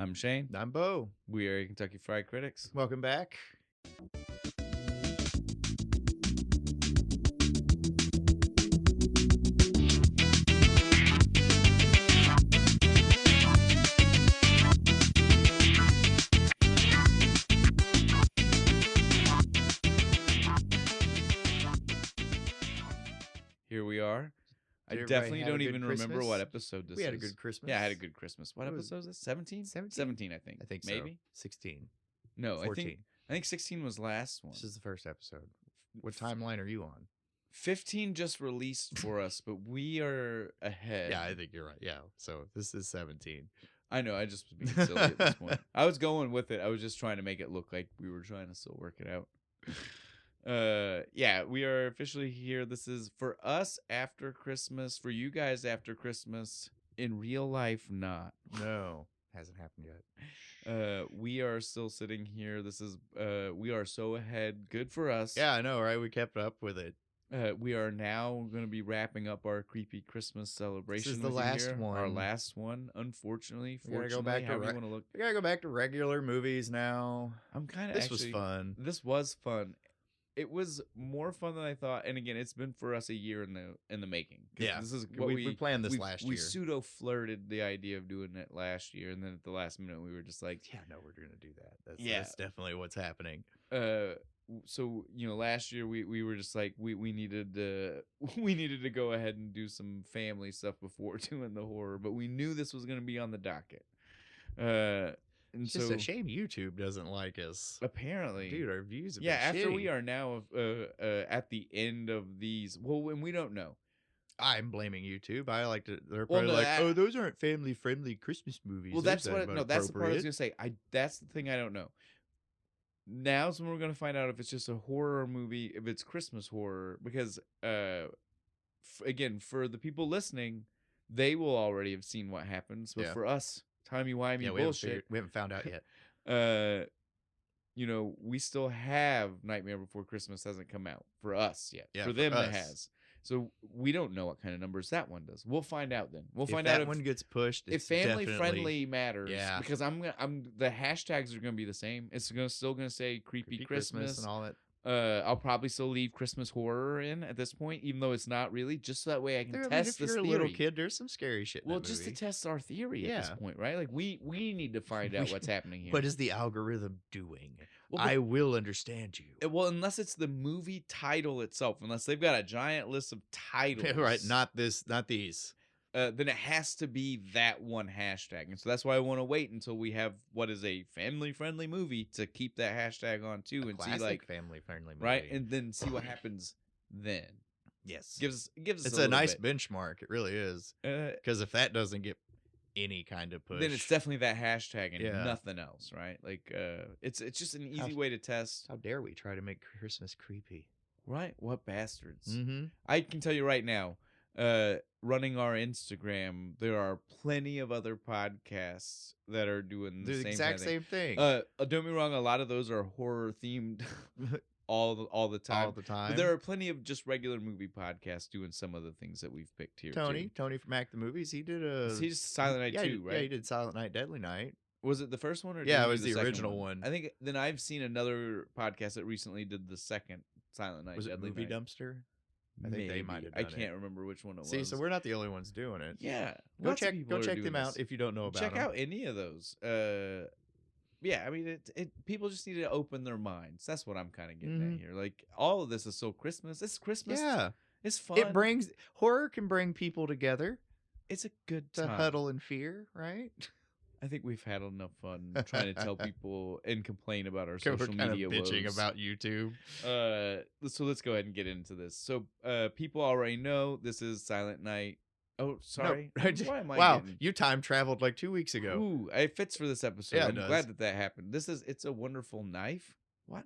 I'm Shane. I'm Bo. We are Kentucky Fried Critics. Welcome back. Here we are. I Did everybody definitely have a don't good even remember Christmas? what episode this is. We had a good Christmas. Yeah, I had a good Christmas. What What was episode is this? 17? 17? 17, I think. I think so. Maybe? 16. No, 14. I think 16 was last one. This is the first episode. What timeline are you on? 15 just released for us, but we are ahead. Yeah, I think you're right. Yeah. So this is 17. I know, I just was being silly at this point. I was going with it. I was just trying to make it look like we were trying to still work it out. Yeah, we are officially here. This is for us after Christmas, for you guys after Christmas. In real life, not. No, hasn't happened yet. We are still sitting here. This is we are so ahead. Good for us. Yeah, I know, right? We kept up with it. We are now going to be wrapping up our creepy Christmas celebration. This is the with you last here. one. Our last one, unfortunately. We gotta Fortunately, go back to however you want to look. We gotta go back to regular movies now. I'm kind of This was fun. This was fun. It was more fun than I thought, and again, it's been for us a year in the making. Yeah, this is what we planned this last year. We pseudo flirted the idea of doing it last year, and then at the last minute, we were just like, Yeah, no, we're gonna do that. Yeah. That's definitely what's happening. So last year we were just like we needed to go ahead and do some family stuff before doing the horror, but we knew this was going to be on the docket. And It's so just a shame YouTube doesn't like us. apparently, Dude, our views have yeah, been after shitty. we are now at the end of these, well, and we don't know. I'm blaming YouTube. I like to. They're Well, probably no, like, that- "Oh, those aren't family-friendly Christmas movies." Well, Those that's what aren't that's the part I was appropriate." gonna say. That's the thing I don't know. Now's when we're gonna find out if it's just a horror movie, if it's Christmas horror, because again, for the people listening, they will already have seen what happens, but Yeah. for us, timey-wimey Yeah, bullshit, we haven't found out yet. we still have Nightmare Before Christmas hasn't come out for us yet. Yeah, for for them, it us. has. So we don't know what kind of numbers that one does. We'll find out then. We'll If find that out one gets pushed, if it's family definitely- friendly matters. Yeah. Because the hashtags are gonna be the same. It's still gonna say creepy Christmas. and all that. I'll probably still leave Christmas horror in at this point, even though it's not really, just so that way I can If test you're this a theory. little kid, there's some scary shit. In Well, that just to movie. test our theory at this Yeah. point, right? Like we need to find out what's happening here. What is the algorithm doing? Well, I will understand you. well, unless it's the movie title itself, unless they've got a giant list of titles, Right? Not this. Not these. then it has to be that one hashtag, and so that's why I want to wait until we have what is a family-friendly movie to keep that hashtag on too, and see like family-friendly movie, right, and then see what happens then. yes, Gives us. it's a a nice bit. benchmark. It really is. Uh, Because if that doesn't get any kind of push, then it's definitely that hashtag and Yeah. nothing else, right? Like, it's just an easy How- way to test. how dare we try to make Christmas creepy? Right? What bastards? Mm-hmm. I can tell you right now, running our Instagram, there are plenty of other podcasts that are doing the The same exact kind of thing. same thing. Don't get me wrong, a lot of those are horror themed all the time. all the time. But there are plenty of just regular movie podcasts doing some of the things that we've picked here. Tony from Act the Movies. He did a. He's Silent Night yeah, 2, right? Yeah, he did Silent Night, Deadly Night. Was it the first one or did Yeah, he it do was the second original one. I think then I've seen another podcast that recently did the second Silent Night. Was it Deadly Movie Night. Dumpster? I think they might have I done it. can't remember which one it was. See, so we're not the only ones doing it. yeah. Go lots of check people are them doing out this. if you don't know about Check them. out any of those. Yeah, I mean, people just need to open their minds. That's what I'm kind of getting at here. Like all of this is so Christmas. It's Christmas. Yeah, it's fun. it brings horror can bring people together It's a good to time. huddle in fear, right? I think we've had enough fun trying to tell people and complain about our We're social kind media of bitching woes. about YouTube. So let's go ahead and get into this. So people already know this is Silent Night. Oh, sorry. No, Why am I wow, getting... you time traveled like 2 weeks ago. Ooh, it fits for this episode. Yeah, it I'm does. glad that happened. It's a wonderful knife. What?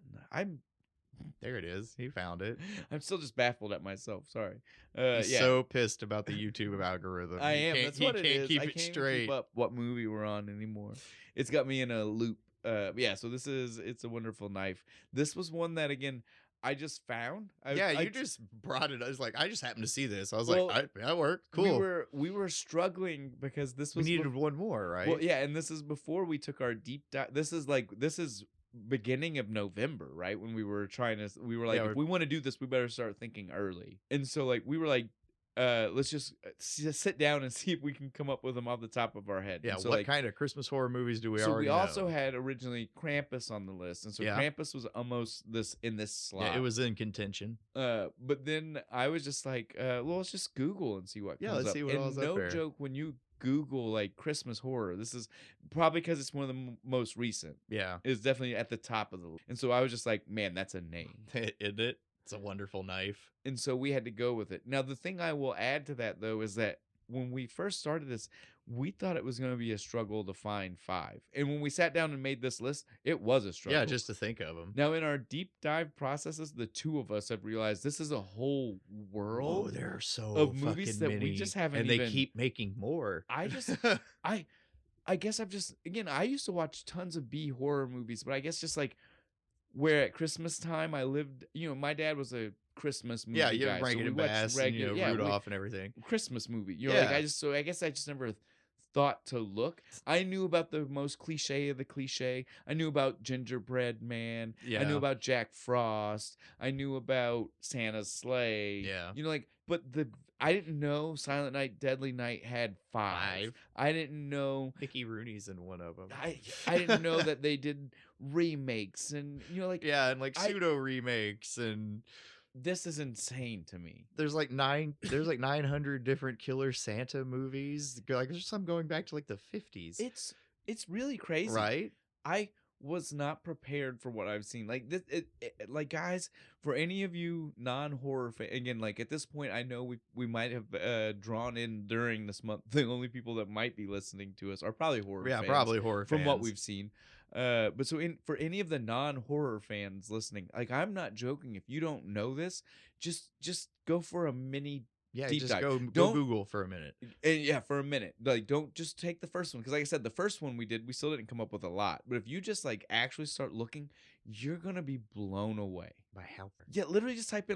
There it is. He found it. I'm still just baffled at myself. Sorry. He's Yeah. so pissed about the YouTube algorithm. I He am. can't- That's he what it can't is. keep I it can't even straight. keep up what movie we're on anymore. It's got me in a loop. Yeah. So it's a wonderful knife. This was one that again, I just found. Yeah, I you just brought it. I was like, I just happened to see this. I was Well, like, that worked. we Cool. were struggling because this We was needed one more, right? well, yeah, and this is before we took our deep dive. This is beginning of November, right? When we were we were like, Yeah, if we want to do this, we better start thinking early. And so like we were like, let's just sit down and see if we can come up with them off the top of our head. Yeah, And so what like, kind of Christmas horror movies do we so already we also know? had originally Krampus on the list, and so Yeah. Krampus was almost in this slot. Yeah, it was in contention. But then I was just like, well, let's just Google and see what comes let's up. see what And all's up no there. joke, when you Google like Christmas horror, this is probably because it's one of the most recent. Yeah. It's definitely at the top of the list. And so I was just like, man, that's a name. Isn't it? It's a wonderful knife. And so we had to go with it. Now, the thing I will add to that, though, is that when we first started this, we thought it was going to be a struggle to find 5. And when we sat down and made this list, it was a struggle. Yeah, just to think of them. Now, in our deep dive processes, the two of us have realized this is a whole world there are so of movies fucking that we many, just haven't and even... they keep making more. I guess I've just... Again, I used to watch tons of B horror movies, but I guess just like where at Christmas time I lived... my dad was a Christmas movie guy. Yeah, you have Rankin and Bass and Rudolph and everything. Christmas movie. Yeah. I guess I just never thought to look. I knew about the most cliche of the cliche. I knew about Gingerbread Man. Yeah. I knew about Jack Frost. I knew about Santa's Sleigh. Yeah. But I didn't know Silent Night, Deadly Night had 5. I didn't know Mickey Rooney's in one of them. I didn't know that they did remakes and and like pseudo remakes, and this is insane to me. There's like 900 different Killer Santa movies. Like there's some going back to like the 50s. It's really crazy. Right? I was not prepared for what I've seen. Like this like guys, for any of you non-horror again, like at this point I know we might have drawn in during this month the only people that might be listening to us are probably horror fans. Yeah, probably horror fans. From what we've seen. But so for any of the non-horror fans listening, like I'm not joking, if you don't know this, just go for a mini deep just dive. go Google for a minute. And for a minute. Like don't just take the first one, because like I said, the first one we still didn't come up with a lot. But if you just like actually start looking, you're gonna be blown away by how. Yeah, literally just type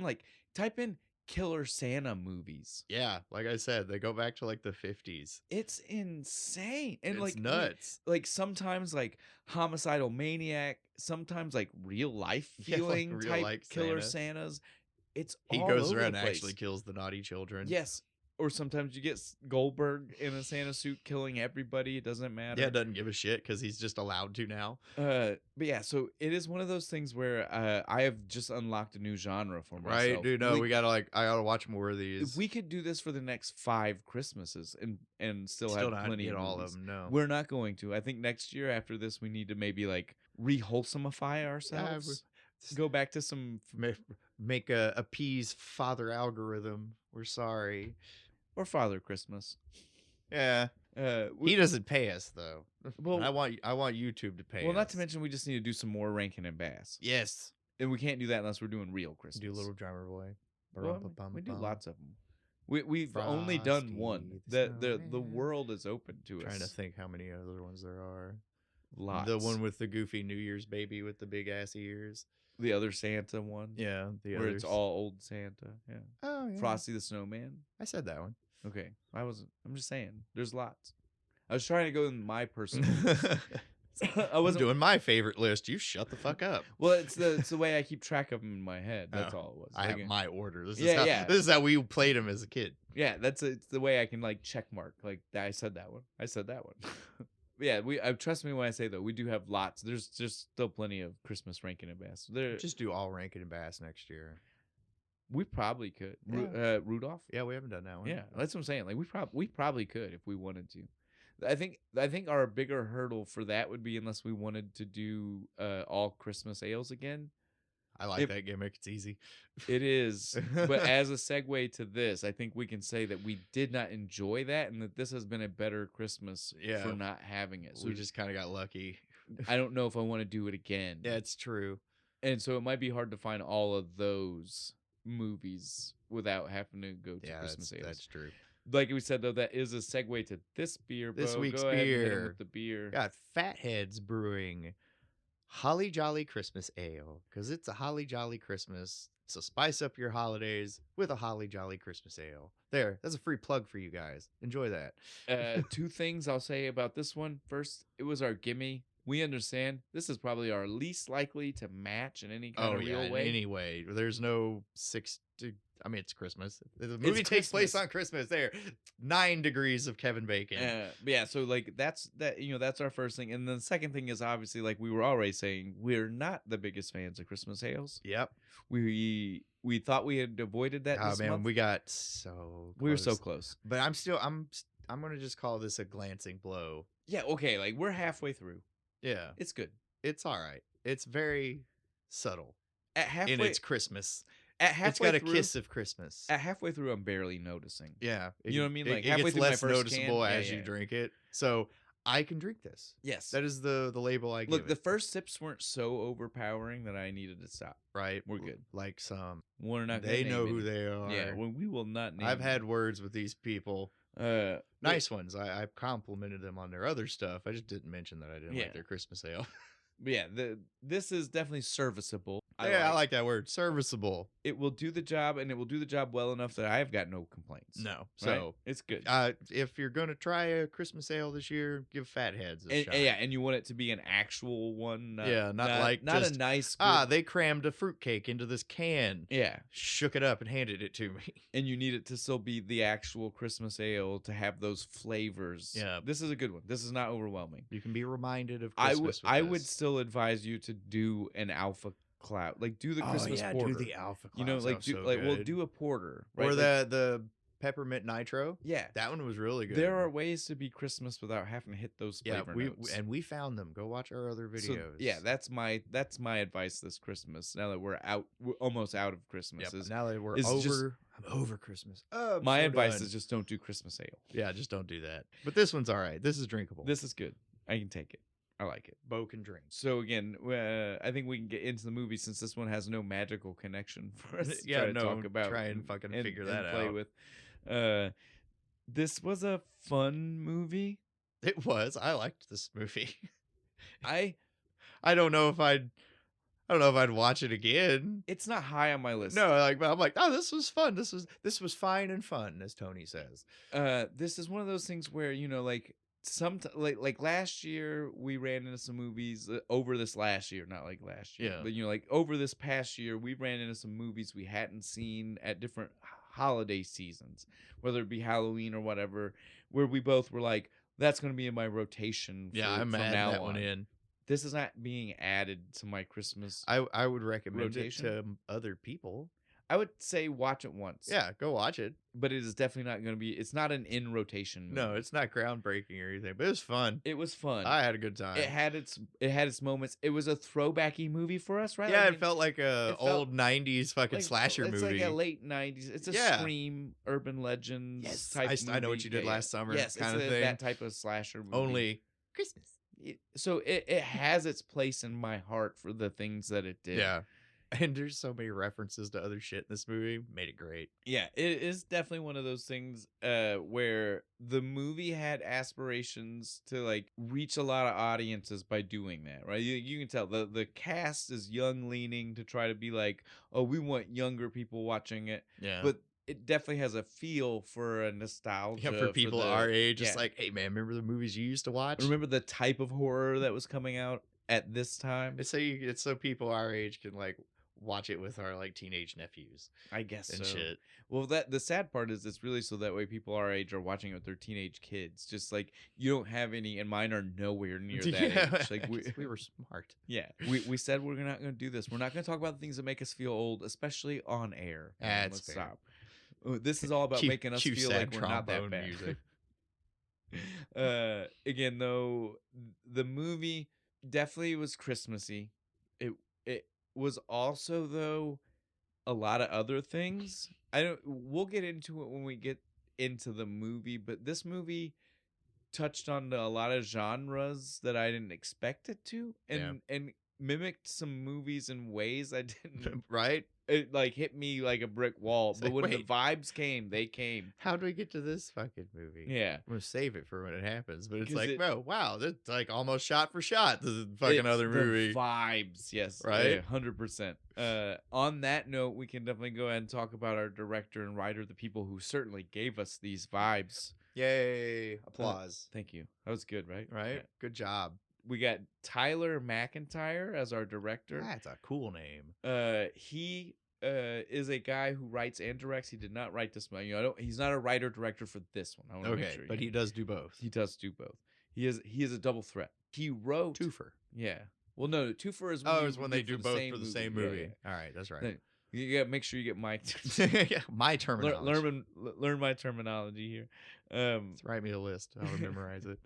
in Killer Santa movies. Yeah, like I said, they go back to like the 50s. It's insane. And it's like nuts. Like sometimes like homicidal maniac, sometimes like real life feeling like type life Killer Santa. Santas. It's He all goes over around the and place. actually kills the naughty children. Yes. Or sometimes you get Goldberg in a Santa suit killing everybody. It doesn't matter. Yeah, doesn't give a shit because he's just allowed to now. But yeah, so it is one of those things where I have just unlocked a new genre for myself. Right, dude. No, I gotta watch more of these. If we could do this for the next 5 Christmases and still have not plenty get of all movies. of them. No, we're not going to. I think next year after this, we need to maybe like re-wholesomify ourselves. Go back to some make a appease Father Algorithm. We're sorry. Or Father Christmas. Yeah. He doesn't pay us though. Well, I want YouTube to pay us. Well, not to mention we just need to do some more Rankin and Bass. Yes. And we can't do that unless we're doing real Christmas. Do Little Drummer Boy. Well, we do lots of them. We've only done one. The world is open to us. Trying to think how many other ones there are. Lots. The one with the goofy New Year's baby with the big ass ears. The other Santa one. Yeah, where it's all old Santa. Yeah. Oh yeah. Frosty the Snowman. I said that one. Okay. I'm just saying. There's lots. I was trying to go in my personal I wasn't doing my favorite list. You shut the fuck up. Well, it's the way I keep track of them in my head. That's all it was. I have my order. This is how we played them as a kid. Yeah, it's the way I can like check mark. Like I said that one. I said that one. Yeah, trust me when I say though, we do have lots. There's still plenty of Christmas Rankin and Bass. Just do all Rankin and Bass next year. We probably could. Yeah. Rudolph. Yeah, we haven't done that one. Yeah, that's what I'm saying. Like we probably could if we wanted to. I think our bigger hurdle for that would be unless we wanted to do all Christmas ales again. I like that gimmick. It's easy. It is. But as a segue to this, I think we can say that we did not enjoy that and that this has been a better Christmas for not having it. So we just kind of got lucky. I don't know if I want to do it again. Yeah, it's true. And so it might be hard to find all of those movies without having to go to Christmas ales. That's true. Like we said, though, that is a segue to this beer, bro. This week's Go ahead and hit him beer. with the beer. Got Fatheads Brewing Holly Jolly Christmas Ale, because it's a Holly Jolly Christmas. So spice up your holidays with a Holly Jolly Christmas Ale. There, that's a free plug for you guys. Enjoy that. Two things I'll say about this one. First, it was our gimme. We understand this is probably our least likely to match in any kind of real way. Anyway, there's no I mean, it's Christmas. The movie takes Christmas. place on Christmas. There, 9 degrees of Kevin Bacon. Yeah, so like that's our first thing, and then the second thing is obviously like we were already saying we're not the biggest fans of Christmas ales. Yep. We thought we had avoided that. This month. We got so close. We were so close. But I'm gonna just call this a glancing blow. Yeah. Okay. Like we're halfway through. Yeah, it's good. It's all right. It's very subtle. At halfway, in its Christmas. It's got a kiss of Christmas. At halfway through, I'm barely noticing. Yeah, you know what I mean. Like it halfway gets through less my first noticeable can, as you drink it. So I can drink this. Yes, that is the label I give. Look, the first sips weren't so overpowering that I needed to stop. Right, we're good. Like some, we're not. They know who they are. Yeah, we will not name. I've had words with these people. Nice ones. I complimented them on their other stuff. I just didn't mention that I didn't like their Christmas ale. Yeah, this is definitely serviceable. I like that word, serviceable. It will do the job, and it will do the job well enough that I've got no complaints. No, so it's good. If you're gonna try a Christmas ale this year, give Fatheads a shot. Yeah, and you want it to be an actual one. Not just, a nice. They crammed a fruitcake into this can. Yeah, shook it up and handed it to me. And you need it to still be the actual Christmas ale to have those flavors. Yeah, this is a good one. This is not overwhelming. You can be reminded of Christmas. I would still advise you to do an alpha cloud, like do the Christmas porter. Do the alpha cloud. You know, like we'll do a porter, right? Or the peppermint nitro. Yeah, that one was really good. There are ways to be Christmas without having to hit those flavor notes. We found them. Go watch our other videos. So, yeah, that's my advice this Christmas. Now that we're almost out of Christmas. Yep, now that we're over, I'm over Christmas. My advice is just don't do Christmas ale. Yeah, just don't do that. But this one's all right. This is drinkable. This is good. I can take it. I like it. Bo can drink. So again, I think we can get into the movie since this one has no magical connection for us to try to talk about. Try and fucking figure that out. Play with. This was a fun movie. It was. I liked this movie. I don't know if I'd watch it again. It's not high on my list. No, I'm like, oh, this was fun. This was fine and fun, as Tony says. This is one of those things where like. Like last year we ran into some movies over this last year, not like last year, but like over this past year we ran into some movies we hadn't seen at different holiday seasons, whether it be Halloween or whatever, where we both were like, that's going to be in my rotation. I'm adding that one in. This is not being added to my Christmas. I would recommend rotation. It to other people. I would say watch it once. Yeah, go watch it. But it is definitely not going to be. It's not an in rotation movie. No, it's not groundbreaking or anything. But it was fun. It was fun. I had a good time. It had its moments. It was a throwbacky movie for us, right? Yeah, it felt like a old '90s fucking slasher movie. It's like a late '90s. It's a Scream, Urban Legends type movie. I know what you did last summer. Yes, kind of thing. That type of slasher movie. Only Christmas. So it has its place in my heart for the things that it did. Yeah. And there's so many references to other shit in this movie. Made it great. Yeah, it is definitely one of those things where the movie had aspirations to like reach a lot of audiences by doing that, right? You can tell the cast is young leaning to try to be like, oh, we want younger people watching it. Yeah. But it definitely has a feel for a nostalgia. Yeah, for people our age. It's like, hey, man, remember the movies you used to watch? Remember the type of horror that was coming out at this time? It's so people our age can like watch it with our like teenage nephews, I guess, and so. Shit. Well, the sad part is it's really so that way people our age are watching it with their teenage kids. Just like you don't have any, and mine are nowhere near that age. Like we were smart. Yeah, we said we're not going to do this. We're not going to talk about the things that make us feel old, especially on air. Let's fair. Stop. This is all about making us feel like we're not that bad. Music. Again, though, the movie definitely was Christmassy. It was also, though, a lot of other things. We'll get into it when we get into the movie, but this movie touched on a lot of genres that I didn't expect it to, and mimicked some movies in ways I didn't. Right? It like hit me like a brick wall. It's But like, when the wait. vibes came, they came. How do we get to this fucking movie? Yeah. I'm gonna save it for when it happens, but it's 'Cause like, it- bro, wow, that's like almost shot for shot the fucking It's other the movie, vibes, yes, right? 100%. On that note, we can definitely go ahead and talk about our director and writer, the people who certainly gave us these vibes. Yay! Applause. Thank you. That was good, right? Right? Yeah. Good job. We got Tyler McIntyre as our director. That's a cool name. He is a guy who writes and directs. He did not write this one. He's not a writer director for this one. I want to make Okay, sure. but he does do both. He does do both. He is a double threat. He wrote Twofer. Yeah. Well, no, twofer is when Oh, you it's when they do for both for the same Yeah, movie. yeah. All right, that's right. Then you gotta make sure you get my Yeah, my terminology. learn my terminology here. Let's write me a list. I'll memorize it.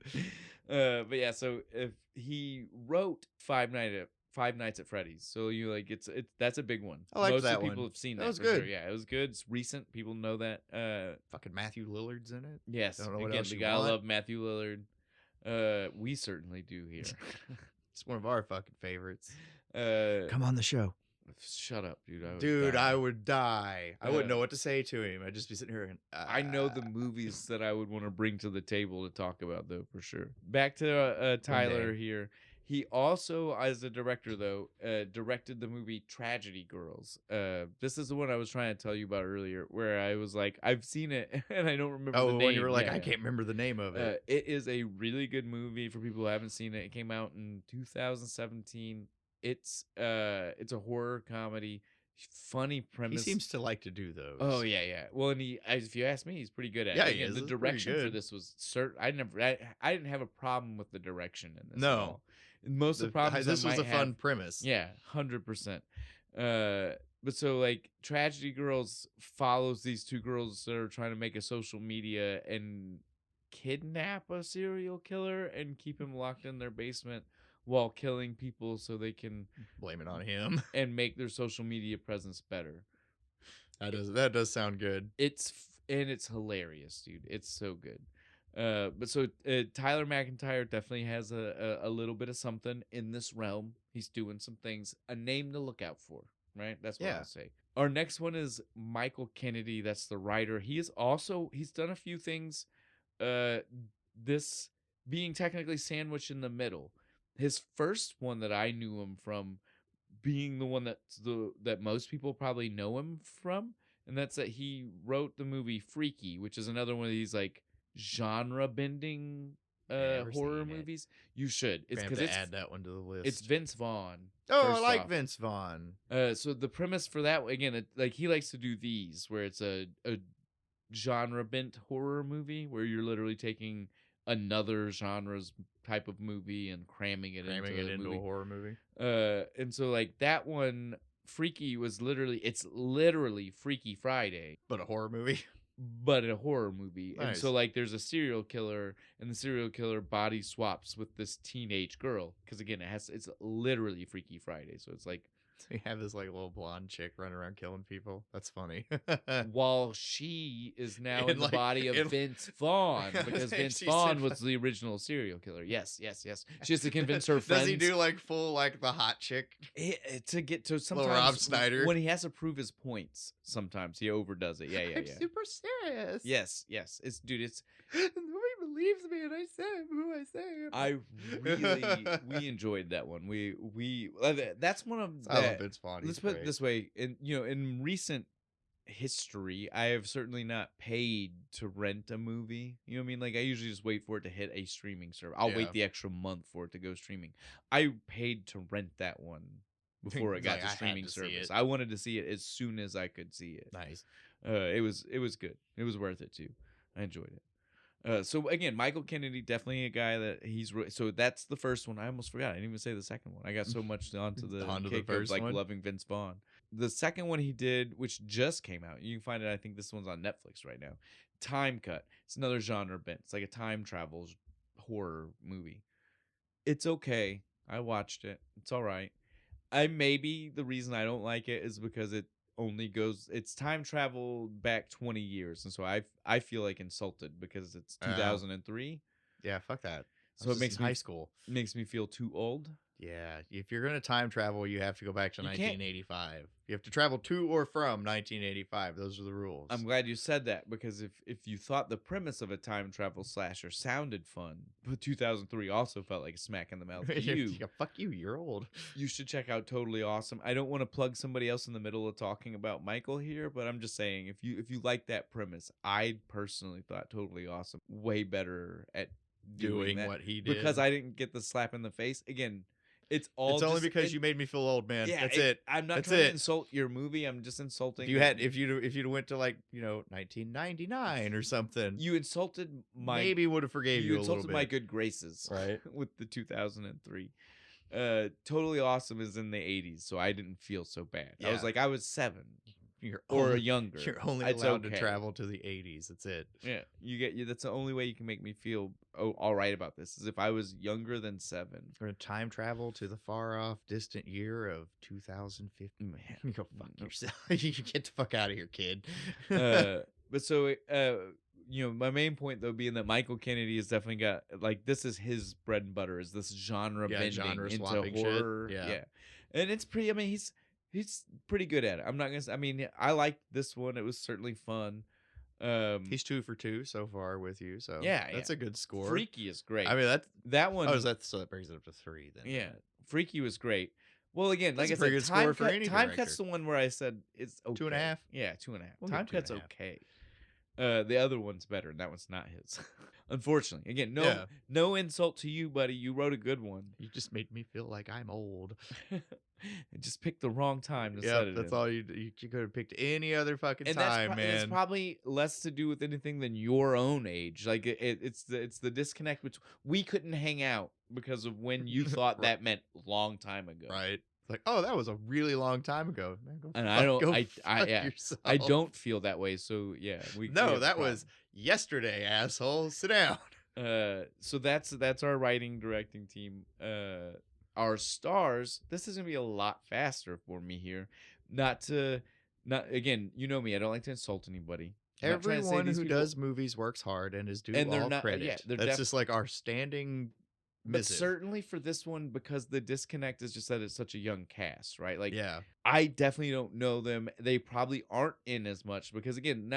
But yeah, so if he wrote Five Nights at Freddy's, so you like that's a big one. I liked Most that of people one. have seen That that. was For good. Sure. Yeah, it was good. It's recent. People know that. Fucking Matthew Lillard's in it. Yes. Don't know what Again, else we you gotta want. love Matthew Lillard. We certainly do here. It's one of our fucking favorites. uh, Come on the show. Shut up, dude. Dude, die. I would die. I wouldn't Uh, know what to say to him. I'd just be sitting here and I know the movies that I would want to bring to the table to talk about, though, for sure. Back to Tyler here. He also, as a director, though, directed the movie Tragedy Girls. This is the one I was trying to tell you about earlier, where I was like, I've seen it, and I don't remember the name. when you were like, Yeah, I yeah. can't remember the name of it. It is a really good movie for people who haven't seen it. It came out in 2017. It's a horror comedy, funny He premise. seems to like to do those. Oh yeah. Well, and if you ask me, he's pretty good at Yeah, it. he Again, is. the It's pretty direction for good. this was certain. I didn't have a problem with the direction in this. No. at all. Most of the problems. This I was might a fun have- premise. Yeah, 100%. But so like Tragedy Girls follows these two girls that are trying to make a social media and kidnap a serial killer and keep him locked in their basement while killing people so they can Blame it on him. and make their social media presence better. That does sound good. It's hilarious, dude. It's so good. But so Tyler McIntyre definitely has a little bit of something in this realm. He's doing some things. A name to look out for, right? That's what Yeah. I'll say. Our next one is Michael Kennedy. That's the writer. He's done a few things. This being technically sandwiched in the middle. His first one that I knew him from being the one that most people probably know him from, and that's that he wrote the movie Freaky, which is another one of these like genre bending Never horror seen it. movies. You should. It's Gonna because have to it's add that one to the list. it's Vince Vaughn. I first like off. Vince Vaughn. So the premise for that, again, like he likes to do these where it's a genre bent horror movie where you're literally taking another genre's type of movie and cramming it into a movie. a horror movie. And so like that one, Freaky it's literally Freaky Friday, But a horror movie. but a horror movie. And Nice. so like there's a serial killer, and the serial killer body swaps with this teenage girl because again it's literally Freaky Friday, so it's like So you have this like little blonde chick running around killing people. That's funny. while she is now In, in the like, body of in- Vince Vaughn because Vince She Vaughn said- was the original serial killer. Yes. She has to convince her friends. Does he do like full like the hot chick? To get to sometimes Rob Schneider. when he has to prove his points, sometimes he overdoes it. Yeah. I'm super serious. Yes. It's Nobody believes me, and I say who I say. we enjoyed that one. We that's one of I love the, Vince Vaughn. let's put it this way. In recent history, I have certainly not paid to rent a movie. You know what I mean? Like I usually just wait for it to hit a streaming service. I'll Yeah. wait the extra month for it to go streaming. I paid to rent that one before it got Like, I to had streaming to see service. it. I wanted to see it as soon as I could see it. Nice. It was good. It was worth it too. I enjoyed it. So again, Michael Kennedy, definitely a guy that so that's the first one. I almost forgot. I didn't even say the second one. I got so much onto the kick of first like one? loving Vince Vaughn. The second one he did, which just came out, you can find it. I think this one's on Netflix right now. Time Cut. It's another genre bent. It's like a time travel horror movie. It's okay. I watched it. It's all right. Maybe the reason I don't like it is because it's time travel back 20 years, and so I feel like insulted because it's 2003. Yeah, fuck that. So it makes me high school. makes me feel too old. Yeah, if you're gonna time travel, you have to go back to You can't. 1985. You have to travel to or from 1985. Those are the rules. I'm glad you said that because if you thought the premise of a time travel slasher sounded fun, but 2003 also felt like a smack in the mouth to you, Yeah, fuck you. You're old. you should check out Totally Awesome. I don't want to plug somebody else in the middle of talking about Michael here, but I'm just saying if you like that premise, I personally thought Totally Awesome way better at doing that What he did because I didn't get the slap in the face. Again, it's all It's only just, because you made me feel old, man. yeah, That's it. I'm not That's trying to it. insult your movie. I'm just insulting. If you'd went to 1999 or something, You insulted my maybe would have forgave you a little insulted bit. my good graces, Right. with the 2003. Totally Awesome is in the 80s, so I didn't feel so bad. I was Yeah. like, I was 7 You're or only, younger. You're only It's allowed okay. to travel to the 80s. That's it. Yeah, that's the only way you can make me feel all right about this is if I was younger than 7. We're gonna time travel to the far off, distant year of 2050. Man, You go fuck yourself. You get the fuck out of here, kid. but so my main point though being that Michael Kennedy has definitely got like this is his bread and butter is this genre bending genre into swapping shit. horror. Yeah. And it's pretty. I mean, he's pretty good at it. I'm not gonna. I mean, I liked this one. It was certainly fun. He's 2 for 2 so far with you, so Yeah, that's yeah. a good score. Freaky is great. I mean that one. Oh, so that brings it up to 3 then. Yeah, Freaky was great. Well, again, That's like a I pretty said, good score for any Time director. Cut's the one where I said it's okay. 2.5? Yeah, 2.5. We'll give Time it Cut's 2.5. okay. The other one's better, and that one's not his. Unfortunately, again, Yeah. no insult to you, buddy. You wrote a good one. You just made me feel like I'm old. Just picked the wrong time to set Yeah, it. that's in. all you could have picked any other fucking And time, that's, man. it's probably less to do with anything than your own age. Like it's the disconnect which we couldn't hang out because of when you thought that meant long time ago. Right. It's like, oh, that was a really long time ago. Man, go And fuck, I don't. go I fuck yeah. yourself. I don't feel that way. So yeah, we No, have a that was yesterday, asshole. Sit down. So that's our writing directing team. Our stars. This is gonna be a lot faster for me here. Not again. You know me. I don't like to insult anybody. I'm not trying to say Everyone these who people- does movies works hard and is due And they're all not- credit. yeah, they're That's just like our standing But missive. certainly for this one, because the disconnect is just that it's such a young cast, right? Like, Yeah. I definitely don't know them. They probably aren't in as much because, again,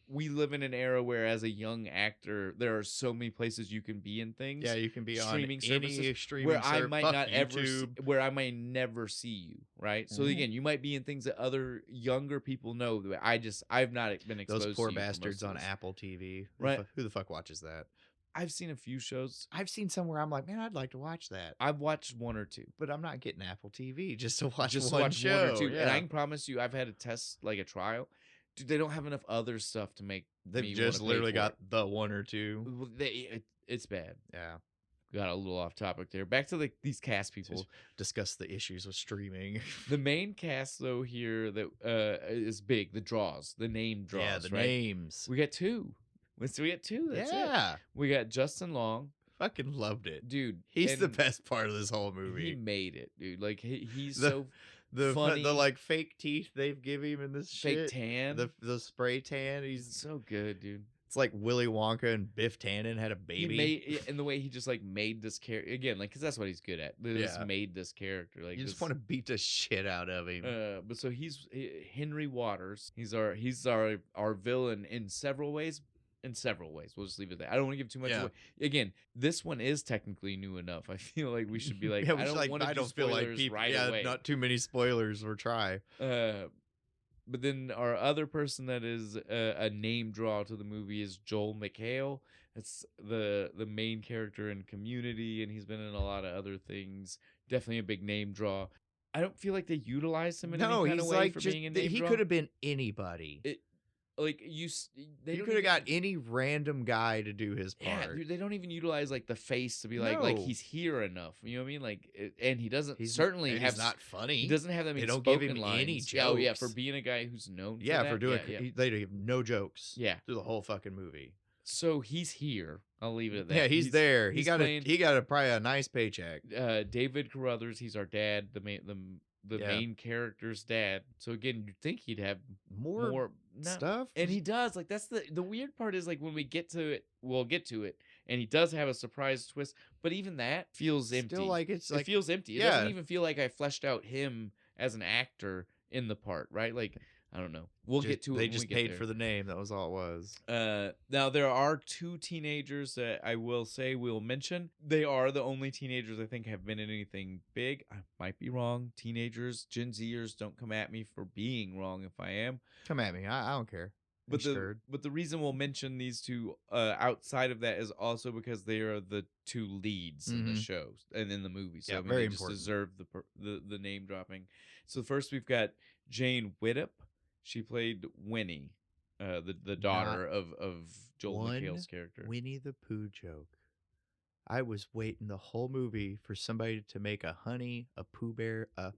we live in an era where, as a young actor, there are so many places you can be in things. Yeah, you can be streaming on services any streaming where I service. might Fuck not ever, YouTube. where I might never see you, right? So Mhm. again, you might be in things that other younger people know. That I've not been exposed. Those poor to you for most bastards of on this. Apple TV. Right. Who the fuck watches that? I've seen a few shows. I've seen somewhere I'm like, man, I'd like to watch that. I've watched one or two. But I'm not getting Apple TV just to watch Just one watch show. one or two. Yeah. And I can promise you, I've had a test, like a trial. Dude, they don't have enough other stuff to make They've me just wanna pay literally for got it. the one or two. Well, it's bad. Yeah. Got a little off topic there. Back to these cast people. Just discuss the issues with streaming. The main cast though here that is big. The draws, the name draws. Yeah, the right? names. We got two. So we got two. That's it. Yeah. We got Justin Long, Fucking loved it. dude. He's the and best part of this whole He movie. made it, dude. Like he's The- so The funny. like fake teeth they've given him in this fake shit. tan. The spray tan. He's So good, dude. it's like Willy Wonka and Biff Tannen had a baby. He made and the way he just like made this character again, like because that's what he's good at. They just Yeah. made this character. Like you just this- want to beat the shit out of him. But so he's Henry Waters. He's our villain in several ways. In several ways, we'll just leave it at that. I don't want to give too much Yeah. away. Again, this one is technically new enough. I feel like we should be like, yeah, I don't want to. I don't feel like people. right yeah, away. not too many spoilers or try. But then our other person that is a name draw to the movie is Joel McHale. It's the main character in Community, and he's been in a lot of other things. Definitely a big name draw. I don't feel like they utilized him in No, any kind he's of way like for just being a name he draw. could have been anybody. Like they You don't could have even- got any random guy to do his Yeah, part. dude, they don't even utilize like the face to be like No. he's here enough. You know what I mean? Like, and he doesn't He's certainly and have. he's not funny. He doesn't have that many They don't give spoken him lines. any Oh yeah, jokes. for being a guy who's known. Yeah, for for doing yeah. they have no jokes. Yeah. through the whole fucking movie. So he's here. I'll leave it at that. Yeah, he's there. he's He got playing- probably a nice paycheck. David Carruthers. He's our dad. The Yeah. main character's dad. So again, you'd think he'd have More no- stuff, and he does. Like that's the weird part is like when we get to it, we'll get to it. and he does have a surprise twist, but even that feels empty. Still, like, it's like, it feels empty. It yeah. doesn't even feel like I fleshed out him as an actor in the part, right? Like, I don't know. We'll get to it. They when just we get paid there. for the name. That was all it was. Now there are 2 teenagers that I will say we'll mention. They are the only teenagers I think have been in anything big. I might be wrong. Teenagers, Gen Zers, don't come at me for being wrong if I am. Come at me. I don't care. But the reason we'll mention these 2 outside of that is also because they are the 2 leads in the show and in the movie. So Yeah, I mean, very they just important. deserve the name dropping. So first we've got Jane Widdop. She played Winnie, the daughter of Joel McHale's character. Winnie the Pooh joke. I was waiting the whole movie for somebody to make a Honey, a Pooh Bear, a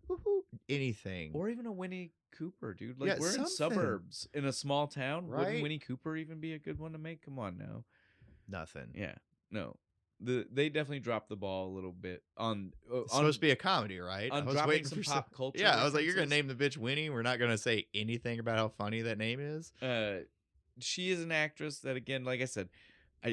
anything. Or even a Winnie Cooper, dude. Like, Yeah, we're in something. suburbs in a small town. Right? Wouldn't Winnie Cooper even be a good one to make? Come on now. Nothing. Yeah. No. They definitely dropped the ball a little bit on. It's supposed to be a comedy, right? On I was dropping waiting some for pop culture. Yeah, I was like, you're gonna references. name the bitch Winnie. We're not gonna say anything about how funny that name is. She is an actress that, again, like I said,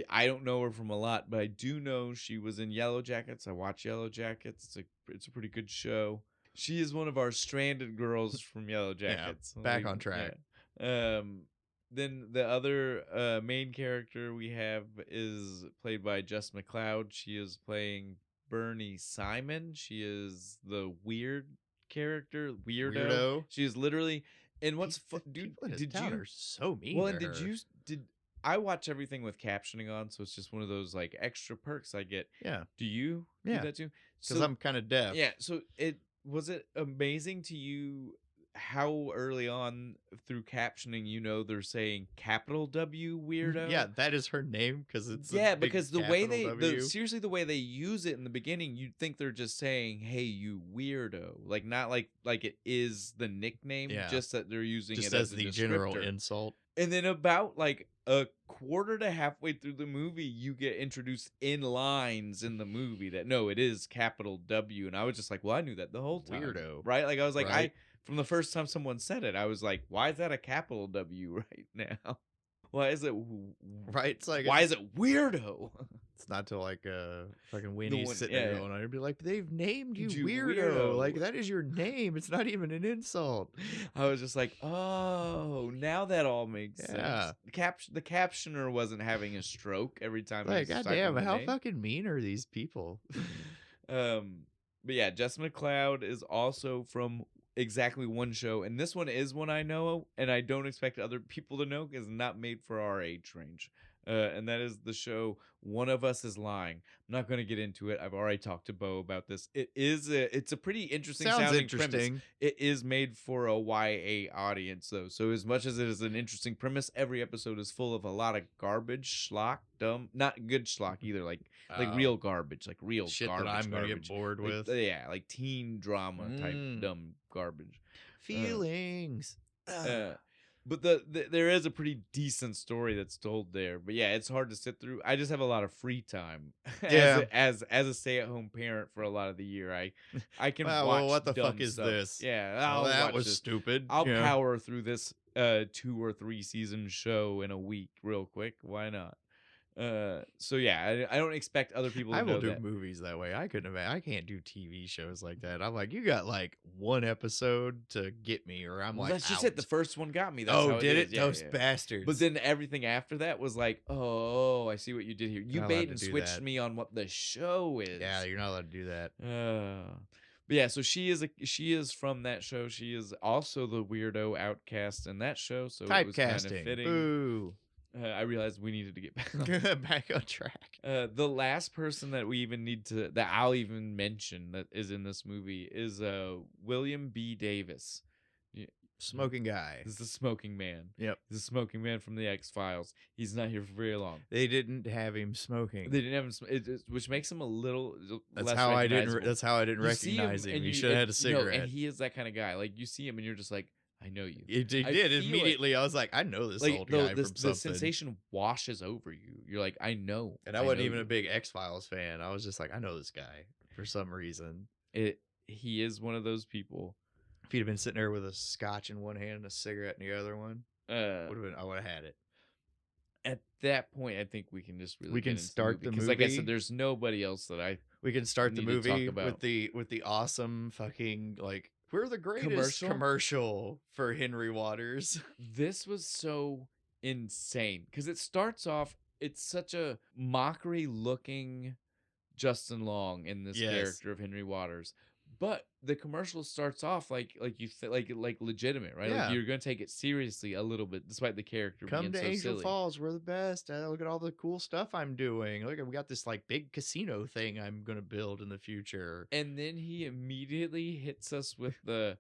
I don't know her from a lot, but I do know she was in Yellow Jackets. I watch Yellow Jackets. It's a pretty good show. She is one of our stranded girls from Yellow Jackets. Yeah, back on track. Yeah. Then the other main character we have is played by Jess McLeod. She is playing Bernie Simon. She is the weird character, weirdo. She is literally. And what's dude? Did you? Are so mean. Well, and did I watch everything with captioning on? So it's just one of those like extra perks I get. Yeah. Do you do that too? Because I'm kind of deaf. Yeah. So was it amazing to you how early on through captioning they're saying capital W weirdo? Yeah, that is her name because it's because the way seriously the way they use it in the beginning, you'd think they're just saying, "Hey, you weirdo," like not like it is the nickname, just that they're using just it as the a general insult. And then about like a quarter to halfway through the movie, you get introduced in lines in the movie that no, it is capital W, and I was just like, well, I knew that the whole time, Weirdo, right? Like I was like, right? From the first time someone said it, I was like, why is that a capital W right now? Why is it right? It's like, why is it weirdo? It's not till like fucking Winnie's sitting there going on. I'd be like, they've named you weirdo. Weirdo. Like that is your name. It's not even an insult. I was just like, oh, now that all makes sense. The captioner wasn't having a stroke every time. Like, goddamn, how fucking mean are these people? But yeah, Jess McLeod is also from exactly one show, and this one is one I know, and I don't expect other people to know because it's not made for our age range. And that is the show One of Us is Lying. I'm not going to get into it. I've already talked to Bo about this. It's a pretty interesting sounding premise. It is made for a YA audience though. So as much as it is an interesting premise, every episode is full of a lot of garbage, schlock, dumb, not good schlock either, like real garbage, like real shit garbage. That I'm going to get bored with. Yeah, like teen drama type dumb garbage. Feelings. But there is a pretty decent story that's told there. But yeah, it's hard to sit through. I just have a lot of free time. As a stay-at-home parent for a lot of the year, I can watch. Well, what the dumb fuck is stuff. this? Yeah, that was stupid. I'll power through this 2 or 3 season show in a week real quick. Why not? So yeah, I don't expect other people to know that. I will do movies that way. I can't do TV shows like that. I'm like, you got like one episode to get me, or I'm like, that's just it. The first one got me. That's oh, how did it? Yeah, Those bastards. But then everything after that was like, oh, I see what you did here. You bait and switched me on what the show is. Yeah, you're not allowed to do that. But yeah, so she is from that show. She is also the weirdo outcast in that show. So it was kind of fitting. Boo. I realized we needed to get back on track. The last person that I'll even mention that is in this movie is William B. Davis. Smoking guy. This is the smoking man. Yep. He's the smoking man from the X-Files. He's not here for very long. They didn't have him smoking. They didn't have him, which makes him a little that's less how recognizable. That's how I didn't recognize him. He should have had a cigarette. No, and he is that kind of guy. Like, you see him and you're just like, I know you. He did immediately. I was like, I know this old guy from something. The sensation washes over you. You're like, I know. And I wasn't even a big X-Files fan. I was just like, I know this guy for some reason. He is one of those people. If he'd have been sitting there with a scotch in one hand and a cigarette in the other one, I would have had it. at that point, I think we can just really We get can into start the because, like I said, movie. there's nobody else that I We can start the need to talk movie about. with the awesome fucking like we're the greatest Commercial? commercial for Henry Waters. This was so insane because it starts off. It's such a mockery looking Justin Long in this Yes. character of Henry Waters. But the commercial starts off like like legitimate, right? Yeah. Like you're gonna take it seriously a little bit, despite the character Come being to so Angel silly. Falls, we're the best. Look at all the cool stuff I'm doing. Look, we got this like big casino thing I'm gonna build in the future. And then he immediately hits us with the,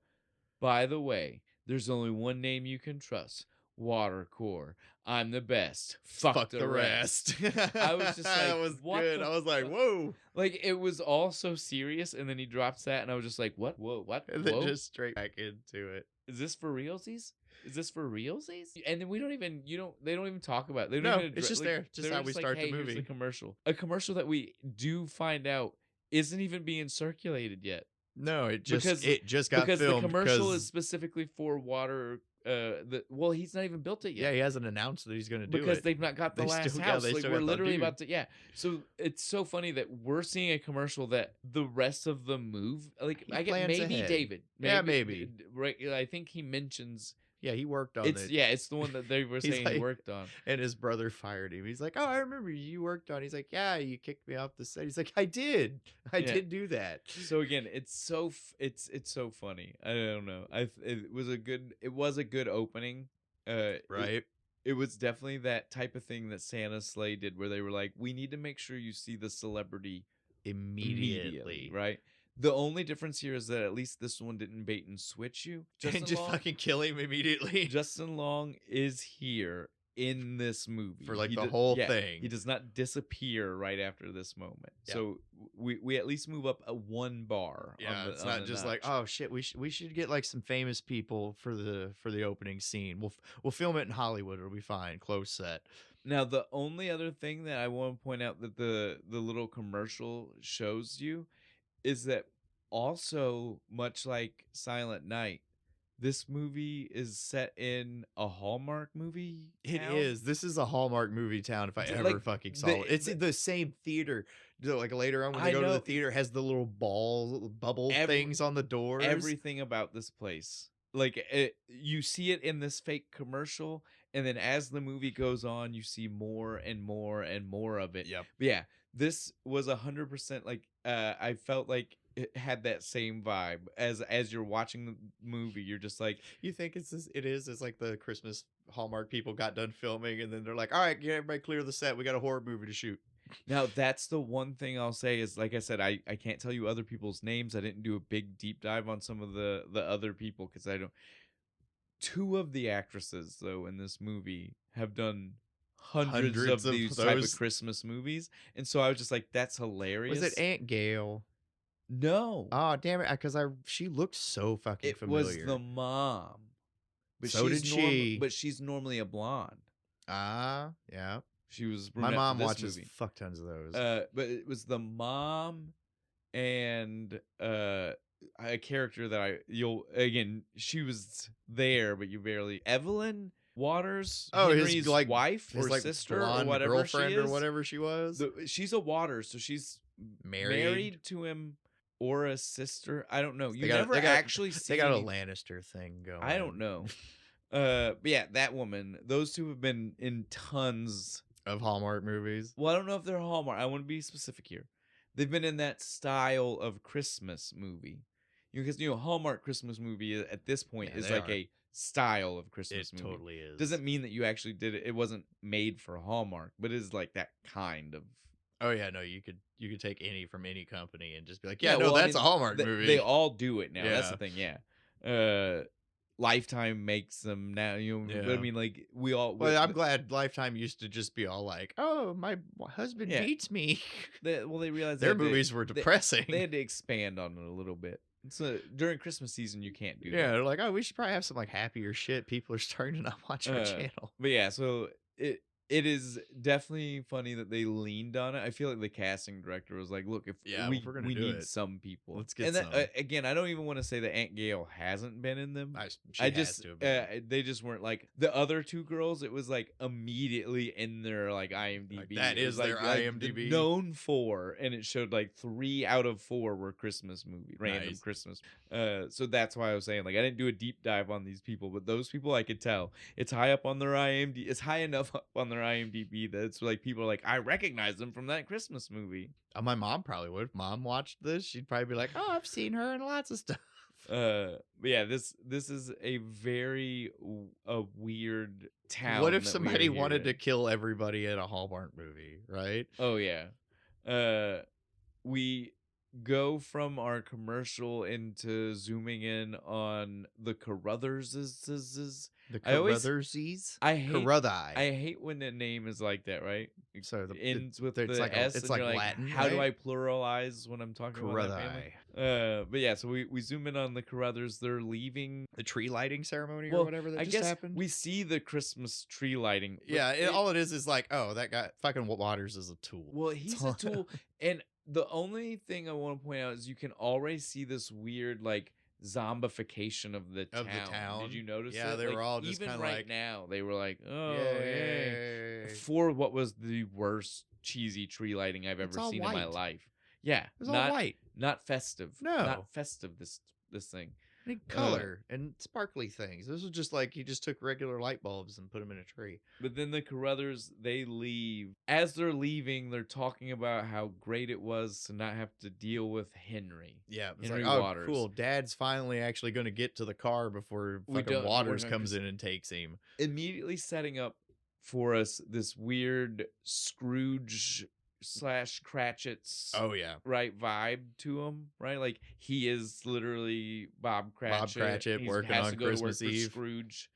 by the way, there's only one name you can trust. Watercore. I'm the best. Fuck the rest. I was just like, that was what good. the I was like, fuck? whoa. Like it was all so serious, and then he drops that, and I was just like, what? Whoa, what? And Whoa? then just straight back into it. Is this for realsies? Is this for realsies? And then we don't even, they don't even talk about it. They don't No, even it's just there. Just they're how we like, start hey, the here's movie. commercial. A commercial that we do find out isn't even being circulated yet. No, it Because- just got Because filmed the commercial because is specifically for water. He's not even built it yet. yeah, he hasn't announced that he's gonna do Because it. they've not got the They last still- yeah, house. they Like still we're got the literally dude. about to. Yeah. So it's so funny that we're seeing a commercial that the rest of the move. Like He I get plans maybe ahead. David. Yeah, maybe. Right. I think he mentions Yeah, he worked on it's it. yeah. It's the one that they were He's saying he like- worked on. And his brother fired him. He's like, "Oh, I remember you worked on." He's like, "Yeah, you kicked me off the set." He's like, "I did. I Yeah. did do that." So again, it's so so funny. I don't know. It was a good opening. Right? It was definitely that type of thing that Santa Slay did, where they were like, "We need to make sure you see the celebrity Immediately. right?" The only difference here is that at least this one didn't bait and switch you. And just fucking kill him immediately. Justin Long is here in this movie For, like, He the do- whole yeah, thing. He does not disappear right after this moment. Yeah. So we at least move up a one bar. Yeah, on the, it's on not the just like, notch. "Oh shit, we should get like some famous people for the opening scene. We'll film it in Hollywood. It'll be fine. Close set." Now, the only other thing that I want to point out that the little commercial shows you is that also, much like Silent Night, this movie is set in a Hallmark movie. It town. is. This is a Hallmark movie town if I Like, ever fucking saw the- it. It's in the same theater. Like later on when they I go to know. the theater, it has the little bubble Every- things on the doors. Everything about this place. Like, you see it in this fake commercial, and then as the movie goes on, you see more and more and more of it. Yep. But yeah, this was 100% like, I felt like it had that same vibe as you're watching the movie. You're just like, You think it's like the Christmas Hallmark people got done filming and then they're like, "All right, get everybody clear the set. We got a horror movie to shoot." now that's the one thing I'll say is, like I said, I can't tell you other people's names. I didn't do a big deep dive on some of the other people because I don't. Two of the actresses though in this movie have done hundreds of these type of those. Christmas movies, and so I was just like, that's hilarious. Was it Aunt Gail? No, Oh, damn it, because she looked so fucking it familiar. was the mom. But So she's did she. But she's normally a blonde. Yeah. She was My brunette for mom this watches movie. fuck tons of those. But it was the mom and a character that she was there, but you barely. Evelyn Waters, Henry's his like wife his or like sister blonde or whatever girlfriend she is. or whatever she was. She's a Waters, so she's married to him or a sister. I don't know. You never actually see. They got a Lannister thing going. I don't know. But yeah, that woman. Those two have been in tons of Hallmark movies. Well, I don't know if they're Hallmark. I want to be specific here. They've been in that style of Christmas movie. Because Hallmark Christmas movie at this point is like a style of Christmas movie. It totally is. Doesn't mean that you actually did it. It wasn't made for Hallmark, but it is like that kind of. Oh yeah, no, you could take any from any company and just be like, Yeah, well, I that's mean, a Hallmark movie. They all do it now. That's the Yeah. thing. Yeah. Lifetime makes them now. But I Yeah. mean, like we all. Well, I'm glad Lifetime used to just be all like, "Oh, my husband Yeah. beats me." They realized Their they had to- movies were depressing. They had to expand on it a little bit. So during Christmas season, you can't do Yeah, that. they're like, "Oh, we should probably have some like happier shit." People are starting to not watch our channel. But yeah, so it is definitely funny that they leaned on it. I feel like the casting director was like, "Look, if Yeah, if we we're gonna we do need it, some people," let's get and that, some. again, I don't even want to say that Aunt Gail hasn't been in them. She I has just to have been. they just weren't like the other two girls. It was like immediately in their like IMDb. Like, that It was is their the IMDb. known for, and it showed like 3 out of 4 were Christmas movies, random Nice. Christmas. So that's why I was saying like I didn't do a deep dive on these people, but those people I could tell it's high up on their IMDb. It's high enough up on their IMDb that it's like people are like, I recognize them from that Christmas movie. My mom probably would. If mom watched this, she'd probably be like, "Oh, I've seen her in lots of stuff." But yeah, this is a very a weird town. What if that we somebody are here wanted to in. kill everybody at a Hallmark movie, right? Oh yeah. We go from our commercial into zooming in on the Carrutherses. The I always Carruthersies? I hate Carrutheri. I hate when the name is like that, right? It So ends with it's the like S, it's and like you're like, Latin, how do I right? pluralize when I'm talking about that family? Carrutheri. But yeah, so we zoom in on the Carruthers. They're leaving. The tree lighting ceremony or Well, whatever that I just guess happened. we see the Christmas tree lighting. but Yeah, all it is like, oh, that guy fucking Waters is a tool. Well, he's a tool, and the only thing I want to point out is you can already see this weird like zombification of the town. Of the town. Did you notice? Yeah, it? they were all just even kinda right like, now they were like, oh yay, yay. for what was the worst cheesy tree lighting I've It's ever all seen in my white. life. Yeah, It was all not white. not festive. No. not festive. This thing. I need color and sparkly things. This was just like he just took regular light bulbs and put them in a tree. But then the Carruthers, they leave. As they're leaving, they're talking about how great it was to not have to deal with Henry. Yeah, it's Henry like, oh, Waters. cool. Dad's finally actually going to get to the car before We fucking don't- we're Waters not comes gonna- in and takes him. Immediately setting up for us this weird Scrooge / Cratchit's Oh yeah, right vibe to him, right? Like he is literally Bob Cratchit. Bob Cratchit He working has on to go to work Christmas for Eve. Scrooge.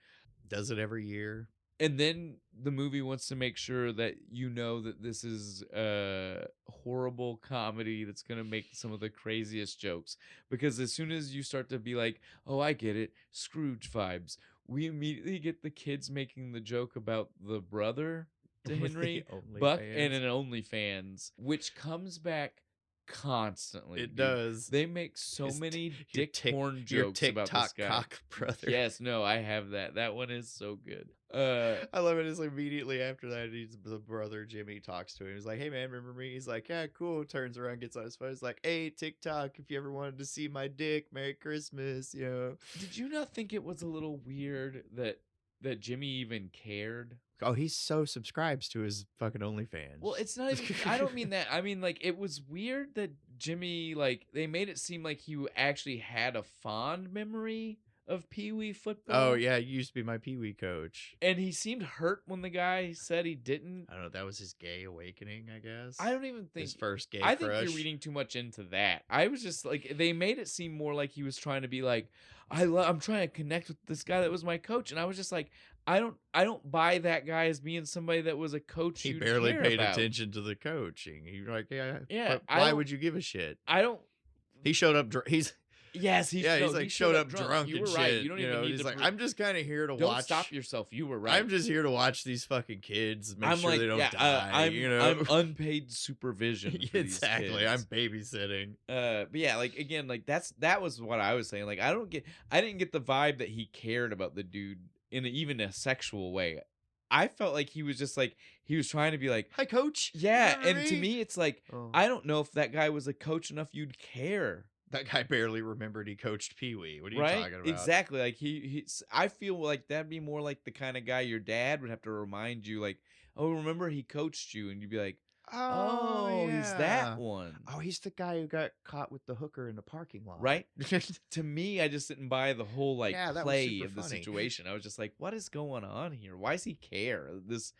Does it every year. And then the movie wants to make sure that you know that this is a horrible comedy that's going to make some of the craziest jokes. Because as soon as you start to be like, oh, I get it, Scrooge vibes, we immediately get the kids making the joke about the brother to With the Henry, Buck, and OnlyFans. an OnlyFans, which comes back constantly. It dude. does. They make so His many your dick tick- porn Your jokes about this TikTok guy. cock brother. Yes, no, I have that. That one is so good. I love it. It's immediately after that, the brother Jimmy talks to him. He's like, "Hey man, remember me?" He's like, "Yeah, cool." Turns around, gets on his phone. He's like, "Hey, TikTok, if you ever wanted to see my dick, Merry Christmas." You know. Did you not think it was a little weird that Jimmy even cared? Oh, he so subscribes to his fucking OnlyFans. Well, it's not even. I don't mean that. I mean like it was weird that Jimmy like they made it seem like he actually had a fond memory of Pee Wee football. Oh yeah, he used to be my Pee Wee coach. And he seemed hurt when the guy said he didn't. I don't know. That was his gay awakening, I guess. I don't even think his first gay I crush. think you're reading too much into that. I was just like they made it seem more like he was trying to be like I'm trying to connect with this guy that was my coach, and I was just like I don't buy that guy as being somebody that was a coach. He you'd barely care paid about. attention to the coaching. He like, yeah. Yeah, but I why don't- would you give a shit? I don't. He showed up. He's Yes, he's like he showed up drunk You and were shit. right. You don't even know, need he's to. like, I'm just kind of here to don't watch. stop yourself. You were right. I'm just here to watch these fucking kids. Make I'm sure like, they don't yeah, die. I'm, you know, I'm unpaid supervision. For exactly. These I'm kids. babysitting. But yeah, like again, like that was what I was saying. Like I didn't get the vibe that he cared about the dude in even a sexual way. I felt like he was just like he was trying to be like, Hi, coach. yeah. Remember And to me, it's like Oh. I don't know if that guy was a coach enough you'd care. That guy barely remembered he coached Pee Wee. What are you Right? talking about? Exactly. Like I feel like that'd be more like the kind of guy your dad would have to remind you, like, oh, remember he coached you, and you'd be like, oh, he's yeah. that one. Oh, he's the guy who got caught with the hooker in the parking lot. Right? To me, I just didn't buy the whole like Yeah, that was play super of the funny. situation. I was just like, what is going on here? Why does he care? This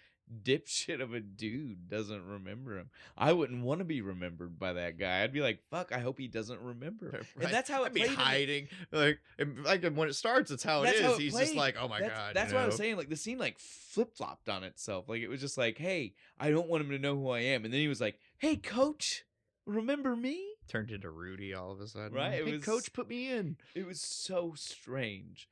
dipshit of a dude doesn't remember him. I wouldn't want to be remembered by that guy. I'd be like, fuck, I hope he doesn't remember. Right. And that's how it I'd be played in the- hiding. Like when it starts, it's how it That's is. how it He's just played. like, oh my god. That's you what I was know? saying. Like the scene, like flip flopped on itself. Like it was just like, hey, I don't want him to know who I am. And then he was like, hey, coach, remember me? Turned into Rudy all of a sudden. Right, it Hey, was- coach, put me in. It was so strange.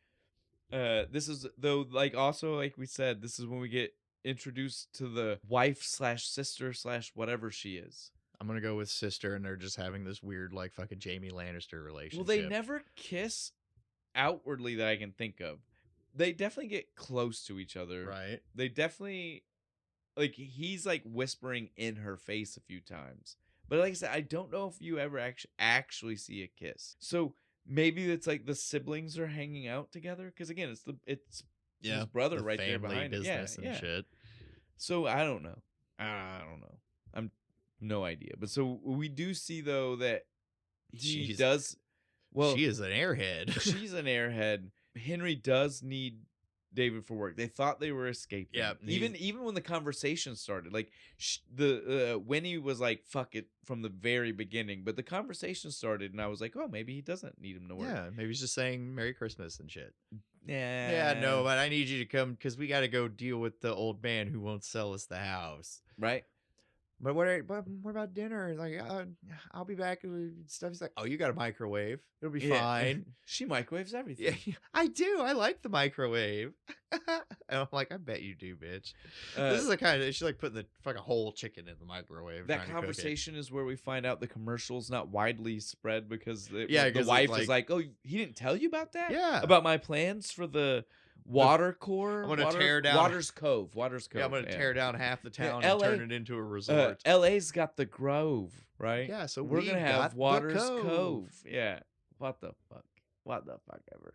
This is though, like also like we said, this is when we get introduced to the wife slash sister slash whatever she is. I'm gonna go with sister, and they're just having this weird, like, fucking Jamie Lannister relationship. Well, they never kiss outwardly that I can think of. They definitely get close to each other. right? They definitely, like, he's like whispering in her face a few times. But like I said, I don't know if you ever actually see a kiss. So maybe it's like the siblings are hanging out together, because again, it's his brother the right there family behind him. business and shit. So I don't know. I don't know. I'm no idea. But so we do see though that he does. Well, she is an airhead. she's an airhead. Henry does need David for work. They thought they were escaping. Yeah, even when the conversation started, like Winnie was like, "Fuck it" from the very beginning. But the conversation started, and I was like, "Oh, maybe he doesn't need him to work." Yeah, maybe he's just saying Merry Christmas and shit. Yeah. Yeah, no, but I need you to come because we got to go deal with the old man who won't sell us the house. Right. But what about dinner? Like, I'll be back and stuff. He's like, oh, you got a microwave. It'll be fine. She microwaves everything. Yeah, I do. I like the microwave. And I'm like, I bet you do, bitch. This is the kind of, she's like putting the fucking whole chicken in the microwave. That conversation is where we find out the commercial's not widely spread because the because wife is like, oh, he didn't tell you about that? Yeah. About my plans for the water core? I'm going to tear down. Water's Cove. Yeah, I'm going to tear down half the town LA, and turn it into a resort. LA's got the Grove, right? Yeah, so we're going to have Water's Cove. Cove. Yeah. What the fuck? What the fuck ever?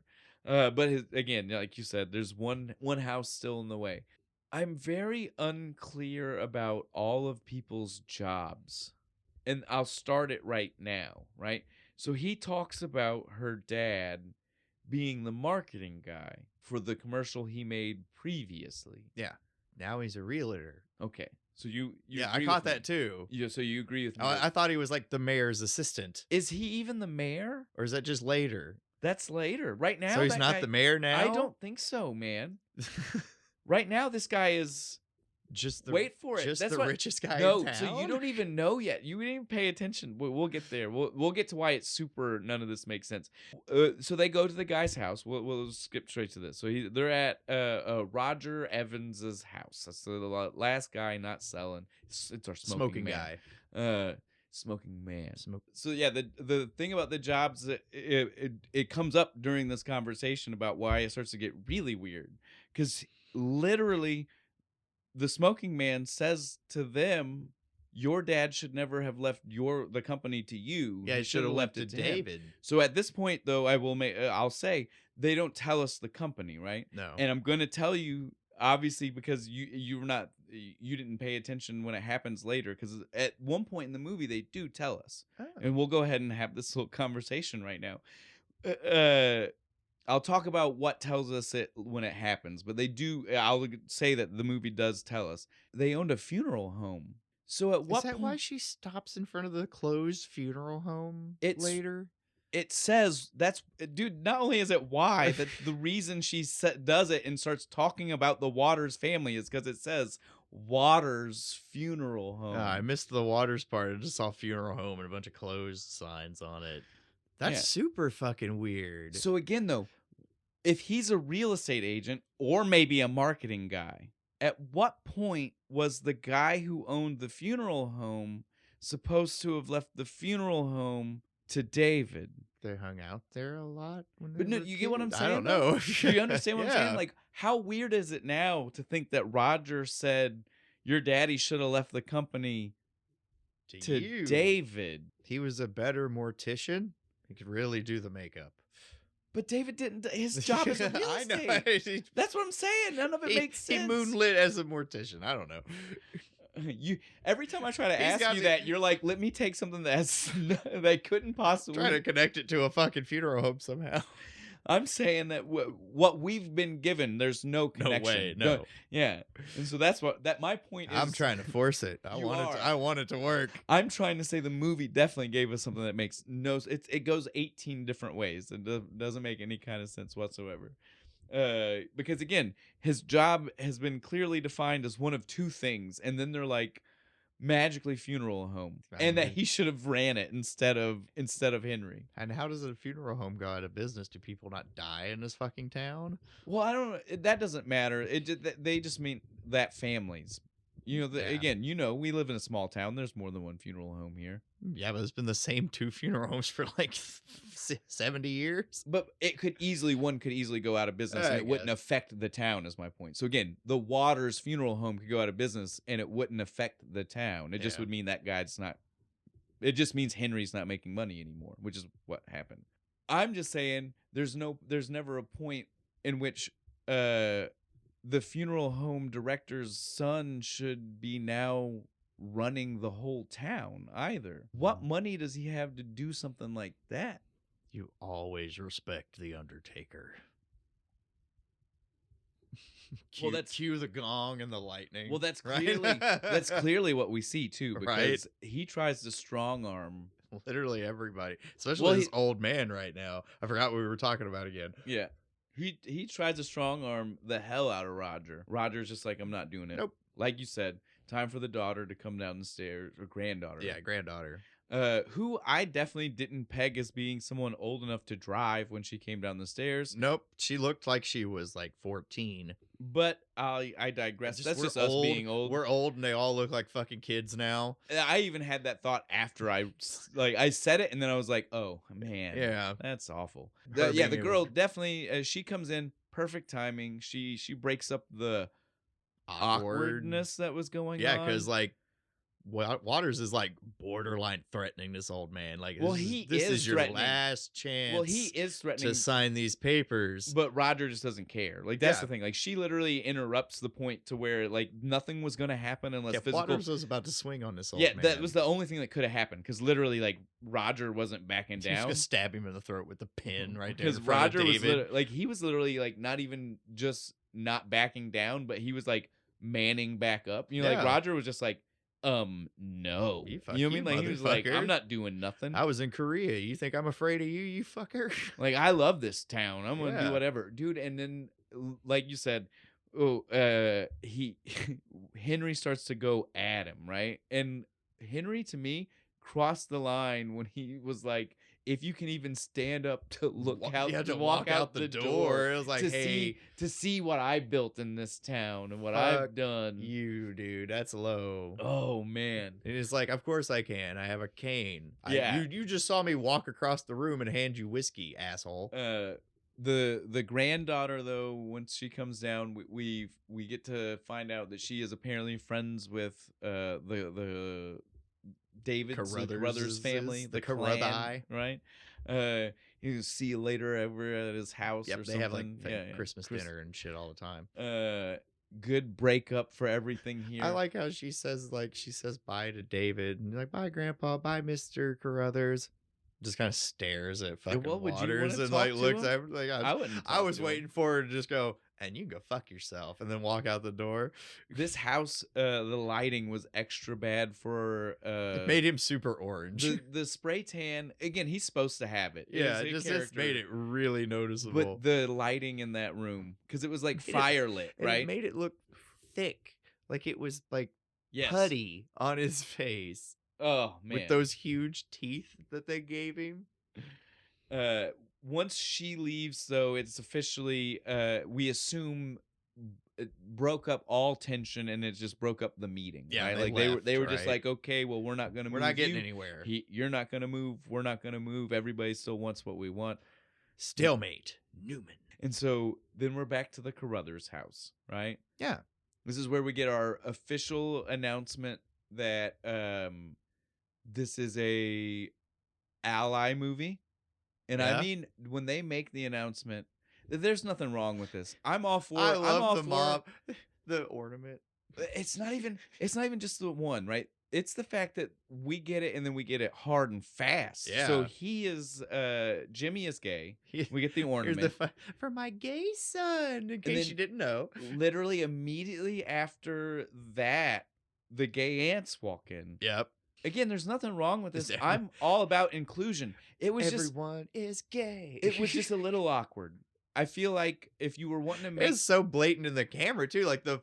But again, like you said, there's one house still in the way. I'm very unclear about all of people's jobs. And I'll start it right now, right? So he talks about her dad being the marketing guy for the commercial he made previously. Yeah. Now he's a realtor. Okay. So you yeah, I caught that too. So you agree with me? I thought he was like the mayor's assistant. Is he even the mayor? Or is that just later? That's later. Right now. So he's not the mayor now? I don't think so, man. Right now, this guy is just wait for it. Just That's the richest guy no, in town? so you don't even know yet. You didn't even pay attention. We'll get there. We'll get to why it's super. None of this makes sense. So they go to the guy's house. We'll skip straight to this. So they're at Roger Evans's house. That's the last guy not selling. It's our smoking man. guy. Smoking man. So yeah, the thing about the jobs, it comes up during this conversation about why it starts to get really weird, because literally the smoking man says to them, your dad should never have left the company to you. Yeah, he should have left it to David. So at this point, though, I'll say they don't tell us the company, right? No. And I'm going to tell you, obviously, because you didn't pay attention when it happens later, because at one point in the movie they do tell us. Oh. And we'll go ahead and have this little conversation right now. I'll talk about what tells us it when it happens, but I'll say that the movie does tell us they owned a funeral home. So at what Is that why she stops in front of the closed funeral home later? It says dude, not only is it why, that the reason she does it and starts talking about the Waters family is because it says Waters funeral home. I missed the Waters part. I just saw funeral home and a bunch of closed signs on it. That's super fucking weird. So again, though, if he's a real estate agent or maybe a marketing guy, at what point was the guy who owned the funeral home supposed to have left the funeral home to David? They hung out there a lot. But no, you get what I'm saying? I don't know. Do you understand what I'm saying? Like, how weird is it now to think that Roger said your daddy should have left the company to David? He was a better mortician. He could really do the makeup. But David didn't. His job is real estate. I know. That's what I'm saying. None of it makes sense. He moonlit as a mortician. I don't know. Every time I try to ask you that, you're like, let me take something that couldn't possibly. Try to connect it to a fucking funeral home somehow. I'm saying that what we've been given, there's no connection. No way, no. Yeah, and so that's my point is. I'm trying to force it. I want it to work. I'm trying to say the movie definitely gave us something that makes no. It goes 18 different ways. It doesn't make any kind of sense whatsoever. Because again, his job has been clearly defined as one of two things, and then they're like, magically funeral home, I and that mean- he should have ran it instead of Henry. And how does a funeral home go out of business? Do people not die in this fucking town? Well, I don't know. That doesn't matter. They just mean that families. Yeah. Again, we live in a small town. There's more than one funeral home here. Yeah, but it's been the same 2 funeral homes for like 70 years. But one could easily go out of business, and I it wouldn't guess. affect the town. Is my point. So again, the Waters funeral home could go out of business, and it wouldn't affect the town. It just Yeah. would mean that guy's not. It just means Henry's not making money anymore, which is what happened. I'm just saying, there's never a point in which the funeral home director's son should be now running the whole town either. What money does he have to do something like that? You always respect the Undertaker. Well, that's- cue the gong and the lightning. Well, that's right? clearly what we see too, because Right. he tries to strong arm. Literally everybody, especially Well, this old man right now. I forgot what we were talking about again. Yeah. He tries to strong arm the hell out of Roger. Roger's just like, I'm not doing it. Nope. Like you said, time for the daughter to come down the stairs, or granddaughter. Yeah, granddaughter. Who I definitely didn't peg as being someone old enough to drive when she came down the stairs. Nope, she looked like she was like 14. But I digress. That's we're just us being old. We're old, and they all look like fucking kids now. I even had that thought after I said it, and then I was like, oh man, Yeah. that's awful. Her The being girl definitely. She comes in perfect timing. She breaks up the awkwardness that was going on. Yeah, because like Waters is like borderline threatening this old man. Like, Well, this is your threatening. last chance. Well, he is threatening to sign these papers. But Roger just doesn't care. Like, that's Yeah. the thing. Like, she literally interrupts the point to where like nothing was gonna happen unless Yeah, physical. Waters was about to swing on this old Yeah, man. that was the only thing that could have happened, because literally, like, Roger wasn't backing He was down. gonna stab him in the throat with the pin right there. Because in front of Roger was David. he was literally like not even just not backing down, but he was like manning back up. Like Yeah. Roger was just like, no. You You know what I mean? you, Like, he was like, motherfucker. I'm not doing nothing. I was in Korea. You think I'm afraid of you, you fucker? Like, I love this town. I'm gonna Yeah. do whatever, dude. And then, like you said, he Henry starts to go at him, right? And Henry, to me, crossed the line when he was like, if you can even stand up to walk out the door It was like, to hey, see what I built in this town and what Fuck I've done. you, dude, that's low. Oh man. And it's like, of course I can. I have a cane. Yeah. You just saw me walk across the room and hand you whiskey, asshole. The granddaughter, though, once she comes down, we get to find out that she is apparently friends with the David's Carruthers family, the clan, Carruthers, right? You see you later over at his house. Yep, or they something. have like Yeah, Christmas dinner and shit all the time. Good breakup for everything here. I like how she says bye to David and like, bye Grandpa, bye Mr. Carruthers. Just kind of stares at fucking well, would you Waters wanna and talk like to looks him? at him like I wouldn't. I talk was to him. waiting for her to just go, and you can go fuck yourself, and then walk out the door. This house, the lighting was extra bad for It made him super orange. the spray tan. Again, he's supposed to have it. Yeah, It's a it just character. made it really noticeable. But the lighting in that room, because it was like Made it- firelit, And right? it made it look thick, like it was like Yes. putty on his face Oh man. with those huge teeth that they gave him. Once she leaves, though, it's officially we assume it broke up all tension, and it just broke up the meeting. Yeah, right? they like left, they were just right? like, okay, well, we're not gonna We're move not getting you. anywhere. You're not gonna move. We're not gonna move. Everybody still wants what we want. Stalemate. Newman. And so then we're back to the Carruthers house, right? Yeah. This is where we get our official announcement that this is a ally movie. And Yeah. I mean, when they make the announcement, there's nothing wrong with this. I'm all for. I I'm love all the for, mob. The ornament. It's not even just the one, right? It's the fact that we get it, and then we get it hard and fast. Yeah. So he is Jimmy is gay. We get the Here's ornament. for my gay son, in case then- you didn't know. Literally immediately after that, the gay ants walk in. Yep. Again, there's nothing wrong with this. Is there- I'm all about inclusion. It was Everyone is gay. it was just a little awkward. I feel like if you were wanting to make It's so blatant in the camera too. Like the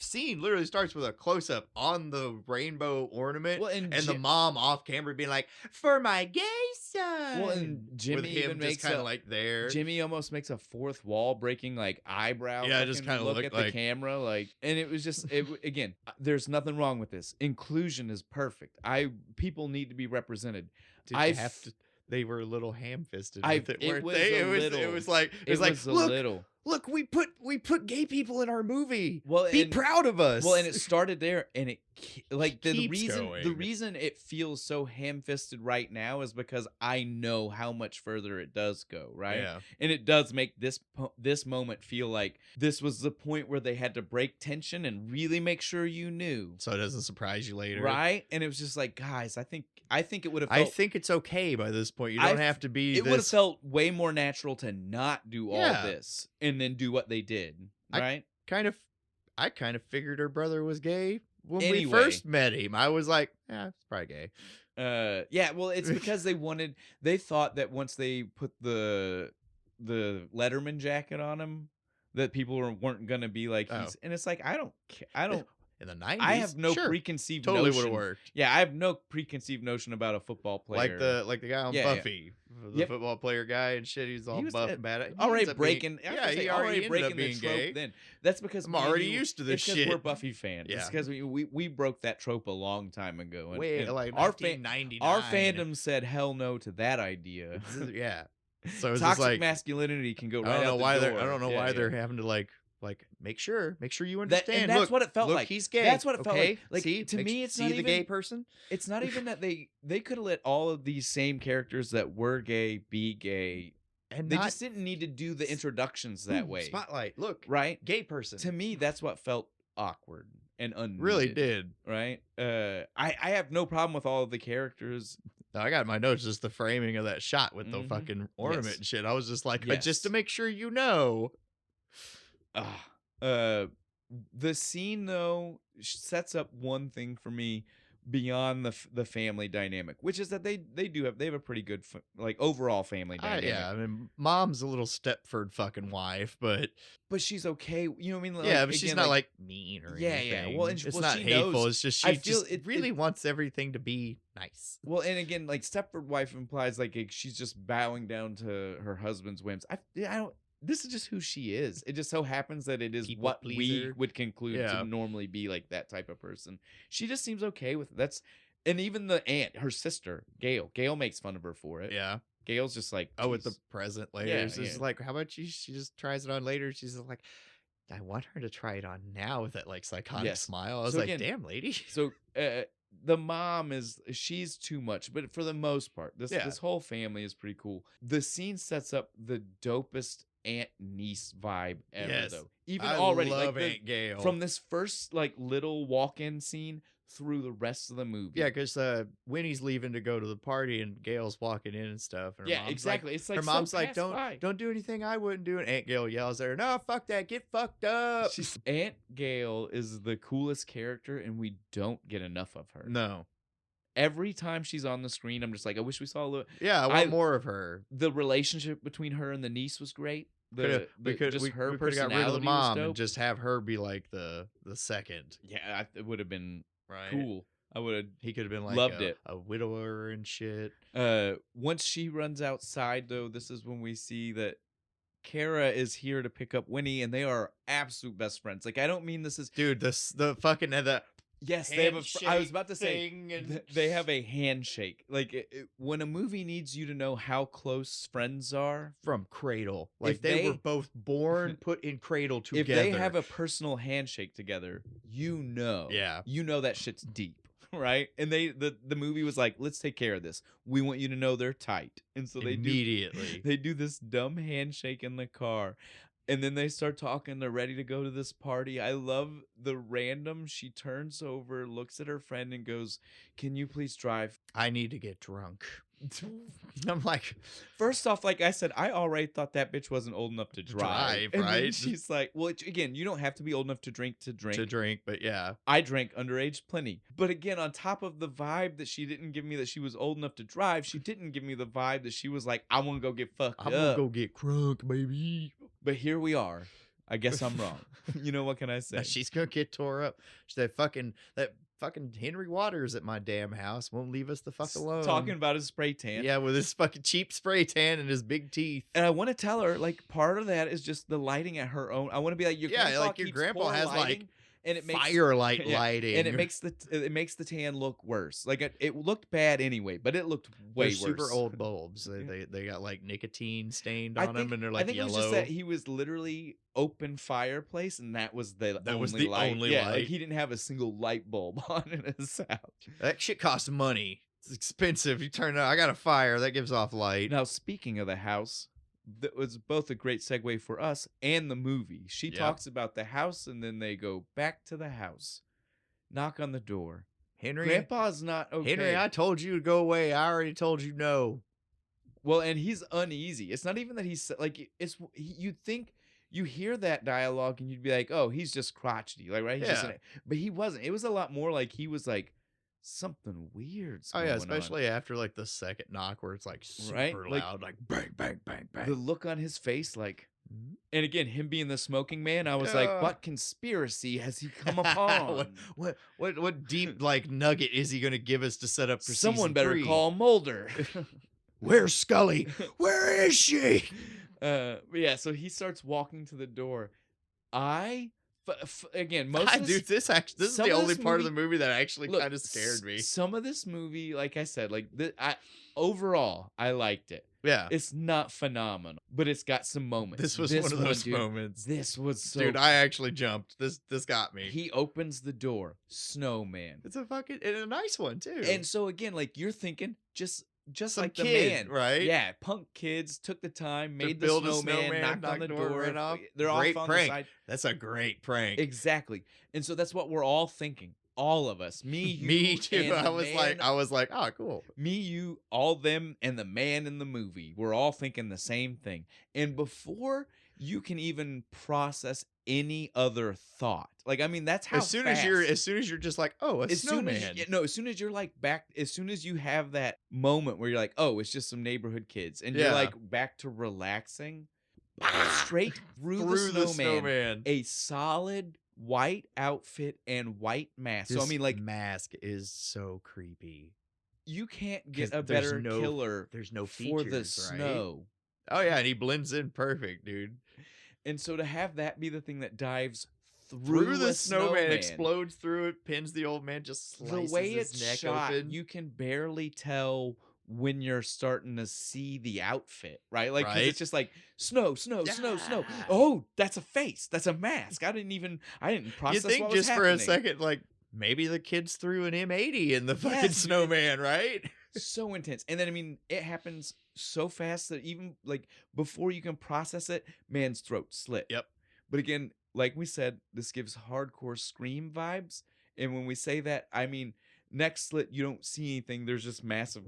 scene literally starts with a close up on the rainbow ornament, Well, and the mom off camera being like, "For my gay son." Well, and Jimmy with him even just makes kind a of like there. Jimmy almost makes a fourth wall breaking like eyebrow. Yeah, just fucking kinda look look at like- the camera, like, and it was just again. There's nothing wrong with this. Inclusion is perfect. People need to be represented. Did you have to? They were a little ham-fisted with it, It weren't was they? a It was little. like It like was a look, little. look, we put gay people in our movie. Well, Be and- proud of us. Well, and it started there, and it like the Keeps reason the going. reason it feels so ham-fisted right now is because I know how much further it does go, right? Yeah. And it does make this moment feel like this was the point where they had to break tension and really make sure you knew, So it doesn't surprise you later. right? And it was just like, guys, I think it would have. I think it's okay by this point. You don't have to be. It would have this... felt way more natural to not do all Yeah. this and then do what they did, right? I kind of figured her brother was gay when we Anyway. first met him. I was like, yeah, it's probably gay. Yeah, well, it's because they thought that once they put the Letterman jacket on him, that people weren't gonna be like he's, and it's like I don't In the 90s, I have no sure, preconceived totally would notion. have worked. Yeah, I have no preconceived notion about a football player. Like the guy on Yeah, yeah. Buffy, the Yep. football player guy and shit. He's all He was, buff and bad. He already ends up being- breaking. yeah, he already breaking ended up being the trope. gay. Then that's because I'm me and already you- used to this it's 'cause shit. we're Buffy fans. Yeah. It's because we broke that trope a long time ago. And, Way and like our 1999. our fandom said hell no to that idea. Yeah. So it's Toxic just like masculinity can go I right don't know out the why door. I don't know Yeah, why yeah. they're having to like make sure you That, understand. and that's look, what it felt look, like. he's gay. That's what it felt okay? like. Like see, to me, it's see not the even gay person. It's not even that they could have let all of these same characters that were gay be gay. And They not, just didn't need to do the introductions that way, Spotlight. Look, right? gay person. To me, that's what felt awkward and unneeded. really did. Right? I have no problem with all of the characters. I got in my notes just the framing of that shot with the Mhm. fucking ornament Yes. and shit. I was just like, Yes. just to make sure you know. The scene though sets up one thing for me beyond the family dynamic, which is that they have a pretty good like overall family dynamic. Yeah, I mean, mom's a little Stepford fucking wife, but But she's okay. You know what I mean? Like, yeah, but she's again, not like mean or Yeah, anything. yeah. Well, and it's well, not she hateful. knows- It's just I she feel just it really wants everything to be nice. well, and again, like Stepford wife implies like she's just bowing down to her husband's whims. I don't. This is just who she is. It just so happens that it is People what we pleaser. would conclude Yeah. to normally be like that type of person. She just seems okay with it. That's, and even the aunt, her sister, Gail. Gail makes fun of her for it. Yeah. Gail's just like, Oh, with the "Jeez." present later. Yeah, It's just yeah. like, how about she just tries it on later? She's like, I want her to try it on now with that like psychotic Yes. smile. I was So like, again, damn, lady. So the mom she's too much, but for the most part, Yeah. this whole family is pretty cool. The scene sets up the dopest aunt niece vibe ever, Yes. though. Even I already, love like Aunt Gail. from this first like little walk-in scene through the rest of the movie. Yeah, because Winnie's leaving to go to the party and Gail's walking in and stuff. And her Yeah, mom's exactly. Like, It's like her so mom's like, pass by. don't do anything I wouldn't do. And Aunt Gail yells at her, no, fuck that, get fucked up. Aunt Gail is the coolest character, and we don't get enough of her. No. Every time she's on the screen, I'm just like, I wish we saw a little. Yeah, I want more of her. The relationship between her and the niece was great. We could have got rid of the personality was mom dope. and just have her be like the second. Yeah, it would have been Right. cool. I would have He could have been like Loved it. a widower and shit. Once she runs outside, though, this is when we see that Kara is here to pick up Winnie, and they are absolute best friends. Like, I don't mean this is Dude, the fucking the yes, they have I was about to say thing and- they have a handshake. Like when a movie needs you to know how close friends are, from cradle. Like If they were they- both born put in cradle together. if they have a personal handshake together, you know that shit's deep. Right, and the movie was like, let's take care of this. We want you to know they're tight, and so immediately. they do this dumb handshake in the car, and then they start talking. They're ready to go to this party. I love the random. She turns over, looks at her friend, and goes, "Can you please drive?" I need to get drunk. I'm like, First off, like I said, I already thought that bitch wasn't old enough to drive. And then right? she's like, well, again, you don't have to be old enough to drink. but yeah. I drank underage plenty. But again, on top of the vibe that she didn't give me that she was old enough to drive, she didn't give me the vibe that she was like, I want to go get fucked I'm up. gonna go get crunk, baby. But here we are. I guess I'm wrong. You know, what can I say? Now she's gonna get tore up. That fucking Henry Waters at my damn house won't leave us the fuck alone. Talking about his spray tan. Yeah, with his fucking cheap spray tan and his big teeth. And I want to tell her, like, part of that is just the lighting at her own. I want to be like, your grandpa has lighting, like and it makes firelight lighting, and it makes the tan look worse. Like it looked bad anyway, but it looked way worse. Super old bulbs. They got like nicotine stained on them, and they're like yellow. I think it was just that he was literally open fireplace, and that was the only light. Like he didn't have a single light bulb on in his house. That shit costs money. It's expensive. You turn it on. I got a fire that gives off light. Now, speaking of the house, that was both a great segue for us and the movie. She talks about the house, and then they go back to the house. Knock on the door. Henry, Grandpa's not okay. Henry, I told you to go away. I already told you no. Well, and he's uneasy. It's not even that he's like, you'd think you hear that dialogue and you'd be like, oh, he's just crotchety, like, right? He's just but he wasn't. It was a lot more like he was like, something weird's going on. Especially after like the second knock where it's like super loud, like bang, bang, bang, bang. The look on his face, like, and again, him being the smoking man, I was like, what conspiracy has he come upon? what deep like nugget is he going to give us to set up for someone better 3? Call Mulder. Where's Scully? Where is she? Yeah, so he starts walking to the door. Again, this is the only part of the movie that actually kind of scared me. Some of this movie, like I said, like overall, I liked it. Yeah, it's not phenomenal, but it's got some moments. This was one of those moments. This was dude. I actually jumped. This got me. He opens the door. Snowman. It's a nice one too. And so again, like you're thinking, just some like kid, the man, right? Yeah, punk kids took the time, made the snowman, knocked on the door, ran off. They're great off on prank. the side. That's a great prank. Exactly. And so that's what we're all thinking. All of us. Me, you, me too. I was like, oh, cool. Me, you, all them, and the man in the movie. We're all thinking the same thing. And before you can even process any other thought, like, I mean, that's how as soon as you're just like, oh, a snowman. As soon as you're like back, as soon as you have that moment where you're like, oh, it's just some neighborhood kids, and you're like back to relaxing, straight through the snowman, a solid white outfit and white mask. So I mean, like, mask is so creepy. You can't get a better killer. There's no features, for the snow. Oh yeah, and he blends in perfect, dude. And so to have that be the thing that dives through the snowman, explodes through it, pins the old man, just slices the way his it's neck shot, open. You can barely tell when you're starting to see the outfit, right? Like, 'cause it's just like snow. Oh, that's a face. That's a mask. I didn't process. You think what was happening. For a second, like maybe the kids threw an M80 in the fucking snowman, right? So intense. And then, I mean, it happens so fast that even like before you can process it, man's throat slit. Yep. But again, like we said, this gives hardcore Scream vibes. And when we say that, I mean, neck slit, you don't see anything. There's just massive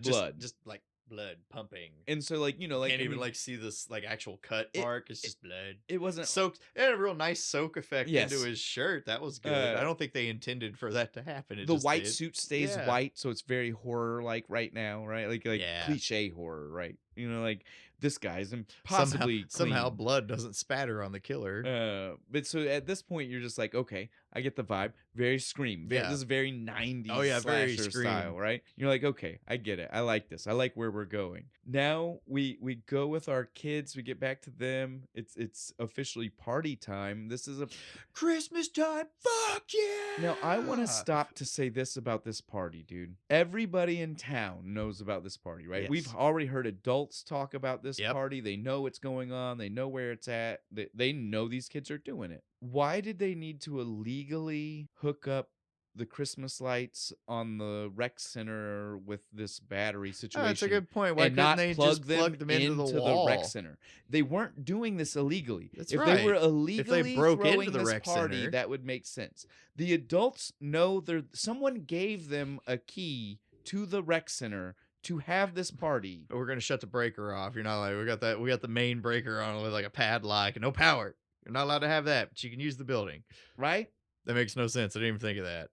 blood. Just like blood pumping. And so, like, you know, like, can't even like see this like actual cut mark. It's just blood. It wasn't soaked. It had a real nice soak effect into his shirt. That was good. I don't think they intended for that to happen. The white suit stays white, so it's very horror like right now, right? Like cliche horror, right? You know, like this guy's impossibly somehow blood doesn't spatter on the killer. But so at this point, you're just like, okay, I get the vibe. Very Scream. This is very 90s very slasher Scream style, right? You're like, okay, I get it. I like this. I like where we're going. Now we go with our kids. We get back to them. It's officially party time. This is a Christmas time. Fuck yeah! Now I want to stop to say this about this party, dude. Everybody in town knows about this party, right? Yes. We've already heard adults talk about this party. They know what's going on. They know where it's at. They know these kids are doing it. Why did they need to illegally hook up the Christmas lights on the rec center with this battery situation? That's a good point. Why couldn't they just plug them into the rec center? They weren't doing this illegally. That's if right. they were illegally if they broke throwing into the this rec party, center, that would make sense. The adults know someone gave them a key to the rec center to have this party. We're gonna shut the breaker off. You're not like we got the main breaker on with like a padlock and no power. You're not allowed to have that, but you can use the building. Right? That makes no sense. I didn't even think of that.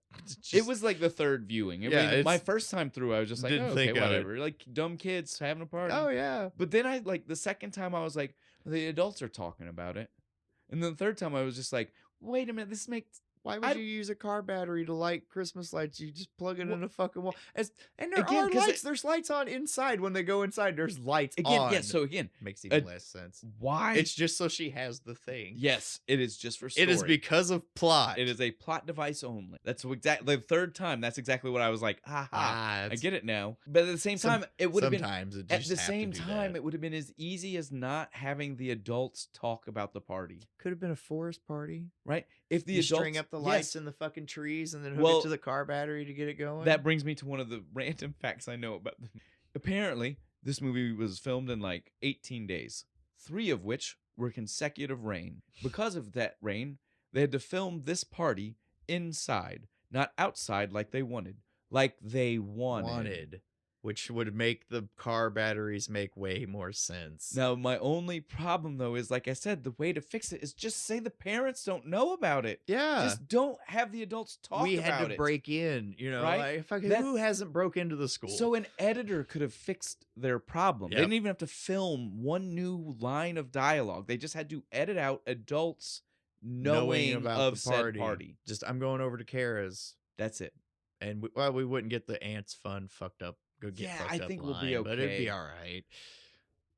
It was like the third viewing. I mean, my first time through, I was just like, okay, whatever. Like dumb kids having a party. Oh, yeah. But then the second time I was like, the adults are talking about it. And then the third time I was just like, wait a minute, this makes Why would you use a car battery to light Christmas lights? You just plug it in a fucking wall. And there Again, are 'cause lights. There's lights on inside when they go inside. There's lights again, on. yeah, so again, Makes even less sense. why? It's just so she has the thing. Yes, it is just for story. It is because of plot. It is a plot device only. That's exactly the third time. That's exactly what I was like. I get it now. But at the same time, it would have been. Sometimes it At just the have same to do time, that. it would have been as easy as not having the adults talk about the party, Could have been a forest party. right? If the You adults string up the lights in the fucking trees and then hook Well, it to the car battery to get it going. that brings me to one of the random facts I know about. Apparently, this movie was filmed in like 18 days, 3 of which were consecutive rain. Because of that rain, they had to film this party inside, not outside like they wanted. Like they wanted. Which would make the car batteries make way more sense. Now, my only problem, though, is like I said, the way to fix it is just say the parents don't know about it. Yeah. Just don't have the adults talk about it. We had to break in, right? Like, who hasn't broke into the school? So an editor could have fixed their problem. Yep. They didn't even have to film one new line of dialogue. They just had to edit out adults knowing about of the party. said party. Just, I'm going over to Kara's. That's it. And we wouldn't get the ants fun fucked up. I think we'll be okay. But it'd be all right.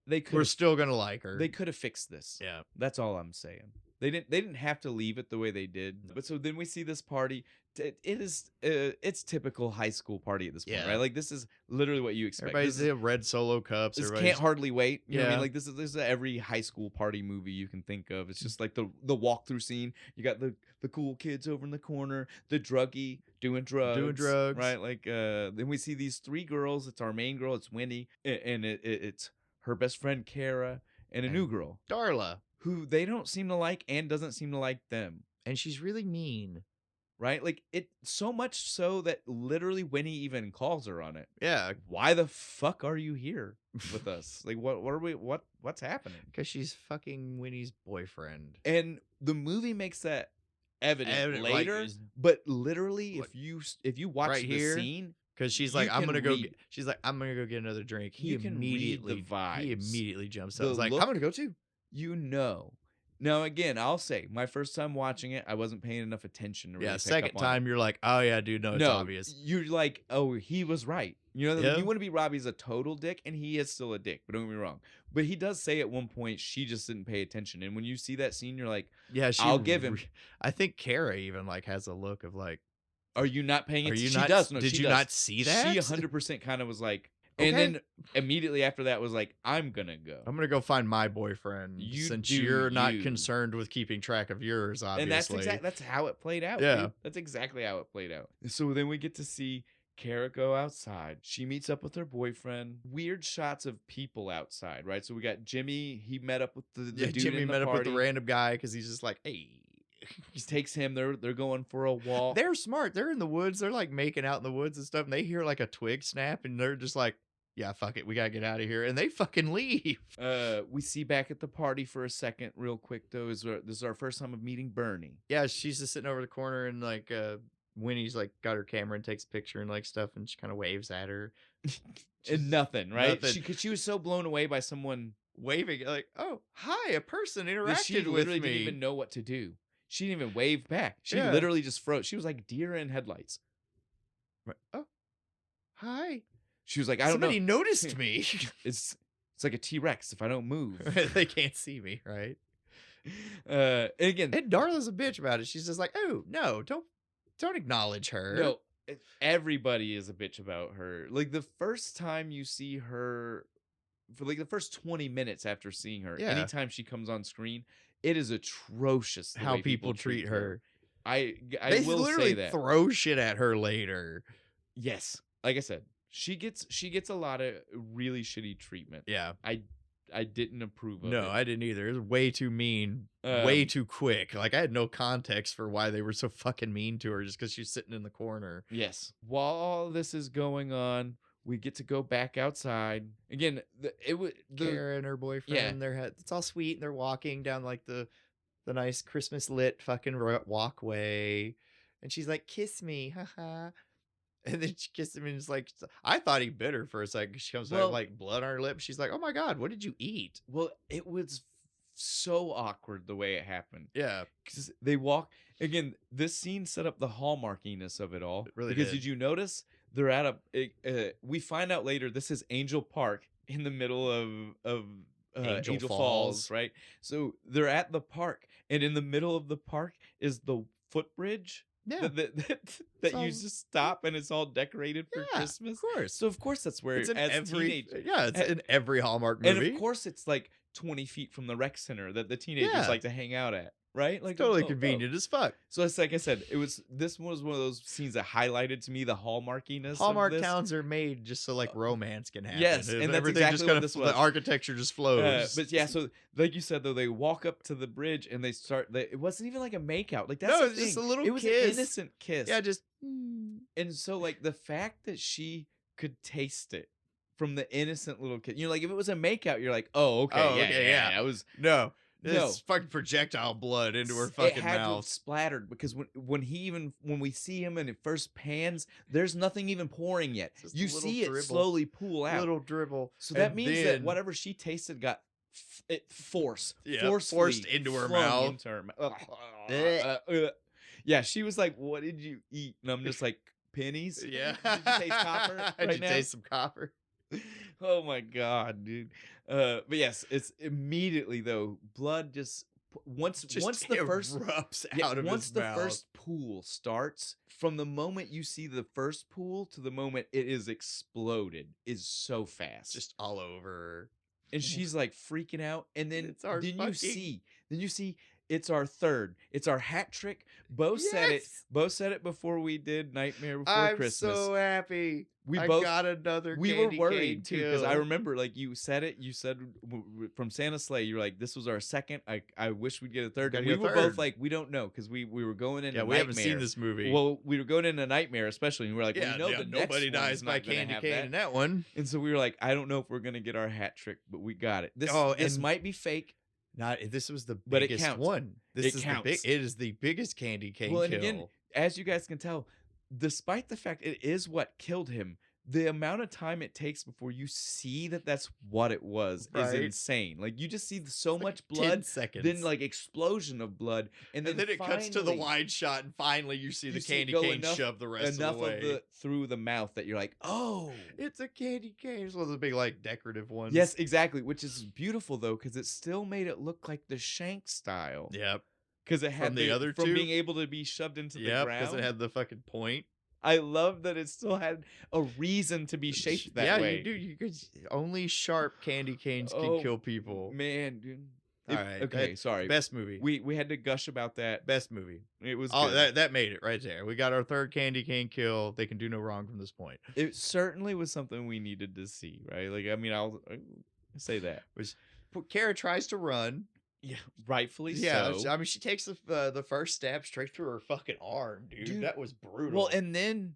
They could. We're still gonna like her. They could have fixed this. Yeah, that's all I'm saying. They didn't have to leave it the way they did. But so then we see this party. It's typical high school party at this point, right? Like this is literally what you expect. Everybody's in red solo cups. This can't hardly wait. You know what I Yeah. mean? Like this is every high school party movie you can think of. It's just like the walkthrough scene. You got the cool kids over in the corner, the druggie doing drugs, right? Like then we see these 3 girls. It's our main girl. It's Winnie, and it's her best friend Kara, and a new girl, Darla, who they don't seem to like and doesn't seem to like them. And she's really mean. Right? Like it so much so that literally Winnie even calls her on it. Yeah. Why the fuck are you here with us? Like what's happening? Because she's fucking Winnie's boyfriend. And the movie makes that evident later, like, but literally if you watch right the here, scene, because she's you like, I'm can gonna go. read- She's like, I'm gonna go get another drink. He You can read the immediately, vibes. he immediately jumps The up. He's like, look- I'm gonna go too. you know. Now again, I'll say my first time watching it, I wasn't paying enough attention to really pick Second up on time, you're like, oh yeah, dude, no, it's obvious. You're like, oh, he was right. You know, Yeah. you want to be Robbie's a total dick, and he is still a dick, but don't get me wrong. But he does say at one point, she just didn't pay attention. And when you see that scene, you're like, Yeah, I'll give him. I think Kara even like has a look of like, are you not paying are attention? you She not? does. No, did she you does. not see that? She 100% kind of was like, Okay. and then immediately after that was like, I'm gonna go. I'm gonna go find my boyfriend since you're not you. concerned with keeping track of yours, obviously. And that's how it played out. Yeah. Dude. That's exactly how it played out. So then we get to see Kara go outside. She meets up with her boyfriend. Weird shots of people outside, right? So we got Jimmy. He met up with the dude Jimmy in the met up with party. the random guy because he's just like, hey. He takes him. They're going for a walk. They're smart. They're in the woods. They're like making out in the woods and stuff. And they hear like a twig snap, and they're just like, yeah, fuck it, we gotta get out of here, and they fucking leave. We see back at the party for a second, real quick though. This is our first time of meeting Bernie. Yeah, she's just sitting over the corner, and like Winnie's like got her camera and takes a picture and like stuff, and she kind of waves at her. And nothing, right? Nothing. She was so blown away by someone waving, like, oh, hi, a person interacted she with literally me. didn't even know what to do. She didn't even wave back. She Yeah. literally just froze. She was like deer in headlights. Right. Oh, hi. She was like, I don't Somebody know. noticed me. It's like a T-Rex if I don't move. They can't see me, right? And again, And Darla's a bitch about it. She's just like, oh no, don't acknowledge her. no, everybody is a bitch about her. Like the first time you see her, for like the first 20 minutes after seeing her, Yeah. anytime she comes on screen, it is atrocious the How way people treat her. I They will literally say that. throw shit at her later. Yes, like I said, she gets a lot of really shitty treatment. Yeah. I didn't approve of it. No, I didn't either. It was way too mean, way too quick. Like I had no context for why they were so fucking mean to her just because she's sitting in the corner. Yes. While all this is going on, we get to go back outside again. Kara and her boyfriend, it's all sweet, and they're walking down like the nice Christmas lit fucking walkway, and she's like, "Kiss me, haha." And then she kissed him, and it's like, I thought he bit her for a second. She comes back with like blood on her lip. She's like, "Oh my god, what did you eat?" Well, it was so awkward the way it happened. Yeah, Because they walk again. This scene set up the hallmarkiness of it all. It really because did. you notice they're at we find out later this is Angel Park in the middle of Angel Falls, Falls. right? So they're at the park, and in the middle of the park is the footbridge. Yeah. That you just stop and it's all decorated for Christmas. Of course. So of course that's where It's in as every teenage, it's in every Hallmark movie. and of course it's like 20 feet from the rec center that the teenagers Yeah. like to hang out at, right? Like It's totally oh. convenient as fuck. So it's like I said, this was one of those scenes that highlighted to me the hallmarkiness. Hallmark of this. towns are made just so like romance can happen. yes, and that's everything exactly just what kind this of was. the architecture just flows. But yeah, so like you said though, they walk up to the bridge and they start. It wasn't even like a makeout. Like that's No, the it's just thing. a little It was kiss. an innocent kiss. Yeah, just And so like the fact that she could taste it from the innocent little kid, like if it was a makeout, you're like, oh okay, yeah. It was no. No. It's fucking projectile blood into her it fucking had to have mouth. splattered because when we see him and it first pans, there's nothing even pouring yet. Just a You little see it dribble. slowly pool out. Little dribble. So that And means that then- whatever she tasted got forced into her mouth. Into her mouth. Yeah, she was like, "What did you eat?" And I'm just like, "Pennies." Yeah. Did you taste copper? Did right you now? taste some copper? Oh my god, dude. But yes, it's immediately though. Blood just once the first erupts yeah, out of once his the mouth. first pool starts, from the moment you see the first pool to the moment it is exploded is so fast. Just all over. And she's like freaking out, and then It's our then fucking- you see it's our third. It's our hat trick. Bo said it. Yes! Bo said it before we did Nightmare Before I'm Christmas. so happy. We I both got another. we candy were cane worried too because I kill. remember like you said it. You said from Santa's Sleigh, you're like, this was our second. I wish we'd get a third. Gotta And we get a were both third. like, we don't know because we were going into Yeah, we haven't seen Nightmare. this movie. Well, we were going into Nightmare especially, and we were like, yeah, we know yeah, the next nobody dies one's by not gonna candy have cane that. in that one. And so we were like, I don't know if we're gonna get our hat trick, but we got it. This Oh, this and- might be fake. Not this was the But it biggest counts. one. This It is counts. the big. It is the biggest candy cane Well, and kill. again, as you guys can tell, despite the fact it is what killed him, the amount of time it takes before you see that that's what it was is Right. insane. Like you just see so It's like much 10 blood, seconds. then like explosion of blood, and and then it cuts to the finally wide shot, and finally you see you the see it candy go cane enough- shove the rest enough of the way. through the mouth that you're like, oh. It's a candy cane. It's one of the big like decorative ones. Yes, exactly. Which is beautiful though, because it still made it look like the shank style. Yep. Because it had From the other from two? being able to be shoved into the Yep. ground. Because it had the fucking point. I love that it still had a reason to be shaped that yeah, way. you do. You could only sharp candy canes can Oh, kill people. Man, dude. All right, Okay, sorry. Best movie. We had to gush about that. Best movie. It was Oh, good. that made it right there. We got our third candy cane kill. They can do no wrong from this point. It certainly was something we needed to see, right? Like, I mean, I'll say that. Kara tries to run. Yeah, rightfully Yeah, so. I mean, she takes the first stab straight through her fucking arm, dude. Dude, That was brutal. Well, and then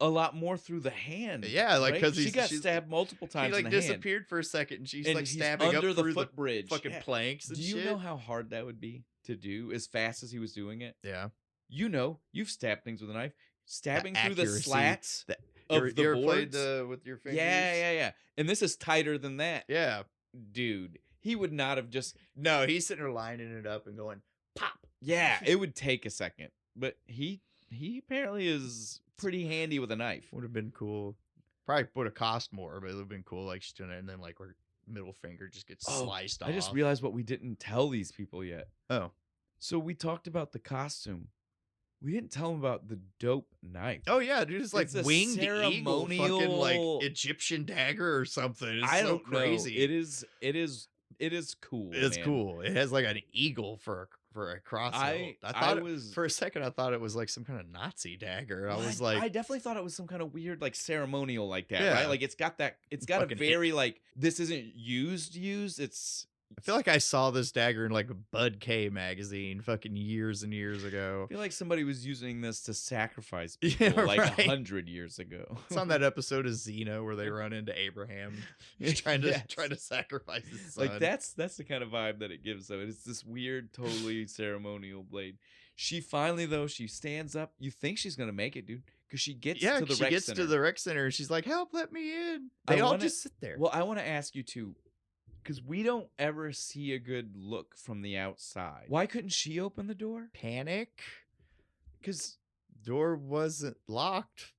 a lot more through the hand. yeah, like right? because she got she's stabbed multiple She times like in the hand. disappeared for a second, and she's And like he's stabbing under up the through footbridge. fucking Yeah. planks and Do you shit. know how hard that would be to do as fast as he was doing it? Yeah, You know, you've stabbed things with a knife. Stabbing through the accuracy. slats The- of you the ever played boards. with your fingers. Yeah. And this is tighter than that. Yeah. Dude, he would not have just... No, he's sitting there lining it up and going pop. Yeah, it would take a second. But he apparently is pretty handy with a knife. Would have been cool. Probably would have cost more, but it would have been cool. Like she's doing it, and then like her middle finger just gets sliced off. I just realized what we didn't tell these people yet. Oh. So we talked about the costume. We didn't tell them about the dope knife. Oh yeah, dude, it's like It's a winged eagle, fucking ceremonial- like Egyptian dagger or something. It's I so don't crazy. know. It is cool. It's man. cool. It has like an eagle for a cross. I thought was for a second I thought it was like some kind of Nazi dagger. I Well, was like, I definitely thought it was some kind of weird, like ceremonial, like that, Yeah. right? Like it's got a Fucking very like this isn't used. It's I feel like I saw this dagger in like a Bud K magazine, fucking years and years I ago. feel like somebody was using this to sacrifice people Yeah, like right. 100 years ago. It's on that episode of Xena where they run into Abraham trying to Yes. sacrifice his son. Like that's the kind of vibe that it gives though. It's this weird, totally ceremonial blade. She finally though, she stands up. You think she's gonna make it, dude. Because she gets to the she rec gets center. to the rec center and she's like, "Help, let me in." I They all wanna- just sit there. Well, I want to ask you too. Because we don't ever see a good look from the outside. Why couldn't she open the door? Panic. Because Door wasn't locked.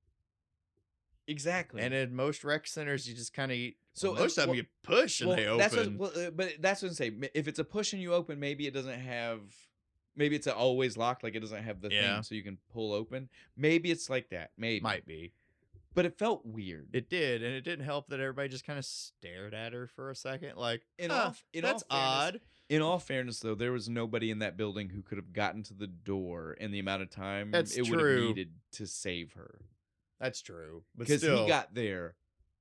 exactly. And in most rec centers, you just kind of So, most of them well- you push and they open. But that's what I'm saying. If it's a push and you open, maybe it doesn't have. Maybe it's always locked, like it doesn't have the Yeah. thing so you can pull open. Maybe it's like that. Maybe. Might be. But it felt weird. It did, and it didn't help that everybody just kind of stared at her for a second, like, In "Huh, all- in that's all fairness, odd." In all fairness, though, there was nobody in that building who could have gotten to the door in the amount of time That's it would have true. needed to save her. That's true, but Because still, he got there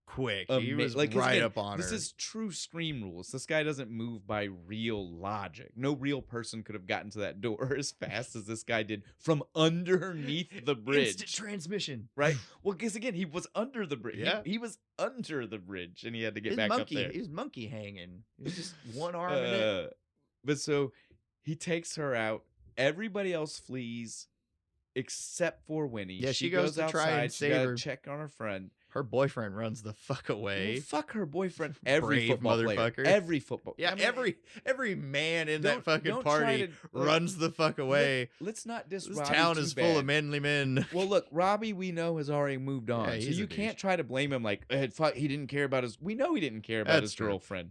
quick. He was 'cause right again, up on her. This is true Scream rules. This guy doesn't move by real logic. No real person could have gotten to that door as fast as this guy did from underneath the bridge. Instant transmission, Right? Well, because again, he was under the bridge. Yeah. He was under the bridge, and he had to get His back monkey, up there. his monkey hanging. He was just one arm in it. But so he takes her out. Everybody else flees except for Winnie. Yeah, she goes to try and outside. She save gotta her. check on her friend. Her boyfriend runs the fuck away. Well, fuck her boyfriend. Every Brave football motherfucker. player. Every football. Yeah, I mean, every man in don't- that fucking don't try party to, runs the fuck away. Let's not diss This Robbie town too is full of bad. manly men. Well, look, Robbie, we know has already moved on, Yeah, so he's a you douche. can't try to blame him like he didn't care about his. We know he didn't care about That's his true. girlfriend.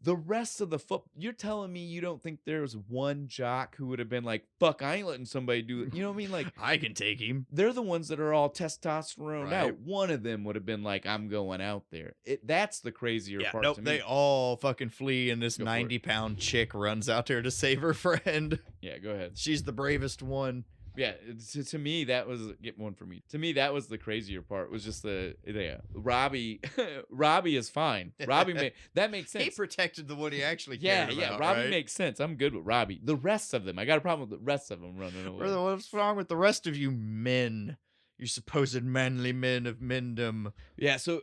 The rest of the you're telling me you don't think there was one jock who would have been like, "Fuck, I ain't letting somebody do it." You know what I mean? Like I can take him. they're the ones that are all testosterone Right. out. One of them would have been like, "I'm going out there." That's the crazier Yeah, part. nope. to They me. all fucking flee, and this Go for it. 90-pound chick runs out there to save her friend. Yeah, go ahead. She's the bravest one. Yeah, to me that was get one for me. To me that was the crazier part. Was just Robbie. Robbie is fine. Robbie that makes sense. He protected the one he actually Yeah, cared yeah. about, Robbie right? makes sense. I'm good with Robbie. The rest of them, I got a problem with the rest of them running away. Brother, what's wrong with the rest of you men? You supposed manly men of mendom. Yeah, so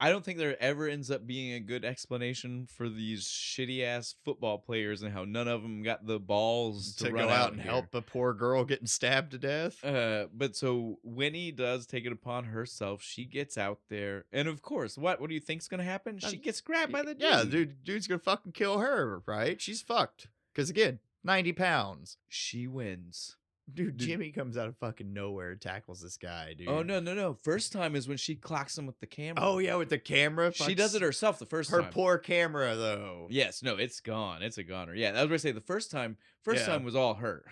I don't think there ever ends up being a good explanation for these shitty ass football players and how none of them got the balls to To run go out and here. help a poor girl getting stabbed to death. But so Winnie does take it upon herself. She gets out there, and of course, what do you think's gonna happen? She gets grabbed by the dude. Yeah, dude's gonna fucking kill her, right? She's fucked. Because again, 90 pounds. She wins. Dude, Jimmy comes out of fucking nowhere and tackles this guy, dude. Oh no! First time is when she clocks him with the camera. Oh yeah, with the camera. she does it herself the first Her time. poor camera, though. Yes, no, it's gone. It's a goner. Yeah, I was gonna say the first time was all her.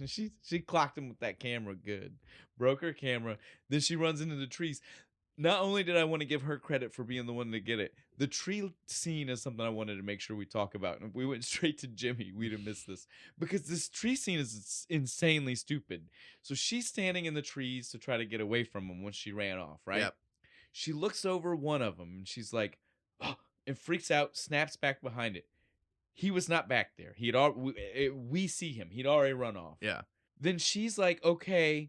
she clocked him with that camera good. Broke her camera. Then she runs into the trees. Not only did I want to give her credit for being the one to get it, the tree scene is something I wanted to make sure we talk about. And if we went straight to Jimmy, we'd have missed this. Because this tree scene is insanely stupid. So she's standing in the trees to try to get away from him when she ran off, right? Yep. She looks over one of them and she's like, oh, and freaks out, snaps back behind it. He was not back there. We see him. He'd already run off. Yeah. Then she's like, okay,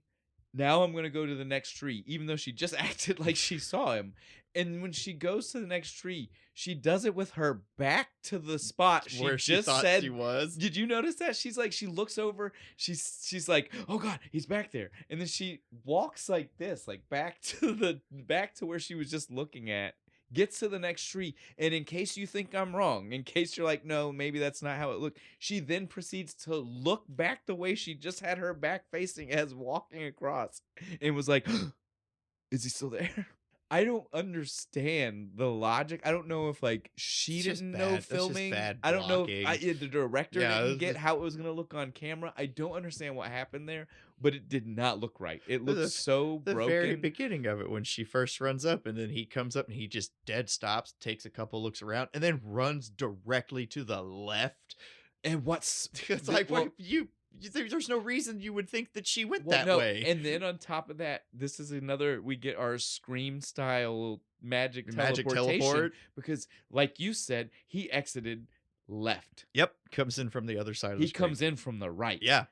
now I'm going to go to the next tree, even though she just acted like she saw him. And when she goes to the next tree, she does it with her back to the spot Where she just thought said she was. Did you notice that? She's like, she looks over, she's like, oh God, he's back there. And then she walks like this, like back to where she was just looking at. Gets to the next tree, and in case you think I'm wrong, in case you're like, no, maybe that's not how it looked, she then proceeds to look back the way she just had her back facing as walking across, and was like, is he still there? I don't understand the logic. I don't know if like she It's just didn't bad. know That's just filming. bad I don't know if blocking. the director Yeah, didn't it's get just- how it was going to look on camera. I don't understand what happened there, but it did not look right. It The- looked so The broken. very beginning of it, when she first runs up, and then he comes up and he just dead stops, takes a couple looks around, and then runs directly to the left. And what's It's like, there's no reason you would think that she went Well, that no, way. And then on top of that, this is we get our Scream style magic teleportation. teleport. Because like you said, he exited left. Yep, comes in from the other side of the He comes in from the right. Yeah.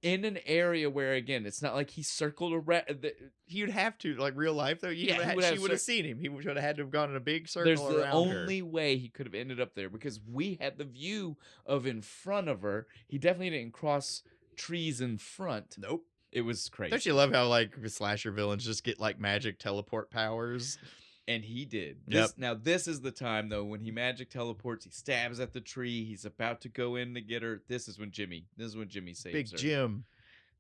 In an area where, again, it's not like he circled around. He would have to, like real life though. Yeah, She he would would have seen him. He would have had to have gone in a big circle There's the around her. only way he could have ended up there because we had the view of in front of her. He definitely didn't cross trees in front. Nope. It was crazy. Don't you love how like slasher villains just get like magic teleport powers? And he did. Yep. Now, this is the time, though, when he magic teleports. He stabs at the tree. He's about to go in to get her. This is when Jimmy saves Big her. Jim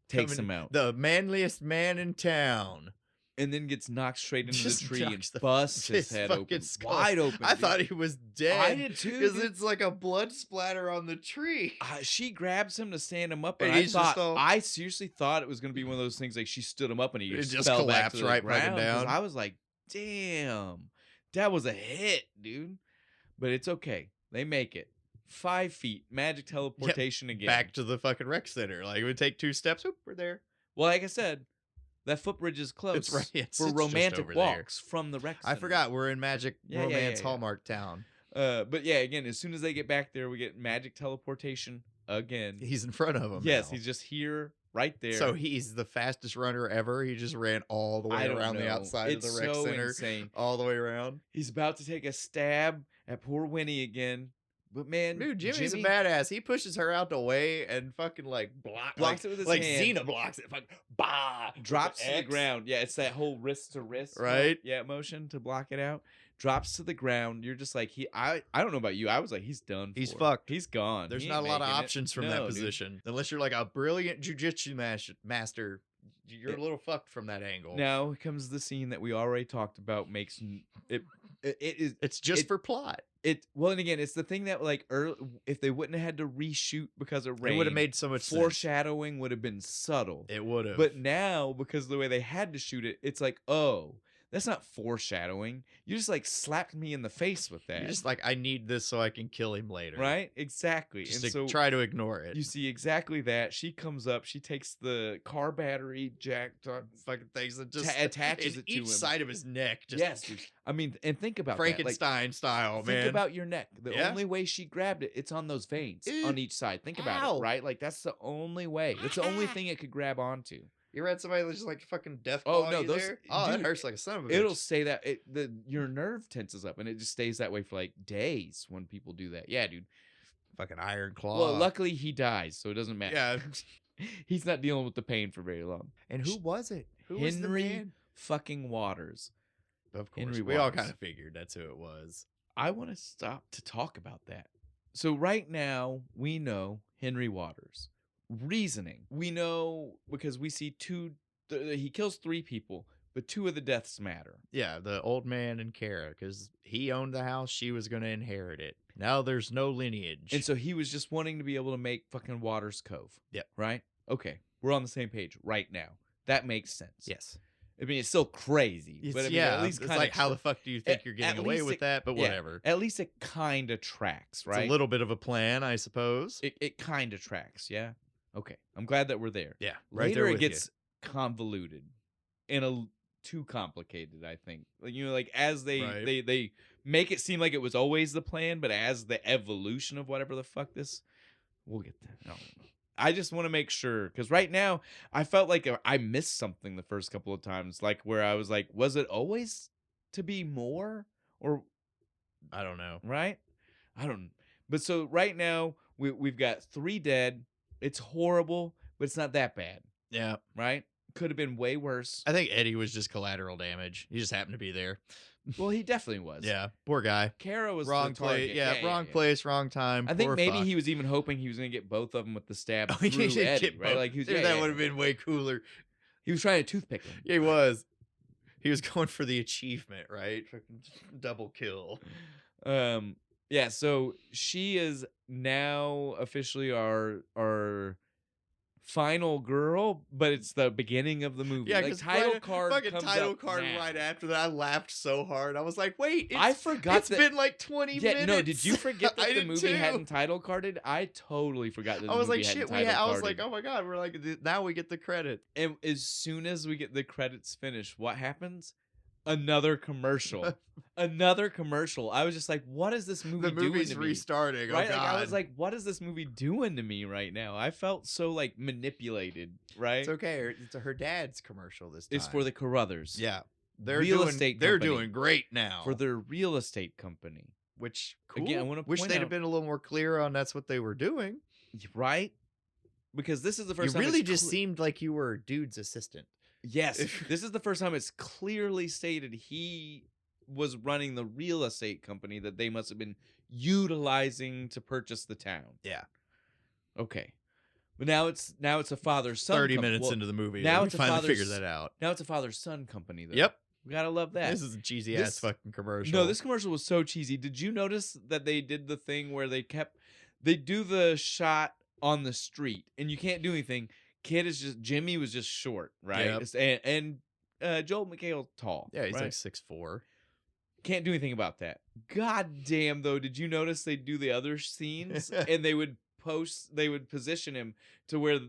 Takes coming- him out. The manliest man in town. And then gets knocked straight into Just the tree and knocks the- busts his his head fucking open. skull. Wide open. I dude. thought he was dead. I did too, Because dude. it's like a blood splatter on the tree. She grabs him to stand him up, And and he's just all- I seriously thought it was going to be one of those things like she stood him up and he It just, just fell back collapsed to the right fucking ground, 'cause down. I was like, damn, that was a hit, dude. But it's okay. They make it. 5 feet, magic teleportation again. Back to the fucking rec center. Like, it would take 2 steps. Oop, we're there. Well, like I said, that footbridge is close It's right. It's for just romantic over there. walks from the rec I center. forgot we're in Magic Yeah, Romance yeah. Hallmark Town. But yeah, again, as soon as they get back there, we get magic teleportation again. He's in front of him. Yes, now. he's just here, right there. So he's the fastest runner ever. He just ran all the way I don't around the know. outside It's of the rec so center, insane. all the way around. He's about to take a stab at poor Winnie again. But man, Dude, Jimmy's Jimmy, a badass. He pushes her out the way and fucking like Blocks it with his like hand. Xena blocks it. Fucking bah, with drops the to the X. ground. Yeah, it's that whole wrist to wrist, Right? motion to block it out. Drops to the ground. You're just like I don't know about you. I was like, he's done. He's for. fucked. He's gone. There's He not a ain't lot of making it. options from No, that dude. position. Unless you're like a brilliant jujitsu master. You're Yeah. a little fucked from that angle. Now comes the scene that we already talked about. Makes it is It's just it- for plot. it well, and again, it's the thing that like if they wouldn't have had to reshoot because of rain, It would have made so much sense. foreshadowing would have been subtle. It would have. But now, because of the way they had to shoot it, it's like, oh, that's not foreshadowing. You just like slapped me in the face with that. You're just like, I need this so I can kill him later. right? Exactly. Just and to so try to ignore it. you see exactly that. She comes up, she takes the car battery jack, fucking things that just attaches in it to each him. side of his neck. Just yes, dude. I mean, and think about that. Like, Frankenstein style, think man. about your neck. The Yeah. only way she grabbed it, it's on those veins Ew. on each side. Think about Ow. it, right? Like that's the only way. That's the only thing it could grab onto. You read somebody that's just like fucking death Oh, claw no, you those- there? Oh, dude, that hurts like a son of a bitch. It'll say that your nerve tenses up and it just stays that way for like days when people do that. Yeah, dude. fucking iron claw. Well, luckily he dies, so it doesn't matter. Yeah. He's not dealing with the pain for very long. And who was it? Who was the Henry man? fucking Waters. Of course. Henry we all Waters. kind of figured that's who it was. I want to stop to talk about that. So right now we know Henry Waters. Reasoning. We know because we see he kills 3 people, but 2 of the deaths matter. Yeah, the old man and Kara, because he owned the house, she was going to inherit it. Now there's no lineage. And so he was just wanting to be able to make fucking Waters Cove. Yep. Right? Okay. We're on the same page right now. That makes sense. yes. I mean, it's still crazy. It's, but I mean, yeah, at least it's kinda like, how the fuck do you think you're getting at away least with it- that? But yeah, whatever. At least it kind of tracks, right? It's a little bit of a plan, I suppose. It kind of tracks, yeah? Okay. I'm glad that we're there. yeah, right Later there it with gets convoluted and too complicated, I think. Like, you know, like as Right. they make it seem like it was always the plan, but as the evolution of whatever the fuck this, we'll get there. I don't know. I just want to make sure because right now I felt like I missed something the first couple of times, like where I was like, was it always to be more or you. I don't know. right? I don't. But so right now we've got 3 dead. It's horrible, but it's not that bad, Yeah. right? Could have been way worse. I think Eddie was just collateral damage. He just happened to be there. Well, he definitely was. Yeah, poor guy. Kara was Wrong the target. place. Yeah, wrong place, wrong time. I think Poor maybe fuck. he was even hoping he was going to get both of them with the stab Oh, through he did Eddie, get right? both. Like he was, Dude, yeah, that yeah, would have yeah. been way cooler. He was trying to toothpick him. Yeah, he was. He was going for the achievement, right? Fucking double kill. Yeah, so she is now officially our final girl, but it's the beginning of the movie. Yeah, like because title card fucking comes title up card now. right after that. I laughed so hard. I was like, wait, I forgot it's that. been like 20 Yeah, minutes. no, did you forget that I the did movie too. hadn't title carded? I totally forgot that the I was movie like, hadn't shit, title I was carded. like, oh my god, we're like, now we get the credit. And as soon as we get the credits finished, what happens? Another commercial. Another commercial. I was just like, what is this movie The doing movie's to me? restarting. Right? Oh Like, god. I was like, what is this movie doing to me right now? I felt so like manipulated, right? it's okay. It's her dad's commercial this time. It's for the Carruthers. yeah. They're real doing, estate They're company. doing great now. For their real estate company. which cool. Again, I wanna wish point they'd out- have been a little more clear on that's what they were doing. Right? Because this is the You first time really it's just seemed like you were dude's assistant. Yes. This is the first time it's clearly stated he was running the real estate company that they must have been utilizing to purchase the town. Yeah. Okay. But now it's a father-son 30 minutes into the movie, now we finally figured that out. Now it's a father-son company, though. Yep. We gotta love that. This is a cheesy ass fucking commercial. No, this commercial was so cheesy. Did you notice that they did the thing where they do the shot on the street and you can't do anything? Jimmy was just short, right? Yep. And Joel McHale tall. Yeah, he's right? like 6'4". Can't do anything about that. God damn, though, did you notice they do the other scenes and they would position him to where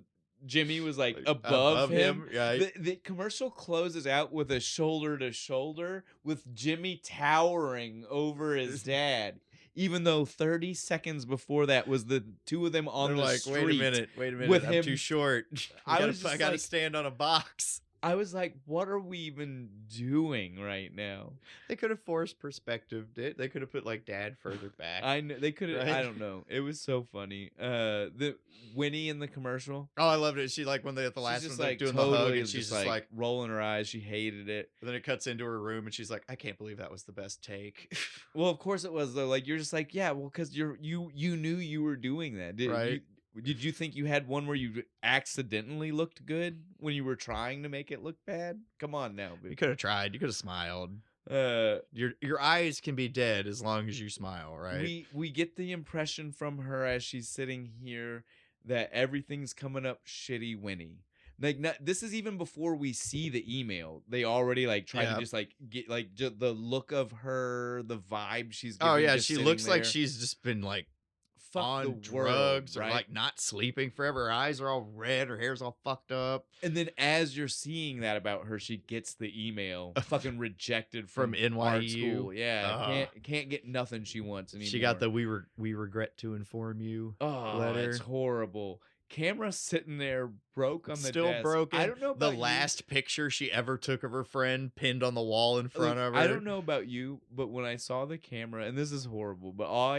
Jimmy was like above him. Right. The commercial closes out with a shoulder to shoulder with Jimmy towering over his dad. Even though 30 seconds before that was the two of them on the street. Wait a minute. With I'm him, too short. I gotta stand on a box. I was like, what are we even doing right now? They could have forced perspective. They could have put like dad further back. I know they could have. Right? I don't know. It was so funny. The Winnie in the commercial. Oh, I loved it. She like when they at the last just one like doing totally the hug, and she's just like rolling her eyes. She hated it. And then it cuts into her room, and she's like, "I can't believe that was the best take." Well, of course it was though. Like you're just like, yeah, well, because you knew you were doing that, right? Did you think you had one where you accidentally looked good when you were trying to make it look bad? Come on now, You could have tried. You could have smiled. Your eyes can be dead as long as you smile, right? We get the impression from her as she's sitting here that everything's coming up shitty Winnie. Like this is even before we see the email. They already like try to just like get like the look of her, the vibe she's giving. Oh yeah, she looks like she's just been like on drugs, right? Or like not sleeping forever. Her eyes are all red, her hair's all fucked up. And then as you're seeing that about her, she gets the email fucking rejected from NYU art school. Yeah, can't get nothing she wants anymore. She got the we regret to inform you letter. It's horrible. Camera sitting there broke on the still desk. Broken. I don't know about the last picture she ever took of her friend pinned on the wall in front of her. I don't know about you, but when I saw the camera, and this is horrible, but all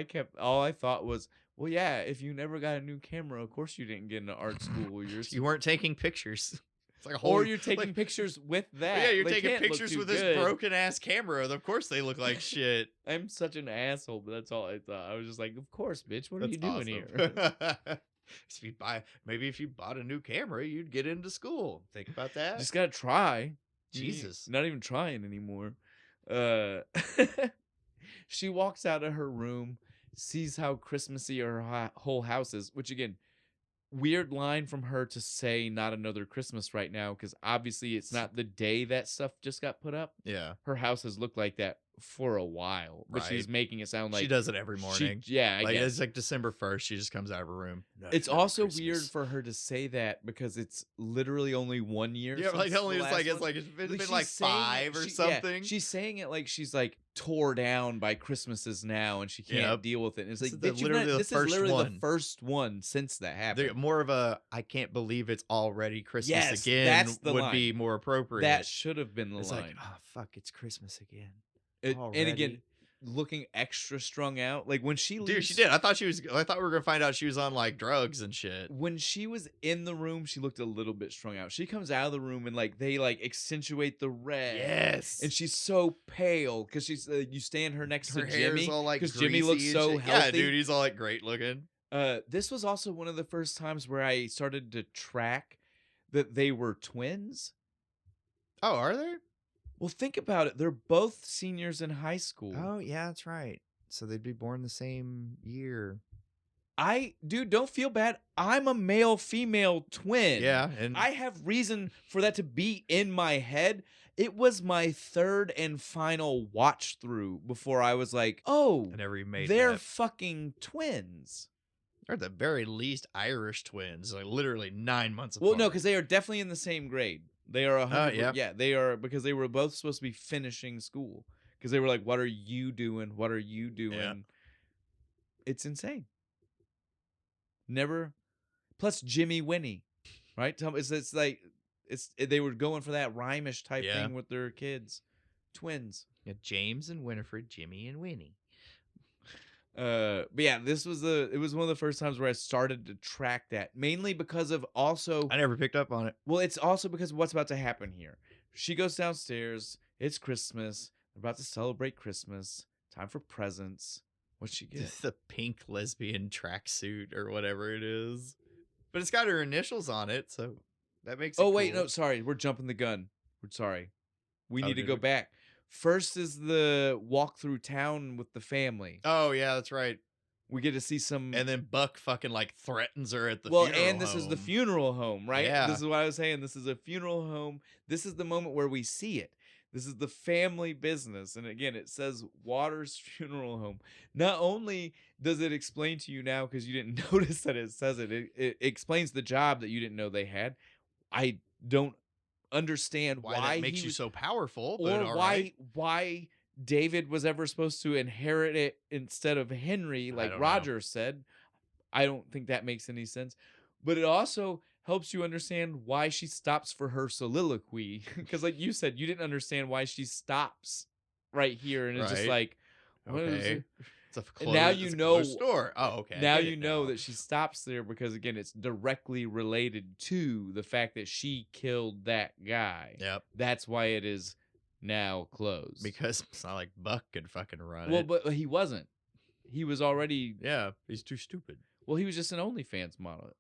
I thought was, well, yeah, if you never got a new camera, of course you didn't get into art school. You weren't taking pictures. It's like a or you're taking pictures with that. Yeah, you're taking pictures with this broken ass camera. Of course they look like shit. I'm such an asshole, but that's all I thought. I was just like, of course, bitch. What are you doing here? Maybe if you bought a new camera, you'd get into school. Think about that. Just gotta try. Jesus, not even trying anymore. She walks out of her room, sees how Christmassy her whole house is, which again, weird line from her to say not another Christmas right now, because obviously it's not the day that stuff just got put up. Yeah, her house has looked like that for a while, but she's making it sound like she does it every morning. It's like December 1st. She just comes out of her room. It's also Christmas. Weird for her to say that because it's literally only 1 year. Yeah, like only it's been like 5 or something. Yeah, she's saying it like she's like tore down by Christmases now, and she can't deal with it. And it's like this is literally the first one since that happened. More of a I can't believe it's already Christmas again. That's the would line. Be more appropriate. That should have been the it's line. Like, oh fuck, it's Christmas again. And again, looking extra strung out. Like when she leaves, dude, she did. I thought we were gonna find out she was on like drugs and shit. When she was in the room, she looked a little bit strung out. She comes out of the room and like they like accentuate the red. Yes, and she's so pale because she's you stand her next to Jimmy because Jimmy looks so healthy. Yeah, dude, he's all like great looking. This was also one of the first times where I started to track that they were twins. Oh, are they? Well, think about it. They're both seniors in high school. Oh, yeah, that's right. So they'd be born the same year. Dude, don't feel bad. I'm a male-female twin. Yeah. And I have reason for that to be in my head. It was my third and final watch through before I was like, oh, they're fucking twins. They're at the very least Irish twins. Like literally 9 months apart. Well, no, because they are definitely in the same grade. They are 100. Yeah, they are, because they were both supposed to be finishing school. Because they were like, "What are you doing? What are you doing?" Yeah. It's insane. Never. Plus Jimmy Winnie, right? It's like they were going for that rhymish type thing with their kids, twins. Yeah, James and Winifred, Jimmy and Winnie. But yeah, it was one of the first times where I started to track that, mainly because of also I never picked up on it. Well, it's also because of what's about to happen here. She goes downstairs, it's Christmas, We're about to celebrate Christmas. Time for presents. What'd she get? Just the pink lesbian tracksuit or whatever it is. But it's got her initials on it, so that makes it Oh, wait, cool. no, sorry. We're jumping the gun. We're sorry. We Oh, need to did go we? back. First is the walk through town with the family. Oh, yeah, that's right. We get to see some. And then Buck fucking like threatens her at the well, funeral and this is the home. funeral home, right? Yeah. This is what I was saying. This is a funeral home. This is the moment where we see it. This is the family business. And again, it says Waters Funeral Home. Not only does it explain to you now, because you didn't notice that it says it explains the job that you didn't know they had. I don't understand Why why that makes he you was, so powerful, or but all why right. why David was ever supposed to inherit it instead of Henry, like don't know. Roger said. I don't think that makes any sense. But it also helps you understand why she stops for her soliloquy. Because like you said, you didn't understand why she stops right here. And it's just Right. like, what is Okay. it? It's a And now it's you a know- closed store. Oh, okay. I Now get you it know now. that she stops there because, again, it's directly related to the fact that she killed that guy. Yep. That's why it is now closed. Because it's not like Buck could fucking run well, it. but he wasn't. He was already. Yeah, he's too stupid. Well, he was just an OnlyFans model.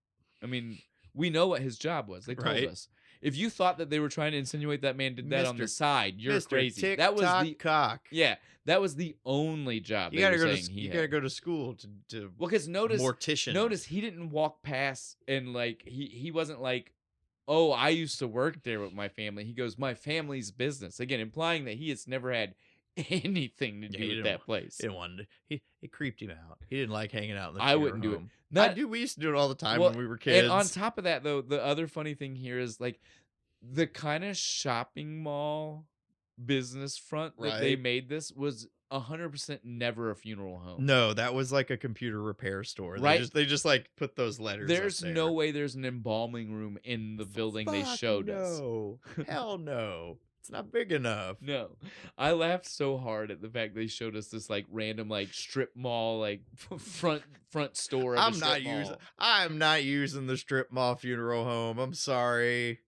I mean, we know what his job was. They told Right. us. If you thought that they were trying to insinuate that man did that on the Mr. side, you're Mr. crazy. Tick That was tock the cock. yeah. That was the only job. You they gotta were go saying to he you had. gotta go to school to Well, because notice mortician. he didn't walk past and like he wasn't like, oh, I used to work there with my family. He goes, my family's business. Again, implying that he has never had anything to Yeah, do he with didn't that place. He didn't want to. It creeped him out. He didn't like hanging out in the I wouldn't funeral do it. home. Not- I do. We used to do it all the time Well, when we were kids. And on top of that, though, the other funny thing here is like the kind of shopping mall business front that they Right. made this was 100% never a funeral home. No, that was like a computer repair store. Right. They just like put those letters. There's up there. no way there's an embalming room in the building they Fuck showed us. No, hell no. It's not big enough. No, I laughed so hard at the fact they showed us this like random like strip mall like front store. Of I'm not using the strip mall funeral home. I'm sorry.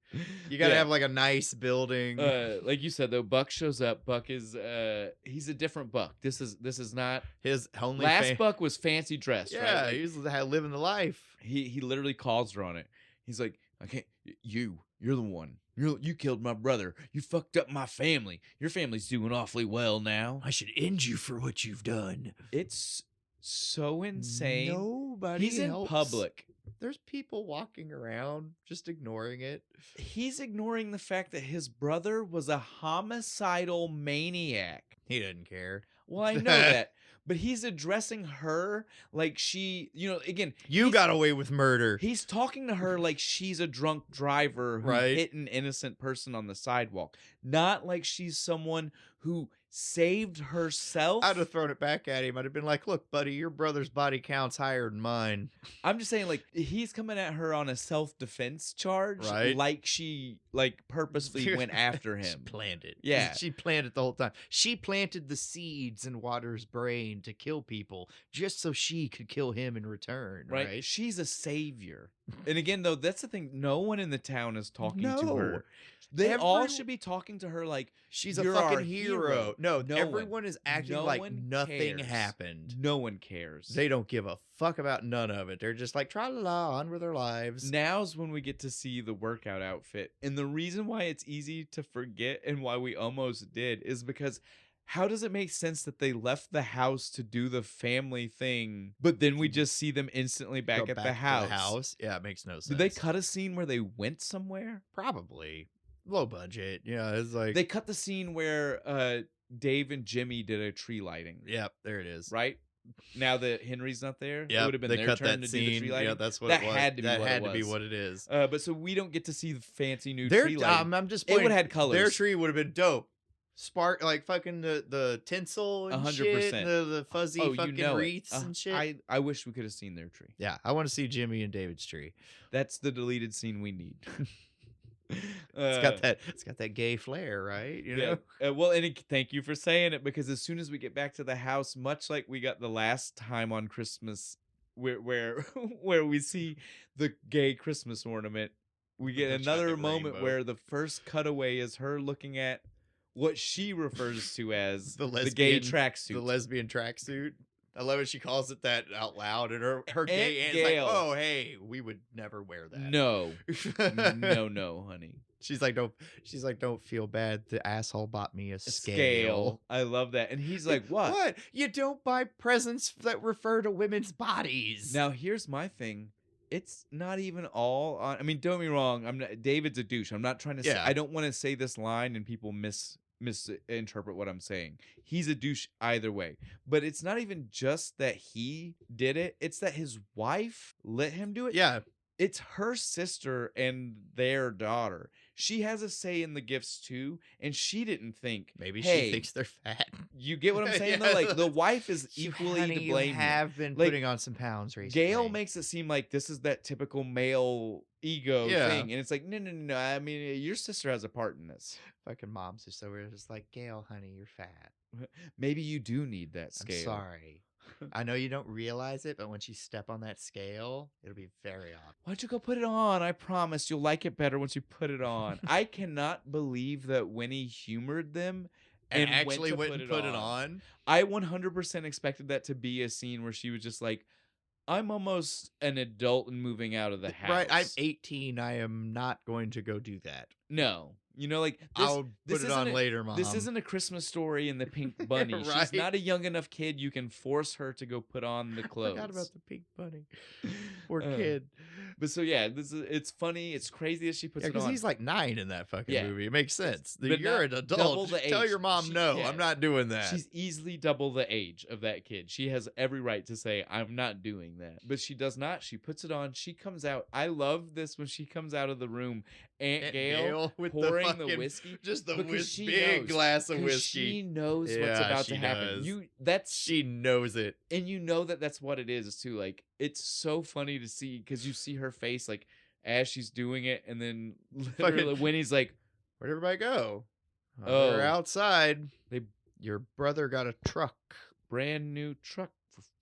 You gotta Yeah. have like a nice building. Like you said though, Buck shows up. Buck is he's a different Buck. This is not His only last Buck was fancy dressed. Yeah, right? Like, he's living the life. he literally calls her on it. He's like, I can't. You're the one. You killed my brother. You fucked up my family. Your family's doing awfully well now. I should end you for what you've done. It's so insane. Nobody He's in helps. public. There's people walking around just ignoring it. He's ignoring the fact that his brother was a homicidal maniac. He didn't care. Well, I know that. But he's addressing her like she, again, You got away with murder. he's talking to her like she's a drunk driver who Right. hit an innocent person on the sidewalk. Not like she's someone who saved herself. I'd have thrown it back at him. I'd have been like, look, buddy, your brother's body counts higher than mine. I'm just saying, like, he's coming at her on a self-defense charge. Right. Like she, purposely went after She him. planned it. Yeah. She planned it the whole time. She planted the seeds in Water's brain to kill people just so she could kill him in return. Right. She's a savior. And again, though, that's the thing. No one in the town is talking to No. her. They all Every- should be talking to her like She's a "You're our fucking hero. No, No everyone one. is acting No like one nothing cares. happened. No one cares. They don't give a fuck about none of it. They're just like, tra-la-la, on with their lives. Now's when we get to see the workout outfit. And the reason why it's easy to forget and why we almost did is because how does it make sense that they left the house to do the family thing, but then we just see them instantly back Go at the to house? Yeah, it makes no sense. Did they cut a scene where they went somewhere? Probably. Low budget. Yeah, it's like... They cut the scene where Dave and Jimmy did a tree lighting. Yep, there it is. Right? Now that Henry's not there, it Yeah, would have been they their cut turn that to do the scene. tree lighting. Yeah, that's what That it was. had to be that what had it to be was. what it is. But so we don't get to see the fancy new Their, tree lighting. I'm just It would pointing, have had colors. Their tree would have been dope. Spark, like fucking the tinsel and 100%. shit, and the fuzzy fucking it. wreaths and shit. I wish we could have seen their tree. Yeah, I want to see Jimmy and David's tree. That's the deleted scene we need. It's got that gay flair, right? You know? Well, and thank you for saying it, because as soon as we get back to the house, much like we got the last time on Christmas, where where we see the gay Christmas ornament, we get The another giant moment rainbow. where the first cutaway is her looking at what she refers to as The the gay lesbian tracksuit. The lesbian tracksuit. I love it. She calls it that out loud, and her Aunt gay aunt's Gail. like, "Oh, hey, we would never wear that." No, no, honey. She's like, don't feel bad. The asshole bought me a A scale. I love that. And he's like, what? What? You don't buy presents that refer to women's bodies. Now, here's my thing. It's not even all on. I mean, don't get me wrong. David's a douche. I'm not trying to say. Yeah. I don't want to say this line and people misinterpret what I'm saying. He's a douche either way. But it's not even just that he did it. It's that his wife let him do it. Yeah. It's her sister and their daughter. She has a say in the gifts too, and she didn't think. Maybe hey, she thinks they're fat. You get what I'm saying? Yeah. Though, like the wife is equally honey, to blame. You have been like, putting on some pounds recently. Gail makes it seem like this is that typical male ego thing, and it's like, no. I mean, your sister has a part in this. Fucking moms are so weird. It's like, Gail, honey, you're fat. Maybe you do need that scale. I'm sorry. I know you don't realize it, but once you step on that scale, it'll be very odd. Why don't you go put it on? I promise you'll like it better once you put it on. I cannot believe that Winnie humored them and actually went and put it on. I 100% expected that to be a scene where she was just like, I'm almost an adult and moving out of the house. Right, I'm 18. I am not going to go do that. No. You know, like I'll put it on later, Mom. This isn't A Christmas Story and the Pink Bunny. Right? She's not a young enough kid. You can force her to go put on the clothes. I forgot about the Pink Bunny. Poor kid. But so yeah, it's funny. It's crazy as she puts it on. Because he's like 9 in that fucking movie. It makes sense. But you're an adult. Tell your mom no. I'm not doing that. She's easily double the age of that kid. She has every right to say I'm not doing that. But she does not. She puts it on. She comes out. I love this when she comes out of the room. Aunt Gail with pouring the whiskey. Just the big glass of whiskey. She knows what's about to happen. She knows it. And you know that's what it is too. Like it's so funny to see because you see her face like as she's doing it, and then literally Winnie's like, "Where'd everybody go? They're outside. They Your brother got a truck, brand new truck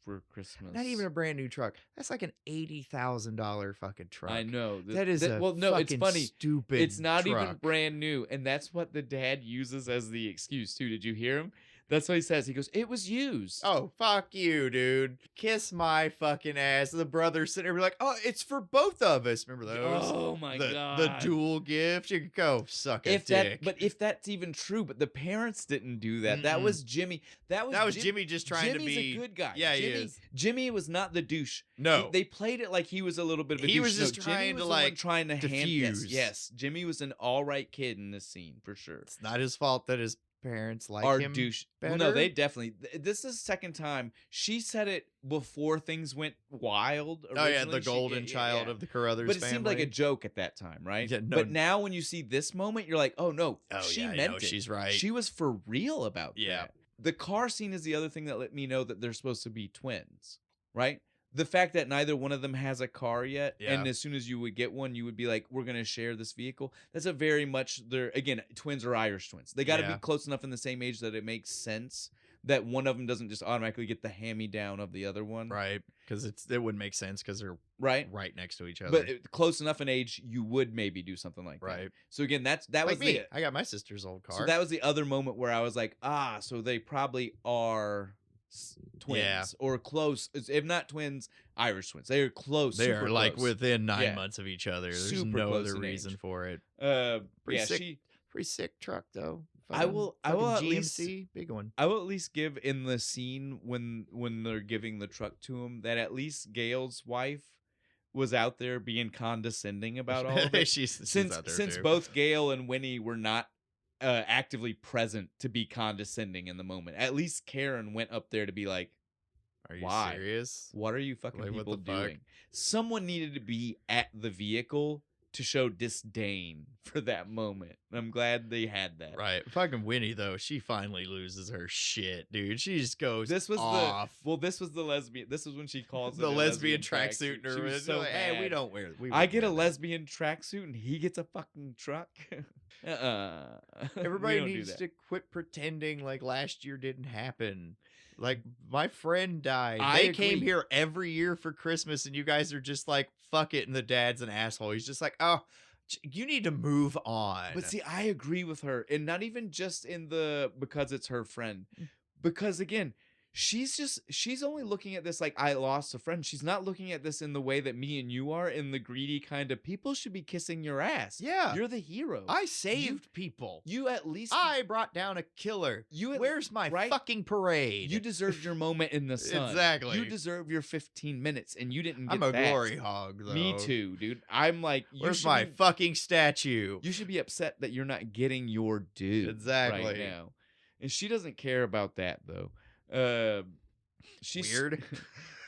for Christmas. Not even a brand new truck. That's like an $80,000 fucking truck. I know. That is a it's funny. Stupid. It's not truck. even brand new, and that's what the dad uses as the excuse too. Did you hear him? That's what he says. He goes, "It was used." Oh, fuck you, dude. Kiss my fucking ass. The brothers sitting there like, "Oh, it's for both of us." Remember those? Oh my god. The dual gift. You could go suck a dick. But if that's even true, but the parents didn't do that. That was Jimmy. That was Jimmy just trying to be Jimmy's a good guy. Yeah, Jimmy, he is. Jimmy was not the douche. No. They played it like he was a little bit of a douche. He was just trying to trying to diffuse. Yes. Jimmy was an all right kid in this scene for sure. It's not his fault that his parents like Our him douche. better. Well, no, they definitely. This is the second time she said it before things went wild. Oh yeah, the golden child of the Carruthers But it family. seemed like a joke at that time, right? Yeah, no. But now when you see this moment, you're like, oh no, she meant it. She's right. She was for real about Yeah. that. The car scene is the other thing that let me know that they're supposed to be twins, right? The fact that neither one of them has a car yet, and as soon as you would get one, you would be like, we're going to share this vehicle. That's a very much, again, twins are Irish twins. They got to be close enough in the same age that it makes sense that one of them doesn't just automatically get the hand-me-down of the other one. Right, because it wouldn't make sense because they're right next to each other. But close enough in age, you would maybe do something like that. Right. So again, that like was me. I got my sister's old car. So that was the other moment where I was like, so they probably are twins or close, if not twins, Irish twins. They are close. They are like close. within 9 months of each other. There's Super no close other in reason age. for it. Pretty sick truck though. I will at least GMC, big one. I will at least give in the scene when they're giving the truck to him that at least Gail's wife was out there being condescending about all of it. she's out there since too. Both Gail and Winnie were not actively present to be condescending in the moment. At least Karen went up there to be like, are you why? serious? What are you fucking Like, what people the fuck? doing? Someone needed to be at the vehicle to show disdain for that moment. I'm glad they had that. Right. Fucking Winnie though, she finally loses her shit, dude. She just goes This was off. this was the lesbian. This was when she calls the it a lesbian tracksuit. She was so like, hey, we mad. don't wear. I get a lesbian tracksuit and he gets a fucking truck. Everybody needs to quit pretending like last year didn't happen. Like my friend died. They came here every year for Christmas, and you guys are just like, fuck it. And the dad's an asshole. He's just like, oh, You need to move on. But see, I agree with her, and not even just in the because it's her friend, because again, she's only looking at this like I lost a friend. She's not looking at this in the way that me and you are, in the greedy kind of people should be kissing your ass. Yeah. You're the hero. I saved people. You at least I brought down a killer. Where's my fucking parade? You deserved your moment in the sun. Exactly. You deserve your 15 minutes, and you didn't get I'm a that. glory hog, though. Me too, dude. I'm like, where's my fucking statue? You should be upset that you're not getting your due Exactly. right now. And she doesn't care about that, though. She's weird.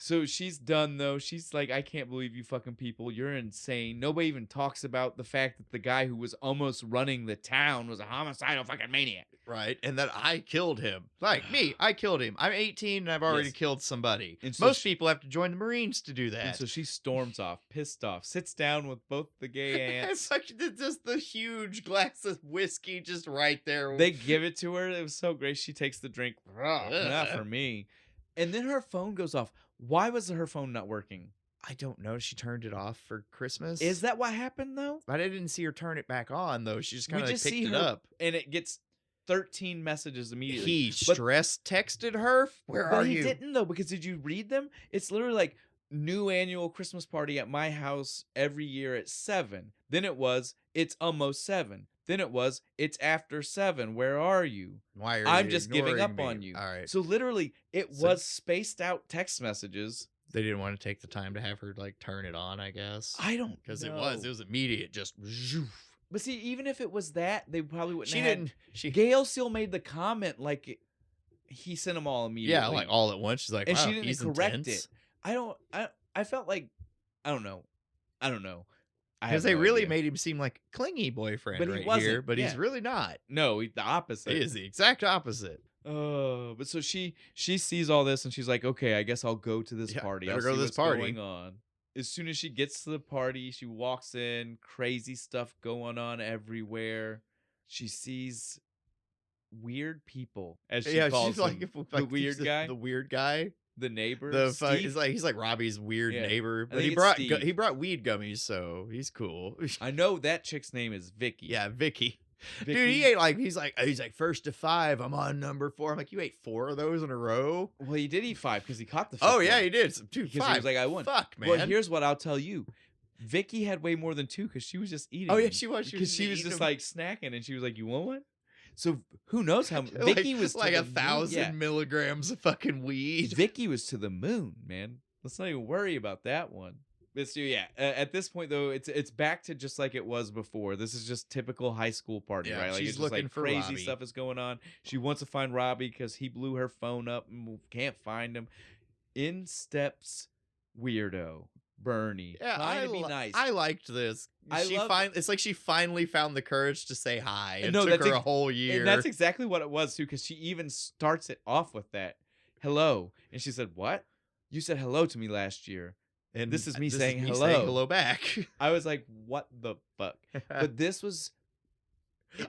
So she's done, though. She's like, I can't believe you fucking people. You're insane. Nobody even talks about the fact that the guy who was almost running the town was a homicidal fucking maniac. Right. And that I killed him. Like me, I killed him. I'm 18 and I've already killed somebody. And so most people have to join the Marines to do that. And so she storms off, pissed off, sits down with both the gay aunts. It's like just the huge glass of whiskey just right there. They give it to her. It was so great. She takes the drink. Not for me. And then her phone goes off. Why was her phone not working? I don't know. She turned it off for Christmas. Is that what happened, though? But I didn't see her turn it back on, though. She just kind of picked it up. And it gets 13 messages immediately. He stress texted her? Where are you? He didn't, though, because did you read them? It's literally like, new annual Christmas party at my house every year at 7. Then it was, it's almost 7. Then it was, it's after 7. Where are you? Why are I'm you just giving up me? on you. All right. So literally, it was spaced out text messages. They didn't want to take the time to have her like turn it on, I guess. I don't know. Because it was immediate, just zhoof. But see, even if it was that, they probably wouldn't She have. didn't. Gail still made the comment like he sent them all immediately. Yeah, like all at once. She's like, and wow, she didn't he's correct intense. it. I felt like, I don't know. Because they really made him seem like a clingy boyfriend but right he wasn't, here, but he's really not. No, the opposite. He is the exact opposite. But so she sees all this and she's like, okay, I guess I'll go to this party. I'll go to see this what's party. going on. As soon as she gets to the party, she walks in, crazy stuff going on everywhere. She sees weird people, as she calls she's him. The weird guy, the weird guy, the neighbor. He's like Robbie's weird neighbor, but he brought weed gummies, so he's cool. I know that chick's name is Vicky. Yeah, Vicky. Dude, he ate he's like first to 5. I'm on number 4. I'm like, you ate 4 of those in a row? Well, he did eat 5 because he caught the. Oh yeah, he did. Dude, 5. He was like, I won. Fuck, man. Well, here's what I'll tell you. Vicky had way more than 2 because she was just eating. Oh yeah, she was. Because she was just like snacking, and she was like, "You want one?" So who knows how Vicky was like 1,000 milligrams of fucking weed. Vicky was to the moon, man. Let's not even worry about that one. But so, yeah, at this point though, it's back to just like it was before. This is just typical high school party, right? Like she's it's just looking like for crazy Robbie. stuff is going on. She wants to find Robbie because he blew her phone up and can't find him. In steps weirdo Bernie. Yeah, trying to be nice. I liked this. It's like she finally found the courage to say hi. It took her a whole year. And that's exactly what it was too, because she even starts it off with that hello, and she said, "What? You said hello to me last year." And this is me saying hello. Saying hello back. I was like, what the fuck? But this was...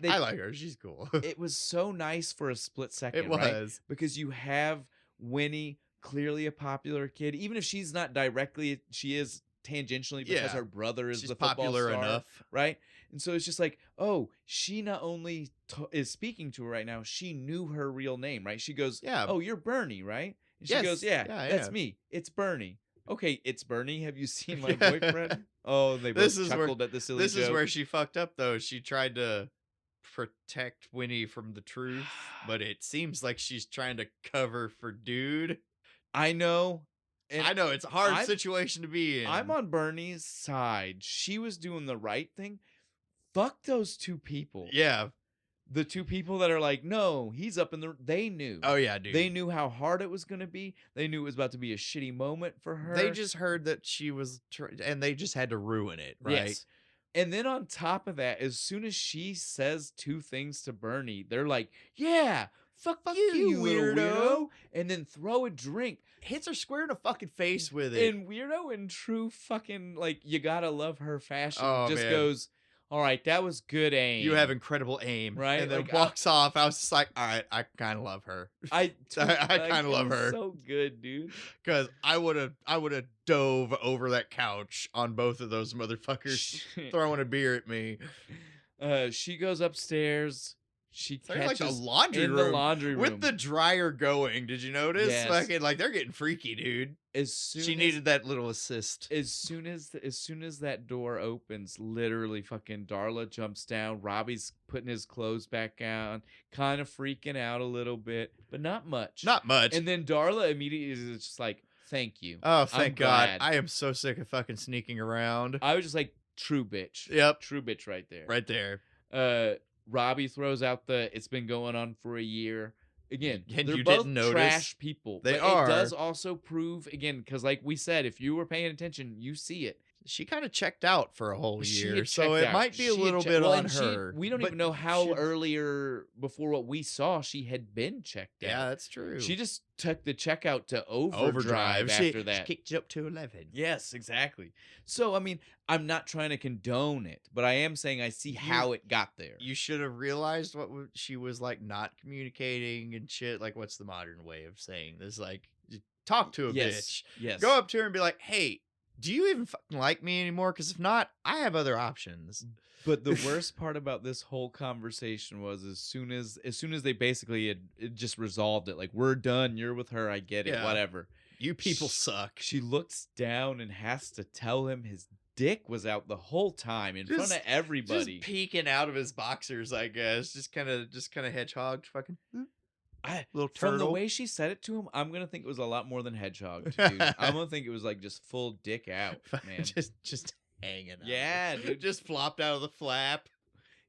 I like her. She's cool. It was so nice for a split second, It was. Right? Because you have Winnie, clearly a popular kid. Even if she's not directly, she is tangentially because her brother is the football popular star, enough. Right? And so it's just like, oh, she not only is speaking to her right now, she knew her real name, right? She goes, oh, you're Bernie, right? And she goes, yeah, that's me. It's Bernie. Okay, it's Bernie. Have you seen my boyfriend? Oh, they both chuckled at the silly joke. This is where she fucked up, though. She tried to protect Winnie from the truth, but it seems like she's trying to cover for Dude. I know. And I know, it's a hard situation to be in. I'm on Bernie's side. She was doing the right thing. Fuck those 2 people. Yeah. The 2 people that are like, no, he's up in the... They knew. Oh, yeah, dude. They knew how hard it was going to be. They knew it was about to be a shitty moment for her. They just heard that she was... and they just had to ruin it, right? Yes. And then on top of that, as soon as she says 2 things to Bernie, they're like, yeah, fuck you weirdo. And then throw a drink. Hits her square in the fucking face with it. And Weirdo, in true fucking, like, you gotta love her fashion, man. goes... all right, that was good aim. You have incredible aim. Right? And then Like, walks off. I was just like, all right, I kind of love her. I I kind of love it was her. so good, dude. Because I would have dove over that couch on both of those motherfuckers throwing a beer at me. She goes upstairs. She They're like catches the laundry in room the laundry room with the dryer going. Did you notice? Yes. Fucking like they're getting freaky, dude. as soon She as, needed that little assist. as soon as that door opens, literally fucking Darla jumps down. Robbie's putting his clothes back on, kind of freaking out a little bit, but not much. Not much. And then Darla immediately is just like, "Thank you." Oh, thank God. glad. I am so sick of fucking sneaking around. I was just like, true bitch. Yep. True bitch right there. Right there. Robbie throws out the "it's been going on for a year." Again, And they're you both didn't notice? trash people. They but are. It does also prove, again, because like we said, if you were paying attention, you see it. She kind of checked out for a whole She year, had so checked it out. might be a She had little checked- bit well, on and her. We don't but even know how she- earlier, before what we saw, she had been checked out. Yeah, that's true. She just took the checkout to overdrive She after that. kicked you up to 11. Yes, exactly. So, I mean, I'm not trying to condone it, but I am saying I see how it got there. You should have realized what she was like, not communicating and shit. Like, what's the modern way of saying this? Like, you talk to a bitch. Yes. Go up to her and be like, "Hey, do you even fucking like me anymore? Because if not, I have other options." But the worst part about this whole conversation was as soon as they basically had it just resolved it, like, we're done, you're with her, I get it, Yeah. whatever. You people suck. She looks down and has to tell him his dick was out the whole time in front of Just everybody. peeking out of his boxers, I guess. Just kind of hedgehogged, fucking little From turtle. the way she said it to him, I'm gonna think it was a lot more than hedgehog, dude. I'm gonna think it was like just full dick out, man. just hanging out. Yeah, dude. Just flopped out of the flap.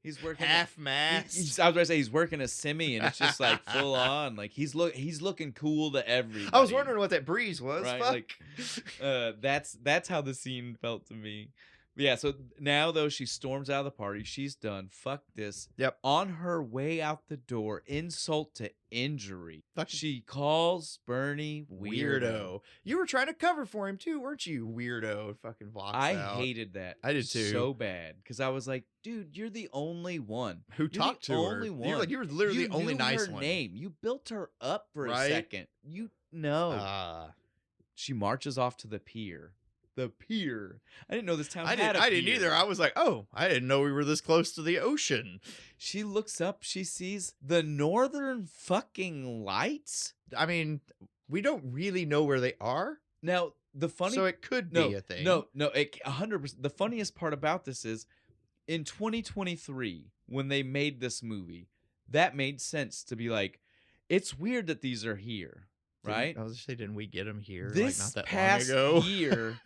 He's working Half I mast. was about to say he's working a semi, and it's just like full on. Like he's looking cool to everybody. I was wondering what that breeze was. Right, Fuck. like, that's how the scene felt to me. But yeah, so now though she storms out of the party, she's done. Fuck this. Yep. On her way out the door, insult to injury, Fucking she calls Bernie weirdo. You were trying to cover for him too, weren't you? Weirdo. Fucking walks I out. hated that. I did too. So bad because I was like, dude, you're the only one Who You're the talked to her? only You one. were like, you were literally You the only knew nice her one. name. You built her up for a Right? second. You know. Ah. She marches off to the pier. The pier. I didn't know this town I had a didn't pier. either. I was like, oh, I didn't know we were this close to the ocean. She looks up. She sees the northern fucking lights. I mean, we don't really know where they are, Now, the funny... so it could no, be a thing. No, 100%. The funniest part about this is, in 2023, when they made this movie, that made sense to be like, it's weird that these are here, right? I was just saying, didn't we get them here This like not that past long ago? year,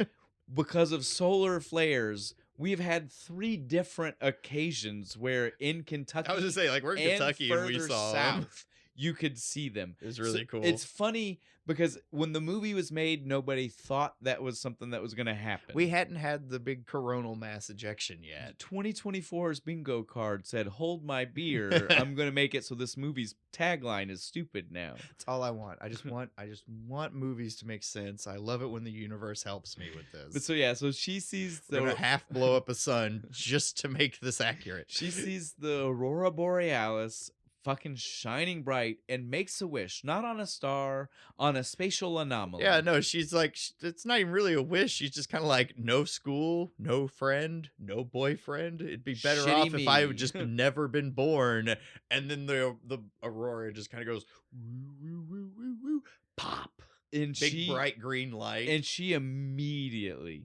because of solar flares, we've had 3 different occasions where in Kentucky I was just saying, like, we're in and Kentucky and we further saw them. south, you could see them. It's really cool. It's funny because when the movie was made, nobody thought that was something that was going to happen. We hadn't had the big coronal mass ejection yet. 2024's bingo card said, "Hold my beer." I'm going to make it so this movie's tagline is stupid now. That's all I want. I just want movies to make sense. I love it when the universe helps me with this. But so yeah, so she sees We're gonna the half blow up a sun just to make this accurate. she sees the aurora borealis fucking shining bright and makes a wish, not on a star, on a spatial anomaly. Yeah, no, she's like, it's not even really a wish. She's just kind of like, no school, no friend, no boyfriend. It'd be better Shitty off if I me. had just never been born. And then the aurora just kind of goes, woo, woo, woo, woo, woo, pop. And Big bright green light. and she immediately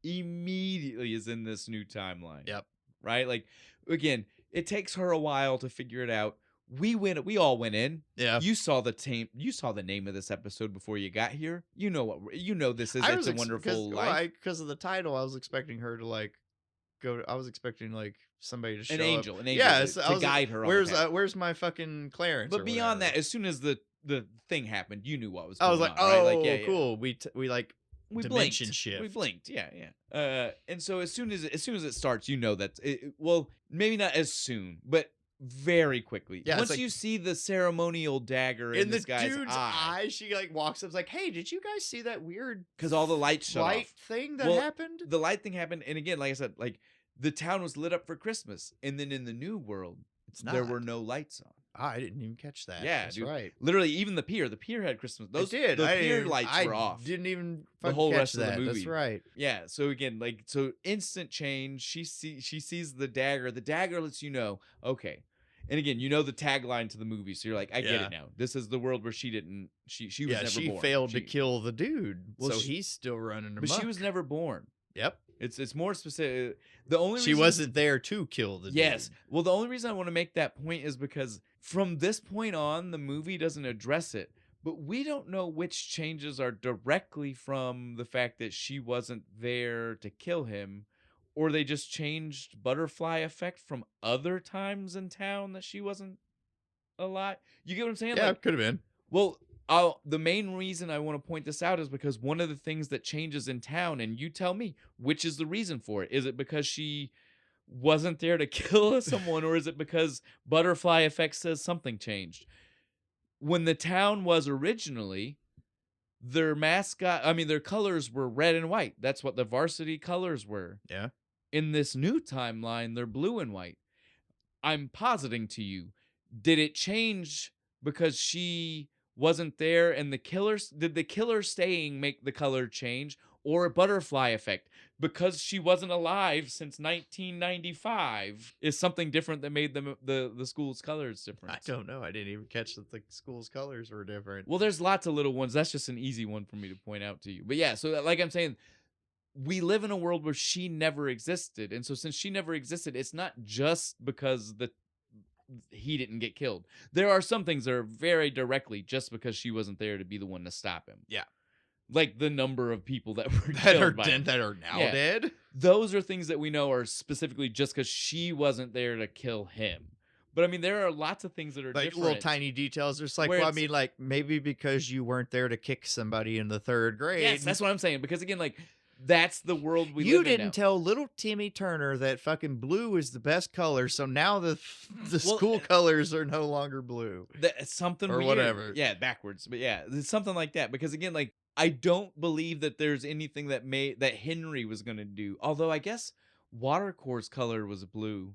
is in this new timeline. Yep. Right? Like, again, it takes her a while to figure it out. We all went in. Yeah. You saw the name of this episode before you got here. You know this is I It's was a Wonderful Life. Because of the title, I was expecting her to like go. I was expecting like somebody to show An up. angel Yeah, to, so I to was guide her. Where's on the path. where's my fucking Clarence? But or beyond whatever? that, as soon as the thing happened, you knew what was I going was like, on, right? oh, Like, yeah, cool. We like We dimension blinked. shift. We blinked, yeah. And so as soon as it starts, you know that. Well, maybe not as soon, but very quickly. Yeah, it's Once like- you see the ceremonial dagger in in the this guy's dude's eye, eye, she like walks up, like, "Hey, did you guys see that weird because all the lights shut light off. thing that Well, happened?" The light thing happened, and again, like I said, like the town was lit up for Christmas, and then in the new world, It's not. there were no lights on. I didn't even catch that. Yeah, That's dude. right. Literally, even the pier had Christmas. The pier lights were off. Didn't even The fucking whole catch rest of the that. movie. That's right. Yeah. So again, like, so instant change. She sees the dagger. The dagger lets you know, okay. And again, you know the tagline to the movie, so you're like, I get Yeah. it now. This is the world where she didn't. She was Yeah, never she born. failed to kill the dude, Well, so she- he's still running amok. but she was never born. Yep. It's more specific. The only She reason, wasn't there to kill the Yes. dude. Well, the only reason I want to make that point is because from this point on, the movie doesn't address it. But we don't know which changes are directly from the fact that she wasn't there to kill him, or they just changed butterfly effect from other times in town that she wasn't alive. You get what I'm saying? Yeah, Like, could have been. well, the main reason I want to point this out is because one of the things that changes in town, and you tell me, which is the reason for it? Is it because she wasn't there to kill someone, or is it because butterfly effect says something changed? When the town was originally, their their colors were red and white. That's what the varsity colors were. Yeah. In this new timeline, they're blue and white. I'm positing to you, did it change because she wasn't there and did the killer staying make the color change, or a butterfly effect because she wasn't alive since 1995 is something different that made the school's colors different? I don't know. I didn't even catch that the school's colors were different. Well, there's lots of little ones. That's just an easy one for me to point out to you. But yeah, so like I'm saying, we live in a world where she never existed. And so since she never existed, it's not just because he didn't get killed. There are some things that are very directly just because she wasn't there to be the one to stop him. Yeah. Like the number of people that were killed by him. That are now Yeah. dead. Those are things that we know are specifically just because she wasn't there to kill him. But I mean, there are lots of things that are Like different. little tiny details. Just like, Where well, I it's- mean, like maybe because you weren't there to kick somebody in the third grade. Yes, that's what I'm saying. Because again, like, that's the world we you live in didn't now. tell little Timmy Turner that fucking blue is the best color, so now the Well, school colors are no longer blue. It's something Or weird. whatever. Yeah, backwards. But yeah, it's something like that. Because again, like, I don't believe that there's anything that Henry was gonna do. Although I guess Watercore's color was blue.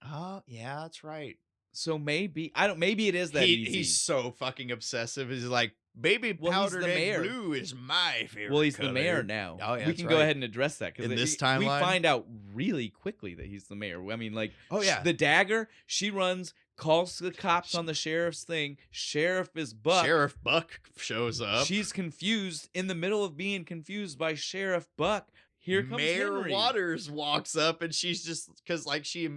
Oh, yeah, that's right. So maybe it is that easy. He's so fucking obsessive. He's like, baby Well, he's powdered the egg mayor. blue is my favorite. Well, he's color. the mayor now. Oh, yeah, we that's can go right. ahead and address that because In this we timeline? find out really quickly that he's the mayor. I mean, like, Oh, yeah. the dagger. She runs, calls the cops on the sheriff's thing. Sheriff is Buck. Sheriff Buck shows up. She's confused in the middle of being confused by Sheriff Buck. Here comes Mayor Henry. Waters walks up and she's just because like she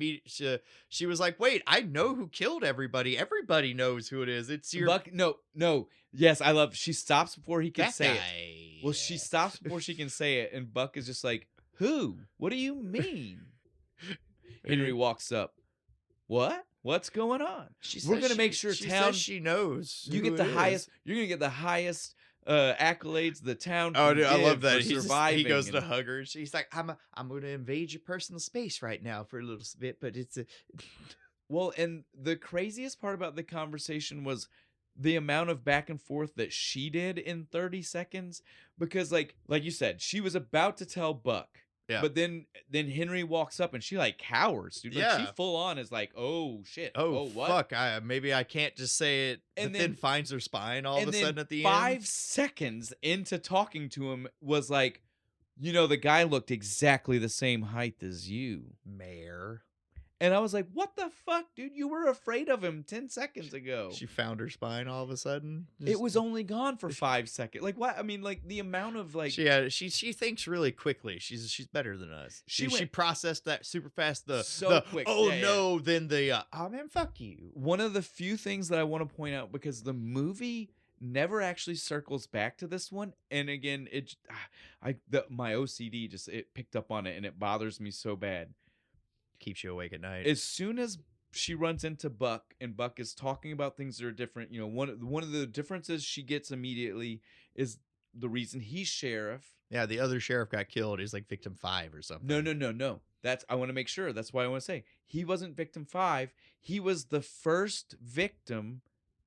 was like, wait, I know who killed everybody. Everybody knows who it is. It's your Buck. No. Yes, I love. She stops before he can that say guy. it. Well, she stops before she can say it, and Buck is just like, "Who? What do you mean?" Henry walks up. What? What's going on? We're gonna make sure she town. says she knows. You who get the it is. highest. You're gonna get the highest accolades the town. Oh, can dude, I give love that. for surviving. He goes to and- hug her. She's like, I'm going to invade your personal space right now for a little bit, but it's a. Well, and the craziest part about the conversation was the amount of back and forth that she did in 30 seconds. Because, like you said, she was about to tell Buck. Yeah. But then Henry walks up and she like cowers, dude. Like, Yeah. she full on is like, oh shit. Oh, what? fuck! Maybe I can't just say it. And And then finds her spine all of And a then sudden at the 5 end. seconds into talking to him was like, the guy looked exactly the same height as you. Mayor. And I was like, what the fuck, dude? You were afraid of him 10 seconds ago. She found her spine all of a sudden. It was only gone for 5 seconds. Like, what? I mean, like, the amount of, like... She thinks really quickly. She's better than us. She processed that super fast. So quick. Oh Yeah, no! Then oh man, fuck you. One of the few things that I want to point out, because the movie never actually circles back to this one. And again, my OCD it picked up on it, and it bothers me so bad. Keeps you awake at night. As soon as she runs into Buck, and Buck is talking about things that are different, one of the differences she gets immediately is the reason he's sheriff. Yeah, the other sheriff got killed. He's like victim 5 or something. No. I want to make sure. That's why I want to say he wasn't victim 5. He was the first victim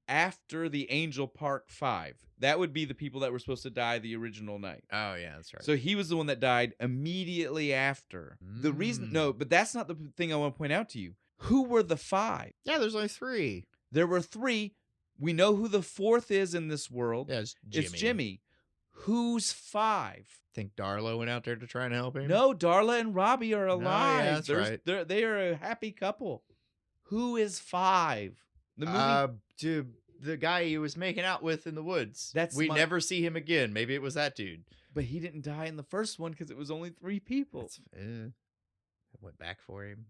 after the Angel Park 5. That would be the people that were supposed to die the original night. Oh, yeah, that's right. So he was the one that died immediately after. The reason, no, but that's not the thing I want to point out to you. Who were the 5? Yeah, there's only 3. There were 3. We know who the 4th is in this world. Yeah, it's Jimmy. It's Jimmy. Who's 5? Think Darla went out there to try and help him? No, Darla and Robbie are alive. yeah, that's right. They are a happy couple. Who is 5? The movie. Dude, the guy he was making out with in the woods. We My- never see him again. Maybe it was that dude. But he didn't die in the first one because it was only 3 people. I went back for him.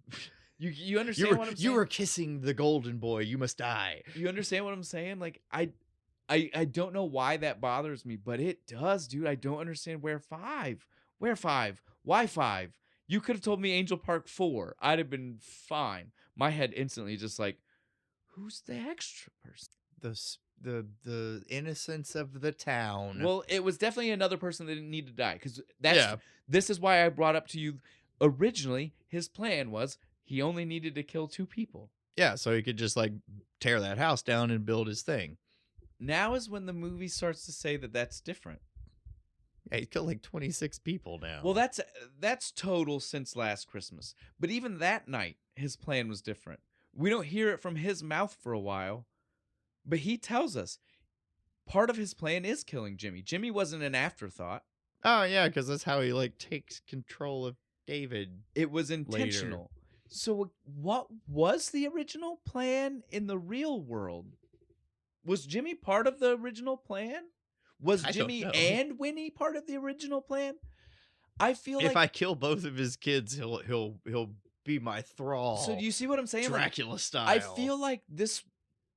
You understand what I'm saying? You were kissing the golden boy. You must die. You understand what I'm saying? Like I don't know why that bothers me, but it does, dude. I don't understand where 5. Where 5? Why 5? You could have told me Angel Park 4. I'd have been fine. My head instantly just like, who's the extra person? The innocence of the town. Well, it was definitely another person that didn't need to die because this is why I brought up to you originally. His plan was he only needed to kill 2 people. Yeah, so he could just like tear that house down and build his thing. Now is when the movie starts to say that that's different. Yeah, he killed like 26 people now. Well, that's total since last Christmas. But even that night, his plan was different. We don't hear it from his mouth for a while, but he tells us part of his plan is killing Jimmy. Jimmy wasn't an afterthought. Oh yeah, because that's how he like takes control of David. It was intentional. Later. So what was the original plan in the real world? Was Jimmy part of the original plan? Was Jimmy and Winnie part of the original plan? I feel like if I kill both of his kids, he'll be my thrall. So do you see what I'm saying? Dracula style. I feel like this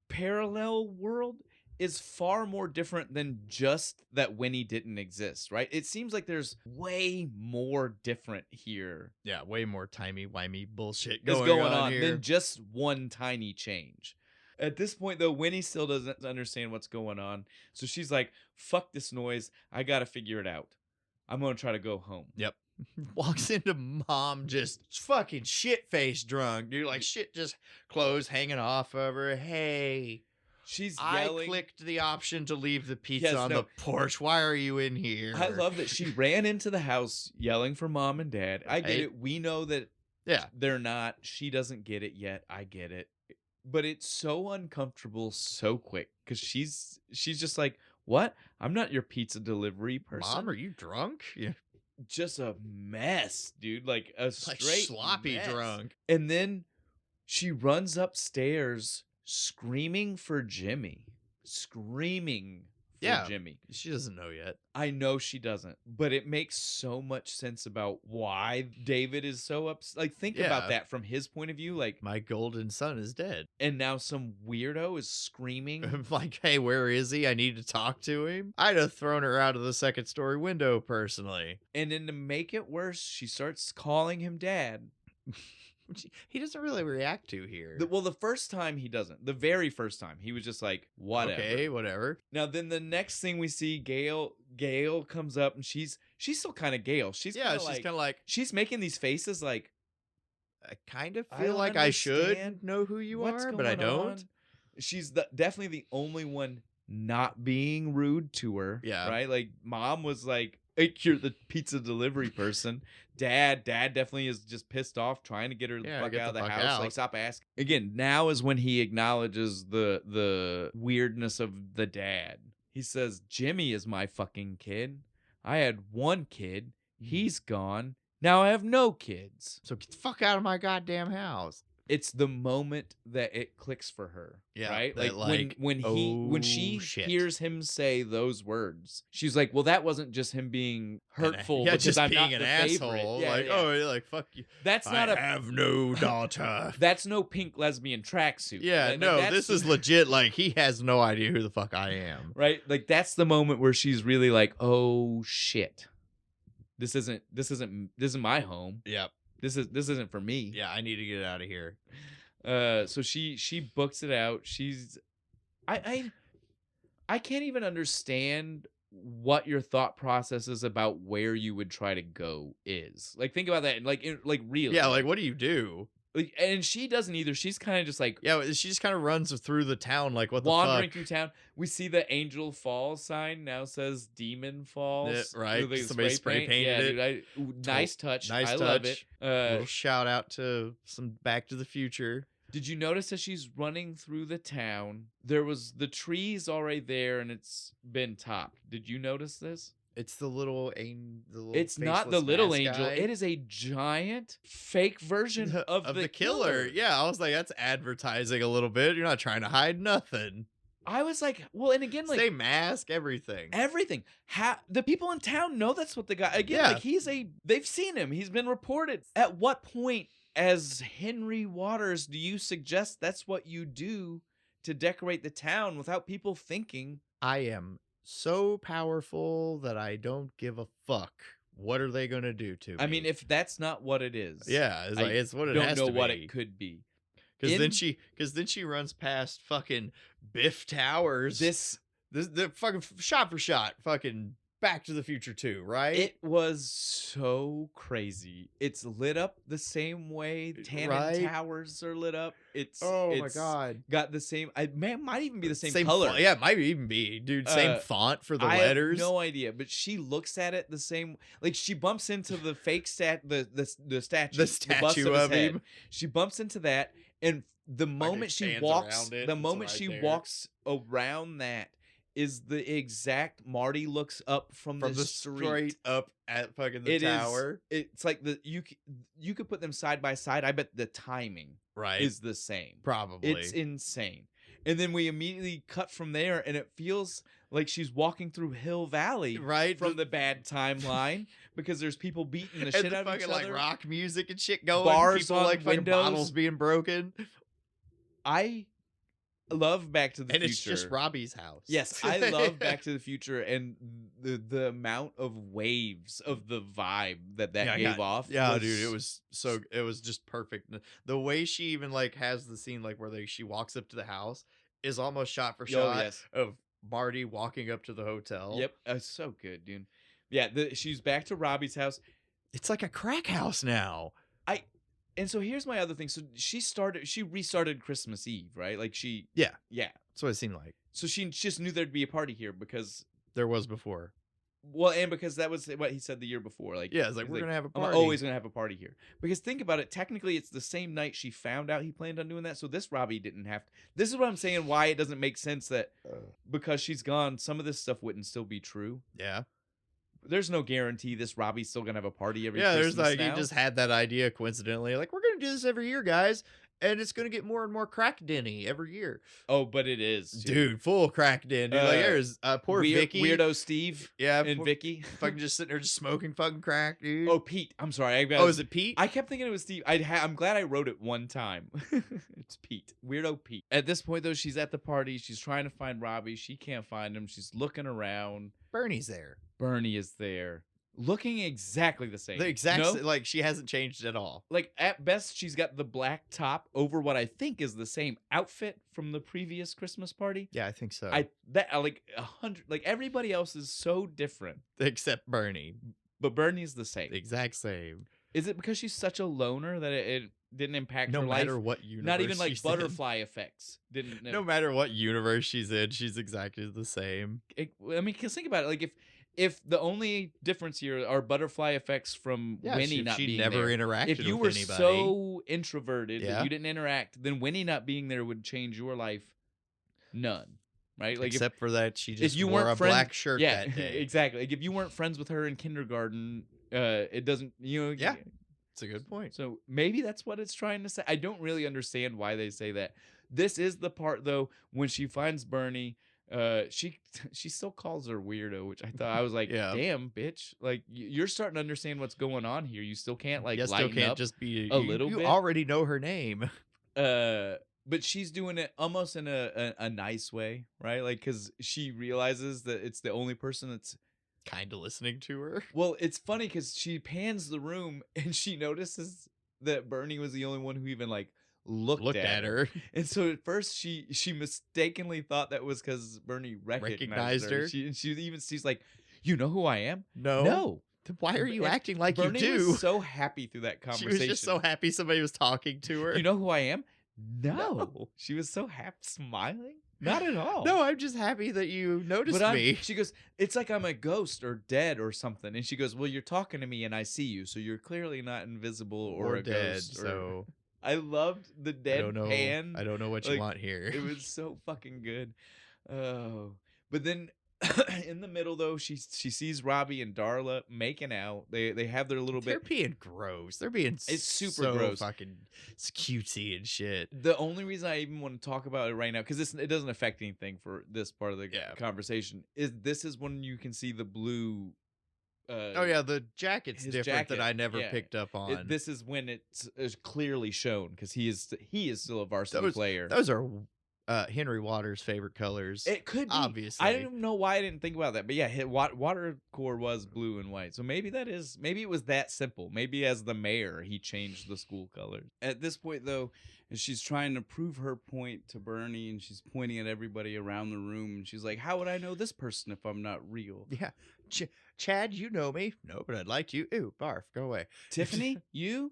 parallel world is far more different than just that Winnie didn't exist, right? It seems like there's way more different here. Yeah, way more timey-wimey bullshit going on here than just one tiny change. At this point, though, Winnie still doesn't understand what's going on. So she's like, fuck this noise. I got to figure it out. I'm going to try to go home. Yep. Walks into mom just fucking shit-faced drunk, dude. Like shit just clothes hanging off of her. Hey. She's yelling. I clicked the option to leave the pizza on the porch. Why are you in here? I love that she ran into the house yelling for mom and dad. I get it. We know that they're not. She doesn't get it yet. I get it. But it's so uncomfortable so quick because she's just like, what? I'm not your pizza delivery person. Mom, are you drunk? Yeah. Just a mess, dude. Like a straight sloppy mess. Drunk. And then she runs upstairs screaming for Jimmy. Screaming for Jimmy. She doesn't know yet. I know she doesn't, but it makes so much sense about why David is so upset. Like, think about that from his point of view. Like, my golden son is dead. And now some weirdo is screaming. I'm like, hey, where is he? I need to talk to him. I'd have thrown her out of the second story window personally. And then to make it worse, she starts calling him dad. He doesn't really react to here. The first time he doesn't. The very first time he was just like, whatever. Okay, whatever. Now then, the next thing we see, Gail comes up and she's still kind of Gail. She's kind of like she's making these faces like, I kind of feel like I should know who you are, but I don't. On. She's definitely the only one not being rude to her. Yeah, right. Like mom was like, hey, you're the pizza delivery person. Dad definitely is just pissed off trying to get her the fuck out of the house. Like, stop asking. Again, now is when he acknowledges the weirdness of the dad. He says, Jimmy is my fucking kid. I had one kid. He's gone. Now I have no kids. So get the fuck out of my goddamn house. It's the moment that it clicks for her, right? Like when she hears him say those words, she's like, "Well, that wasn't just him being hurtful because just I'm being not an the asshole." favorite. Oh, you're like fuck you. That's not I have no daughter. That's no pink lesbian tracksuit. Yeah, this is legit. Like he has no idea who the fuck I am. Right? Like that's the moment where she's really like, "Oh shit, this isn't my home." Yep. This isn't for me. Yeah, I need to get out of here. So she books it out. I can't even understand what your thought process is about where you would try to go is. Like think about that. Like really. Yeah, like what do you do? Like, and she doesn't either. She's kind of just like Yeah, she just kind of runs through the town like, what the wandering fuck? through town. We see the Angel Falls sign now says Demon Falls. Right? With, like, Somebody spray painted yeah, it. dude. Nice touch. Nice I touch. love it. Little shout out to some Back to the Future. Did you notice as she's running through the town, there was the trees already there and it's been topped? Did you notice this? It's the little It's not the faceless little mask angel. guy. It is a giant fake version of the killer. Yeah, I was like, that's advertising a little bit. You're not trying to hide nothing. I was like, well, and again, like Same mask, everything. everything. The people in town know that's what the guy. Again, Yeah. like they've seen him. He's been reported. At what point, as Henry Waters, do you suggest that's what you do to decorate the town without people thinking? I am so powerful that I don't give a fuck. What are they gonna do to me? I mean, if that's not what it is, yeah, it's I like it's what it don't has know to what be. it could be. Because then she runs past fucking Biff Towers. The fucking shot for shot, fucking Back to the Future 2, right? It was so crazy. It's lit up the same way Tannen Right? Towers are lit up. It's my god, got the same. Might even be the same, same color. yeah, it might even be, dude. Same font for the I letters. have no idea, but she looks at it the same. Like she bumps into the fake the statue, The bust statue his of head. him. She bumps into that, and the moment she stands walks, around it, the it's moment right she there. walks around that is the exact Marty looks up from the street. straight up at fucking the It is- tower. It's like you could put them side by side. I bet the timing Right. is the same. Probably. It's insane. And then we immediately cut from there, and it feels like she's walking through Hill Valley right from the bad timeline because there's people beating the and shit the out of each fucking other. like rock music and shit going. Bars people on like fucking windows. bottles being broken. I love Back to the And Future. it's just Robbie's house. Yes, I love Back to the Future, and the amount of waves of the vibe that gave off. Yeah, dude, it was just perfect. The way she even like has the scene like where she walks up to the house is almost shot for shot yes. of Marty walking up to the hotel. Yep, it's so good, dude. Yeah, she's back to Robbie's house. It's like a crack house now. And so here's my other thing. So she restarted Christmas Eve, right? Like Yeah. That's what it seemed like. So she just knew there'd be a party here because There was before. Well, and because that was what he said the year before. Like, yeah, it's like, we're going to have a I'm party. always going to have a party here. Because think about it. Technically, it's the same night she found out he planned on doing that. So this Robbie didn't have to. This is what I'm saying, why it doesn't make sense that because she's gone, some of this stuff wouldn't still be true. Yeah. There's no guarantee this Robbie's still going to have a party every There's Christmas like, now. he just had that idea coincidentally. Like, we're going to do this every year, guys. And it's going to get more and more crack denny every year. Oh, but it is. Dude, full crack den. Dude. Like, there's poor Vicky. Weirdo Steve Yeah. and Vicky. Fucking just sitting there just smoking fucking crack, dude. Oh, Pete. I'm sorry. Is it Pete? I kept thinking it was Steve. I'm glad I wrote it one time. It's Pete. Weirdo Pete. At this point, though, she's at the party. She's trying to find Robbie. She can't find him. She's looking around. Bernie's there. Bernie is there. Looking exactly the same. The exact, No? like, she hasn't changed at all. Like, at best, she's got the black top over what I think is the same outfit from the previous Christmas party. Yeah, I think so. Like 100. Like, everybody else is so different. Except Bernie. But Bernie's the same. The exact same. Is it because she's such a loner that it didn't impact No her life? matter what universe Not even like she's butterfly effects didn't. in. No matter what universe she's in, she's exactly the same. I mean, cause think about it. Like if the only difference here are butterfly effects from Winnie not she being never there. interacted If you with were anybody. so introverted that Yeah. you didn't interact, then Winnie not being there would change your life. None, right? Like Except for that, she just if you wore weren't a black shirt yeah, that day. exactly. Like if you weren't friends with her in kindergarten, it doesn't. Yeah. It's a good point. So maybe that's what it's trying to say. I don't really understand why they say that. This is the part though when she finds Bernie. She still calls her weirdo, which I was like, Yeah. damn, bitch. Like you're starting to understand what's going on here. You still can't like You still lighten can't up just be a little you bit. already know her name. But she's doing it almost in a nice way, right? Like because she realizes that it's the only person that's Kind of listening to her. well. It's funny because she pans the room and she notices that Bernie was the only one who even like looked at her. And so at first she mistakenly thought that was because Bernie recognized her. her. She's like, you know who I am? No. No. Why are you And acting like Bernie you do? was so happy through that She conversation. was just so happy somebody was talking to her. You know who I am? No. No. She was so happy, smiling. Not at all. No, I'm just happy that you noticed me. She goes, it's like I'm a ghost or dead or something. And she goes, well, you're talking to me and I see you, so you're clearly not invisible or a dead. ghost. So I loved the deadpan. I don't know what you want here. It was so fucking good. Oh, but then in the middle though, she sees Robbie and Darla making out. They have their little They're bit. being gross. They're being It's super so gross. fucking cutesy and shit. The only reason I even want to talk about it right now, because it doesn't affect anything for this part of the conversation, is this is when you can see the blue. Oh yeah, the jacket's his different that jacket, I never yeah. picked up on. This is when it's clearly shown because he is still a varsity player. Those are Henry Waters' favorite colors. It could be. Obviously. I don't even know why I didn't think about that, but yeah, water core was blue and white, so maybe it was that simple. Maybe as the mayor, he changed the school colors. At this point, though, she's trying to prove her point to Bernie, and she's pointing at everybody around the room, and she's like, "How would I know this person if I'm not real?" Yeah, Chad, you know me. No, but I'd like you. Ew, barf, go away. Tiffany, you.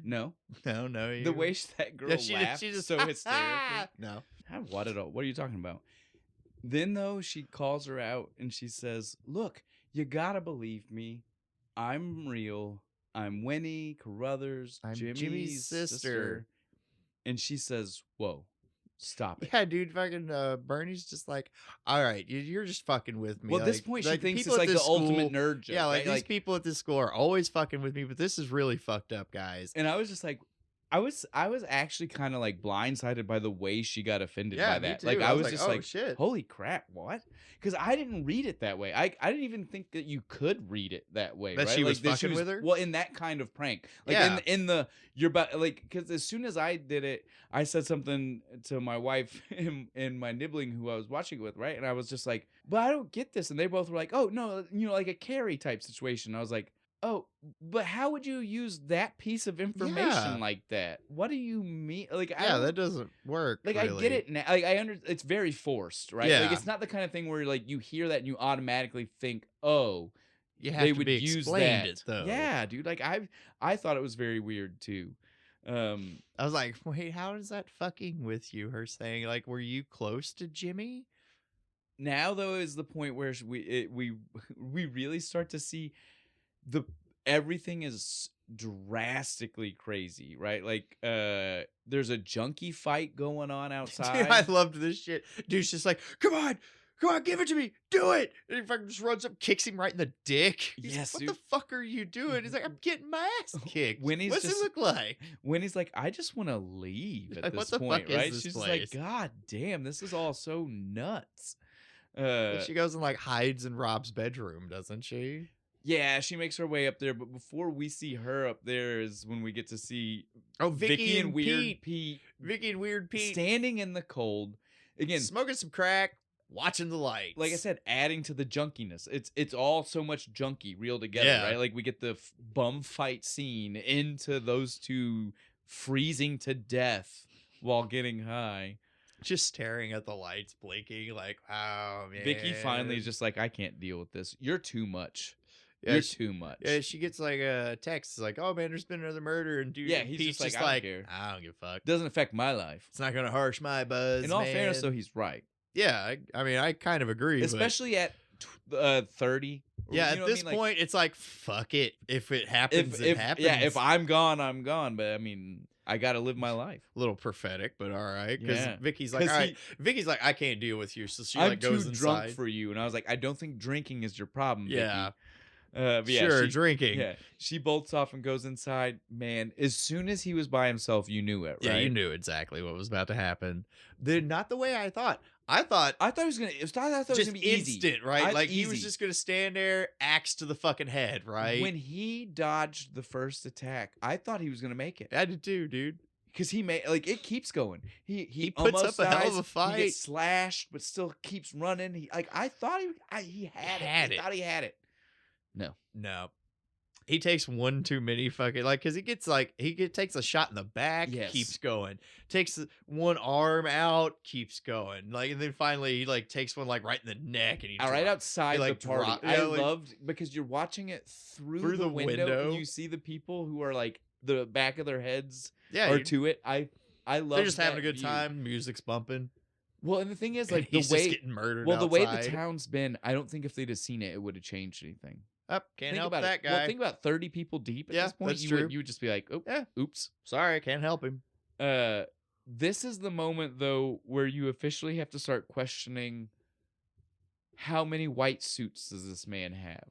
No, no. You. The way that girl laughed, she just so hysterically. No, what at all? What are you talking about? Then though, she calls her out and she says, "Look, you gotta believe me. I'm real. I'm Winnie Carruthers. I'm Jimmy's sister." And she says, "Whoa, stop it." Yeah, dude, fucking Bernie's just like, all right, you're just fucking with me. Well, at this point, she thinks it's like the ultimate nerd joke. Yeah, like right? these people at this school are always fucking with me, but this is really fucked up, guys. And I was just like, I was actually kind of like blindsided by the way she got offended by that. Me too. Like I was just oh, like, shit. holy crap, what? Because I didn't read it that way. I didn't even think that you could read it that way. That right? she like, was fucking with her? Well, in that kind of prank. Like Yeah. in the you're about like because as soon as I did it, I said something to my wife and my nibbling who I was watching it with, right? And I was just like, but I don't get this. And they both were like, oh no, like a Carrie type situation. I was like, oh, but how would you use that piece of information like that? What do you mean? Like, that doesn't work. Like, really. I get it now. Like, it's very forced, right? Yeah. Like, it's not the kind of thing where like you hear that and you automatically think, oh, You have they to would be use explained that. it though. Yeah, dude. Like, I thought it was very weird too. I was like, wait, how is that fucking with you? Her saying like, were you close to Jimmy? Now though is the point where we really start to see everything is drastically crazy, right? Like there's a junkie fight going on outside. Dude, I loved this shit. Dude's just like, come on, give it to me, do it. And he fucking just runs up, kicks him right in the dick. He's Yes, like, dude. what the fuck are you doing? He's like, I'm getting my ass kicked. Winnie's What's just- it look like? When he's like, I just want to leave at Like, this what the point, fuck is right? this She's place? just like, God damn, this is all so nuts. And she goes and like hides in Rob's bedroom, doesn't she? Yeah, she makes her way up there, but before we see her up there is when we get to see Vicky and Weird Pete Vicky and Weird Pete standing in the cold. Again, smoking some crack, watching the lights. like I said, adding to the junkiness. It's all so much junky reeled together, Yeah. right? Like we get the bum fight scene into those two freezing to death while getting high. just staring at the lights, blinking, like, wow, man. Vicky finally is just like, I can't deal with this. You're too much. Yeah, You're too much. Yeah, she gets like a text. It's like, oh man, there's been another murder. And dude, Yeah, he's Pete's just like, I don't care. I don't give a fuck. Doesn't affect my life. It's not going to harsh my buzz. In all man. fairness, though, he's right. Yeah, I mean, I kind of agree. Especially at 30. Yeah, You know at what I this mean? Like, point, it's like, fuck it. If it happens, it happens. Yeah, if I'm gone, I'm gone. But I mean, I got to live my life. A little prophetic, but all right. Because Yeah. Vicky's like, 'Cause all right. Vicky's like, I can't deal with you. So she I'm like goes too inside. drunk for you. And I was like, I don't think drinking is your problem. Yeah. Vicky. But yeah, sure, she, drinking. Yeah, she bolts off and goes inside. Man, as soon as he was by himself, you knew it, right? Yeah, you knew exactly what was about to happen. Not the way I thought. I thought I thought it was gonna. I thought it was just gonna be easy. instant, right? Like he was easy. just gonna stand there, axe to the fucking head, right? When he dodged the first attack, I thought he was gonna make it. I did too, dude. Because he made it keeps going. He puts almost up a hell dies, of a fight. He gets slashed, but still keeps running. I thought he had it. I thought he had it. No. No. He takes one too many fucking because takes a shot in the back, Yes. keeps going, takes one arm out, keeps going, and then finally he takes one right in the neck and he right drop- outside he, the party. drop- I yeah, loved because you're watching it through the window and you see the people who are the back of their heads yeah, are to it. I love they're just having a that good view. time, music's bumping. Well, and the thing is, And the he's way just getting murdered. the way the outside. town's been, I don't think if they'd have seen it, it would have changed anything. Up, can't Think help about that it. guy. Well, think about 30 people deep at Yeah, this point. that's You true. would just be like, oh, Yeah. oops. Sorry, can't help him. This is the moment though where you officially have to start questioning how many white suits does this man have?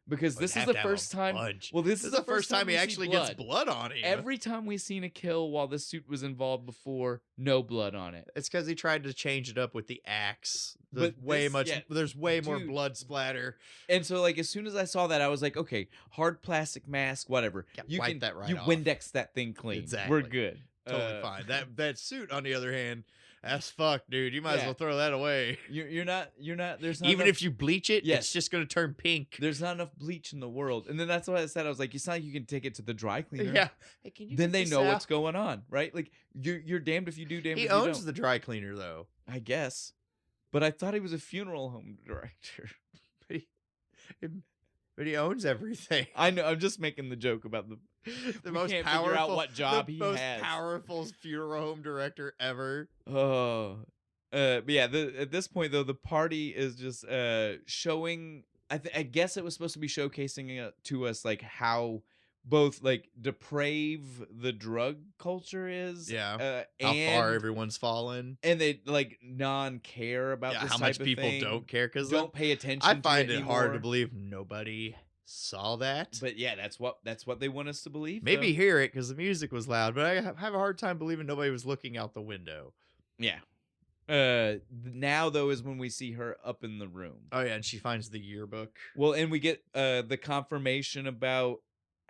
Because Well, this you is have the to have a first time. bunch. Well, this This is the first time he we see actually gets blood on him. Every time we seen a kill while this suit was involved before, no blood on it. It's because he tried to change it up with the axe. But There's way more dude. blood splatter. And so, as soon as I saw that, I was like, okay, hard plastic mask, whatever. Yeah, you wipe can that right you off. Windex that thing clean. Exactly. We're good. Totally fine. That suit, on the other hand, that's fucked, dude. You might as Yeah. well throw that away. You're not. There's not Even enough, if you bleach it, Yes. it's just gonna turn pink. there's not enough bleach in the world. And then that's what I said. I was like, it's not like you can take it to the dry cleaner. Yeah. Hey, can you Then get they this know out? what's going on, right? You're damned if you do, damned He if you owns don't. the dry cleaner though. I guess. But I thought he was a funeral home director. But he owns everything. I know. I'm just making the joke about the The we most can't powerful, figure out what job the he most has. powerful funeral home director ever. Oh, but yeah. At this point though, the party is just showing. I guess it was supposed to be showcasing to us how both depraved the drug culture is. Yeah. How and, far everyone's fallen. and they non-care about Yeah, this how type much of people thing. don't care because Don't pay attention. I to find it hard to anymore. believe nobody saw that. But yeah, that's what they want us to believe. Maybe though. hear it because the music was loud, but I have a hard time believing nobody was looking out the window. Yeah. Now though is when we see her up in the room. Oh yeah, and she finds the yearbook. Well, and we get the confirmation about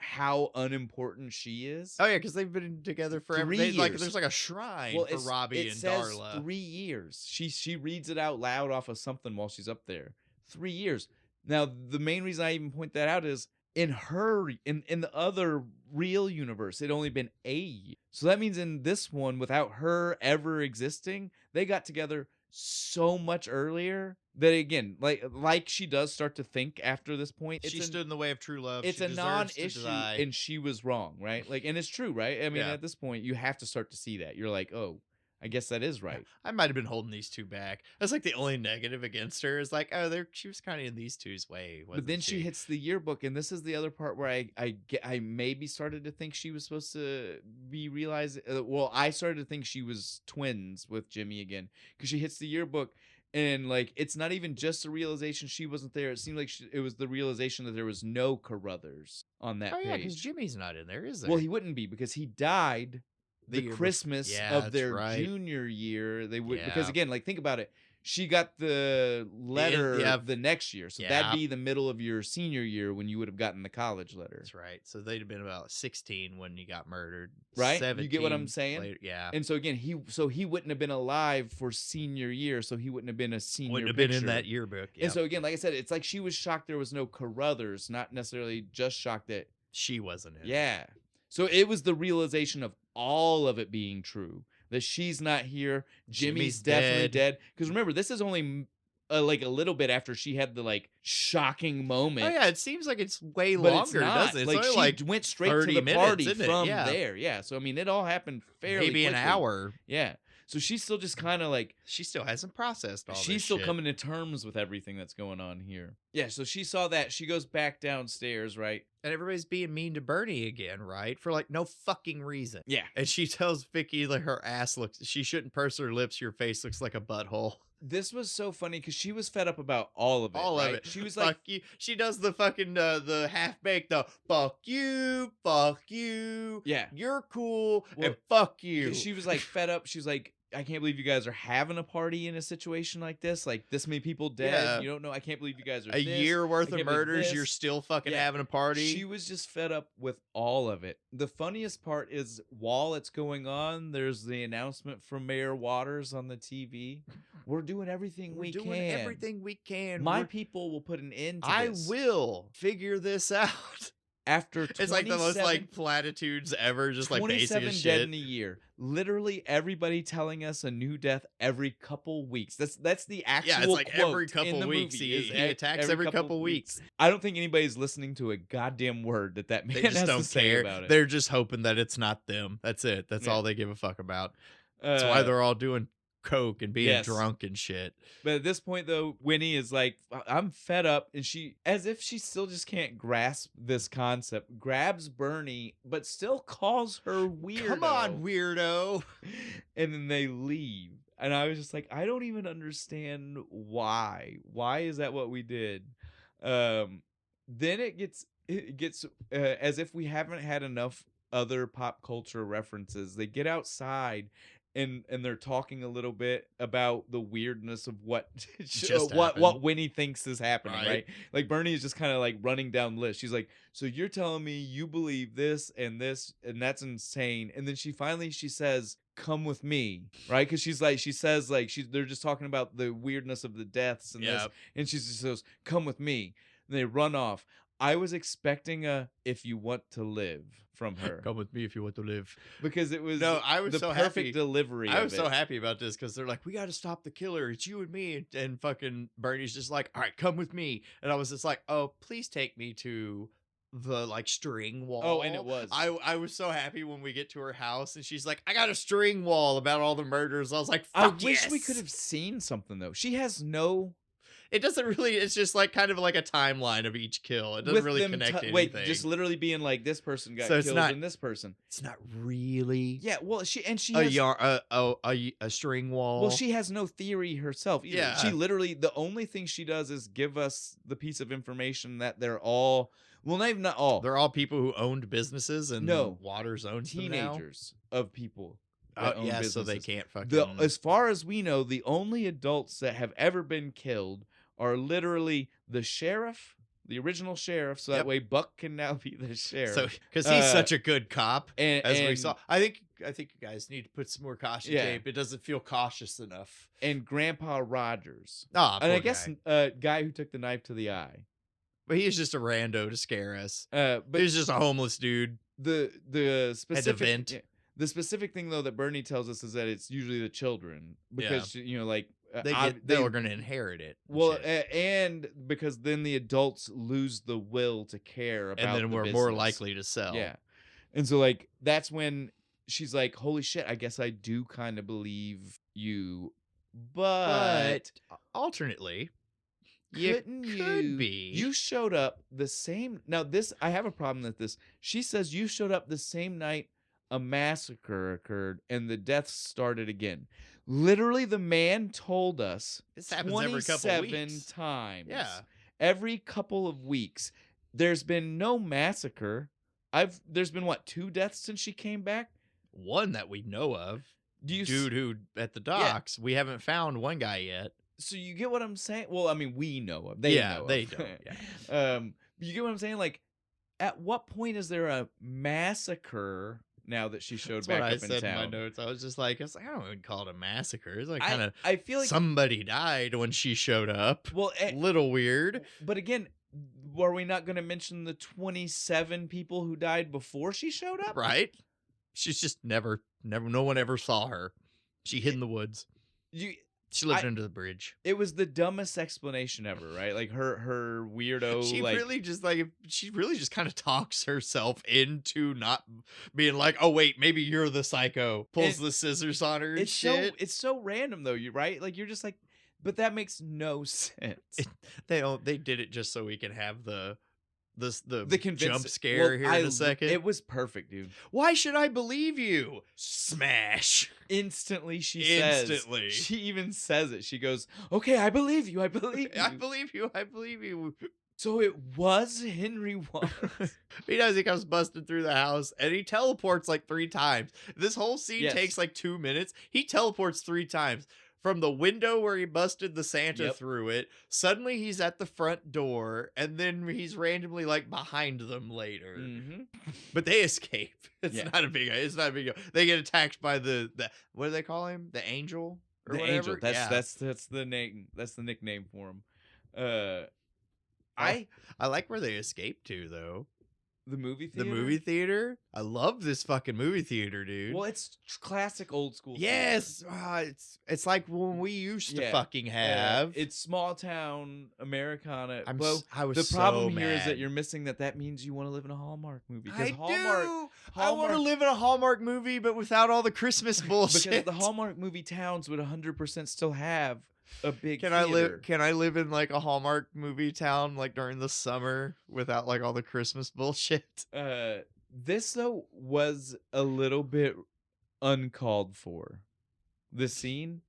how unimportant she is. Oh yeah, because they've been together forever. 3 They, years. there's a shrine for it's- Robbie it and says Darla. 3 years. She reads it out loud off of something while she's up there. 3 years. Now, the main reason I even point that out is in the other real universe, it'd only been a year. So that means in this one, without her ever existing, they got together so much earlier that again, like she does start to think after this point. She stood in the way of true love. It's She a deserves to non-issue, die. and she was wrong, right? And it's true, right? I mean, Yeah. at this point, you have to start to see that. You're like, oh, I guess that is right. I might have been holding these two back. That's the only negative against her is she was kind of in these two's way. But then she hits the yearbook, and this is the other part where I maybe started to think she was supposed to be realized. Well, I started to think she was twins with Jimmy again because she hits the yearbook, and it's not even just a realization she wasn't there. It seemed like it was the realization that there was no Carruthers on that Oh yeah, because page. Jimmy's not in there, is there? Well, he wouldn't be because he died the year bef- Christmas Yeah, of that's their right. junior year. They would because Yeah. again, think about it. She got the letter yeah. the next year, so Yeah. that'd be the middle of your senior year when you would have gotten the college letter, That's right. So they'd have been about 16 when he got murdered. right? You get what I'm 17 saying? later- Yeah. And so again, he wouldn't have been alive for senior year, so he wouldn't have been a senior. Wouldn't have been in picture. that yearbook. And so again, like I said, it's like she was shocked there was no Carruthers, not necessarily just shocked that. she wasn't in it. Yeah. So it was the realization of all of it being true. That she's not here. Jimmy's definitely dead. Because remember, this is only a little bit after she had the shocking moment. Oh yeah, it seems like it's way But longer, it's not. doesn't it? It's only She went straight to 30 the minutes, party isn't it? from Yeah. there. Yeah. So I mean, it all happened fairly maybe an quickly. hour. Yeah. So she's still just kind of She still hasn't processed all this she's still shit. coming to terms with everything that's going on here. Yeah. So she saw that. She goes back downstairs, right? And everybody's being mean to Bernie again, right? For no fucking reason. Yeah. And she tells Vicky her ass she shouldn't purse her lips. Your face looks like a butthole. This was so funny because she was fed up about all of it. All right? of it. She was Fuck like, you. She does the fucking the half baked though. Fuck you. yeah. You're cool. Well, and fuck you. 'Cause she was fed up. She was like, I can't believe you guys are having a party in a situation like this. This many people dead. Yeah. You don't know. I can't believe you guys are a this. year worth I of can't believe murders. this. You're still fucking Yeah. having a party. She was just fed up with all of it. The funniest part is while it's going on, there's the announcement from Mayor Waters on the TV. We're doing everything We're we doing can. everything we can. My We're- people will put an end to I this. will figure this out. After It's like the most 27 like platitudes ever, just like basic 27 as dead shit. in a year. Literally everybody telling us a new death every couple weeks. That's the actual Yeah, it's like quote every in couple the weeks movie. Is he attacks every couple weeks. I don't think anybody's listening to a goddamn word that man They just has to don't say care. about it. They're just hoping that it's not them. That's it. That's Yeah. all they give a fuck about. That's why they're all doing coke and being yes. drunk and shit. But at this point, though, Winnie is like, I'm fed up. And she, as if she still just can't grasp this concept, grabs Bernie, but still calls her weirdo. Come on, weirdo. And then they leave. And I was just like, I don't even understand why. Why is that what we did? Then it gets as if we haven't had enough other pop culture references. They get outside and they're talking a little bit about the weirdness of what what Winnie thinks is happening, right? Like Bernie is just kind of like running down the list. She's like, so you're telling me you believe this and that's insane. And then she says, come with me, right? Because she says they're just talking about the weirdness of the deaths and this, and she just says, come with me. And they run off. I was expecting a "if you want to live" from her. Come with me if you want to live. Because it was I was the so perfect happy. delivery. I was so happy about this because they're like, we got to stop the killer. It's you and me. And fucking Bernie's just like, all right, come with me. And I was just like, oh, please take me to the like string wall. Oh, and it was. I was so happy when we get to her house and she's like, I got a string wall about all the murders. I was like, fuck, I wish we could have seen something though. She has no. It doesn't really. It's just like kind of like a timeline of each kill. It doesn't really connect anything. Wait, just literally being like this person got killed and this person. It's not really. Yeah, well, she has a string wall. Well, she has no theory herself either. Yeah, she literally the only thing she does is give us the piece of information that they're all. Well, not all. They're all people who owned businesses and Waters owns teenagers of people. Yeah, so they can't fucking. As far as we know, the only adults that have ever been killed are literally the sheriff, the original sheriff, so that way Buck can now be the sheriff. So because he's such a good cop, as we saw. I think you guys need to put some more caution tape. It doesn't feel cautious enough. And Grandpa Rogers. And I guess guy who took the knife to the eye. But he's just a rando to scare us. But he's just a homeless dude. The specific the specific thing though that Bernie tells us is that it's usually the children because they're going to inherit it. Well, and because then the adults lose the will to care about, and then we're more likely to sell. Yeah, and so like that's when she's like, "Holy shit! I guess I do kind of believe you." But alternately, couldn't you showed up the same. Now this I have a problem with this. She says you showed up the same night a massacre occurred and the deaths started again. Literally, the man told us this happens every couple of weeks. times. Yeah, every couple of weeks. There's been no massacre. There's been what 2 deaths since she came back. One that we know of. Dude who at the docks. Yeah. We haven't found one guy yet. So you get what I'm saying? Well, I mean, we know of. They know. They don't. Yeah. You get what I'm saying? Like, at what point is there a massacre? Now that she showed back up in town. I said in my notes. I was like, I don't even call it a massacre. It's like kind of. I feel like somebody died when she showed up. Well, little weird. But again, were we not going to mention the 27 people who died before she showed up? Right. She's just never. No one ever saw her. She hid in the woods. She lived under the bridge. It was the dumbest explanation ever, right? Like her weirdo. She really just kind of talks herself into not being like, oh wait, maybe you're the psycho. Pulls the scissors on her. It's so random though, right? Like you're just like, but that makes no sense. They did it just so we can have the jump scare well, here in a second. It was perfect, dude. Why should I believe you? Smash. Instantly, she says. She even says it. She goes, okay, I believe you. I believe you. I believe you. I believe you. So it was Henry Waters. He comes busting through the house and he teleports like 3 times. This whole scene takes like 2 minutes. He teleports 3 times. From the window where he busted the Santa through it, suddenly he's at the front door, and then he's randomly like behind them later. Mm-hmm. But they escape. It's not a big deal. They get attacked by the what do they call him? The Angel or the whatever? Angel. That's the name. That's the nickname for him. I like where they escape to though. The movie The theater? movie theater? I love this fucking movie theater, dude. Well, it's classic old school. Yes, it's like when we used to fucking have. It's small town Americana. I was the problem so here is that mad. you're missing that means you want to live in a Hallmark movie. I Hallmark, do. I want to live in a Hallmark movie, but without all the Christmas bullshit. because the Hallmark movie towns would 100% still have a big. Can theater. I live in like a Hallmark movie town like during the summer without like all the Christmas bullshit? This though was a little bit uncalled for. The scene,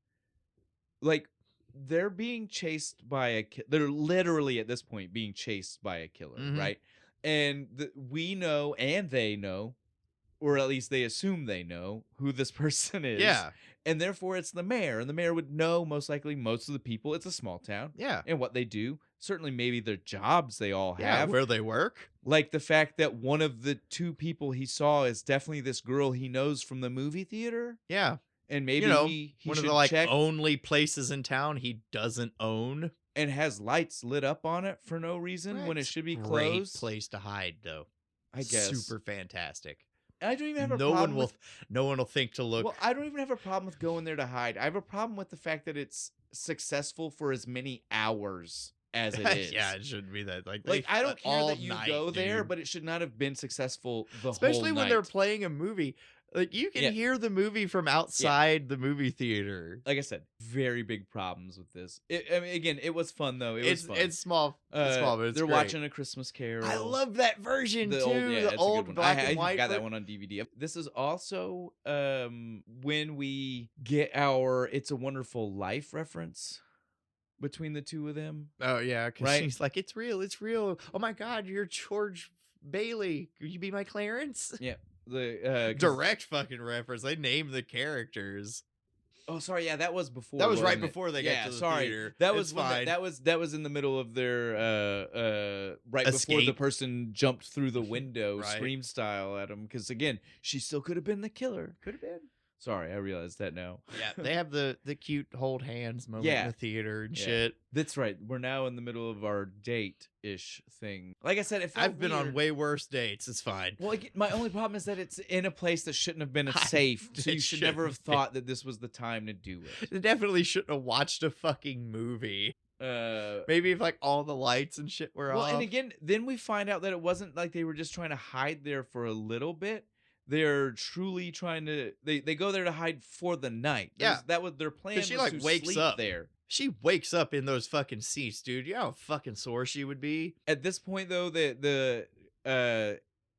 like they're being chased by they're literally at this point being chased by a killer, right? And we know, and they know, or at least they assume they know who this person is. Yeah. And therefore it's the mayor, and the mayor would know most likely most of the people. It's a small town. Yeah. And what they do, certainly maybe their jobs they all Yeah, have. where they work. Like the fact that one of the two people he saw is definitely this girl he knows from the movie theater. Yeah. And maybe he one of should the like check only places in town he doesn't own. and has lights lit up on it for no reason when it should be Great closed. place to hide though. I guess. Super fantastic. I don't even have a no problem one will with, no one will think to look. Well, I don't even have a problem with going there to hide. I have a problem with the fact that it's successful for as many hours as it is. Yeah, it shouldn't be that. Like I don't care all that you night, go there, dude. but it should not have been successful the Especially whole when night. they're playing a movie. Like you can hear the movie from outside the movie theater. Like I said, very big problems with this. I mean, again, it was fun though. It was fun. It's small. It's small, but it's they're great. watching A Christmas Carol. I love that version the too. old, yeah, the it's a old good one. black I and white. got that one on DVD. This is also when we get our "It's a Wonderful Life" reference between the two of them. Oh yeah, because Right? she's like, "It's real, it's real." Oh my God, you're George Bailey. Could you be my Clarence? Yeah, the Direct fucking reference. They name the characters. Oh, sorry. Yeah, that was before. That was right wasn't it? before they yeah, got to the sorry. theater. That was It's when fine. that was in the middle of their right before the Escape. person jumped through the window, Right. scream style at him. Because again, she still could have been the killer. Could have been. Sorry, I realized that now. Yeah, they have the cute hold hands moment Yeah. in the theater and Yeah. shit. That's right. We're now in the middle of our date-ish thing. Like I said, it felt I've been on weird. way worse dates. It's fine. Well, my only problem is that it's in a place that shouldn't have been safe. So It you should never have shouldn't have thought that this was the time to do it. They definitely shouldn't have watched a fucking movie. Maybe if like all the lights and shit were Well, off. and again, then we find out that it wasn't like they were just trying to hide there for a little bit. They're truly trying to. They go there to hide for the night. Yeah. That was their plan. she, was like, to wakes sleep up. there. She wakes up in those fucking seats, dude. You know how fucking sore she would be? At this point, though,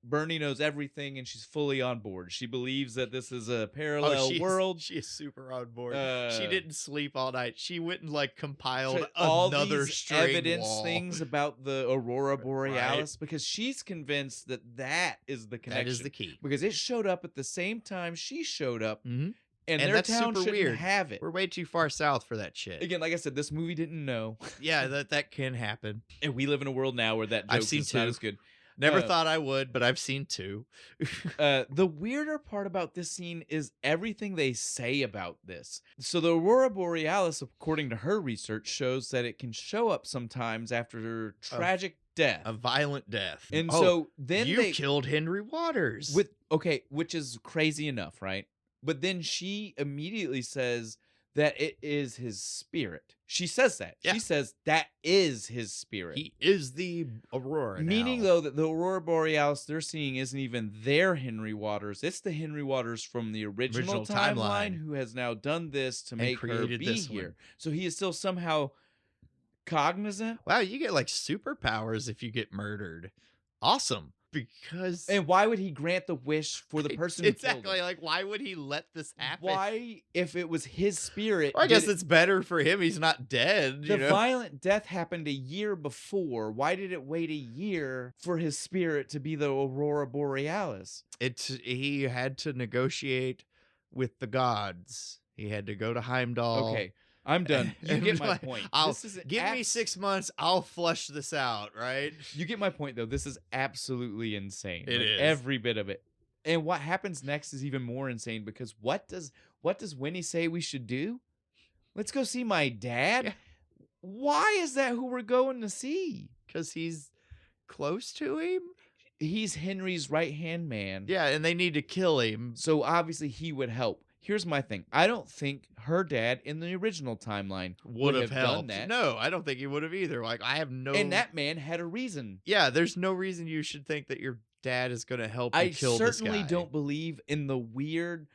Bernie knows everything, and she's fully on board. She believes that this is a parallel world. She is super on board. Uh, she didn't sleep all night. She went and like compiled So all another these string evidence wall. things about the Aurora Borealis because she's convinced that is the connection. That is the key. Because it showed up at the same time she showed up, Mhm. and And their that's town super shouldn't weird. have it. We're way too far south for that shit. Again, like I said, this movie didn't know, Yeah, that can happen. and we live in a world now where that joke I've seen is not two. as good. Never Uh, thought I would, but I've seen two. The weirder part about this scene is everything they say about this. So the Aurora Borealis, according to her research, shows that it can show up sometimes after tragic death. A violent death. And Oh, so then you they killed Henry Waters. which is crazy enough, right? But then she immediately says that it is his spirit. She says that. Yeah. She says that is his spirit. He is the Aurora. Meaning, now. though, that the Aurora Borealis they're seeing isn't even their Henry Waters. It's the Henry Waters from the original timeline who has now done this to make her created be this here. one. So he is still somehow cognizant. Wow, you get like superpowers if you get murdered. Awesome. Because And why would he grant the wish for the person who killed exactly him? like why would he let this happen? Why, if it was his spirit? Well, I guess did it- it's better for him. He's not dead. the You know? violent death happened a year before. Why did it wait a year for his spirit to be the Aurora Borealis? He had to negotiate with the gods. He had to go to Heimdall. Okay, I'm done. You And get my like, point. I'll This is give me 6 months. I'll flush this out. Right? You get my point, though. This is absolutely insane. It is. every bit of it. And what happens next is even more insane because what does Winnie say we should do? Let's go see my dad. Yeah. Why is that who we're going to see? Because he's close to him. he's Henry's right-hand man. Yeah, and they need to kill him. So obviously he would help. Here's my thing. I don't think her dad in the original timeline Would have done helped. that. No, I don't think he would have either. Like, I have no. And that man had a reason. Yeah, there's no reason you should think that your dad is going to help you kill this guy. I certainly don't believe in the weird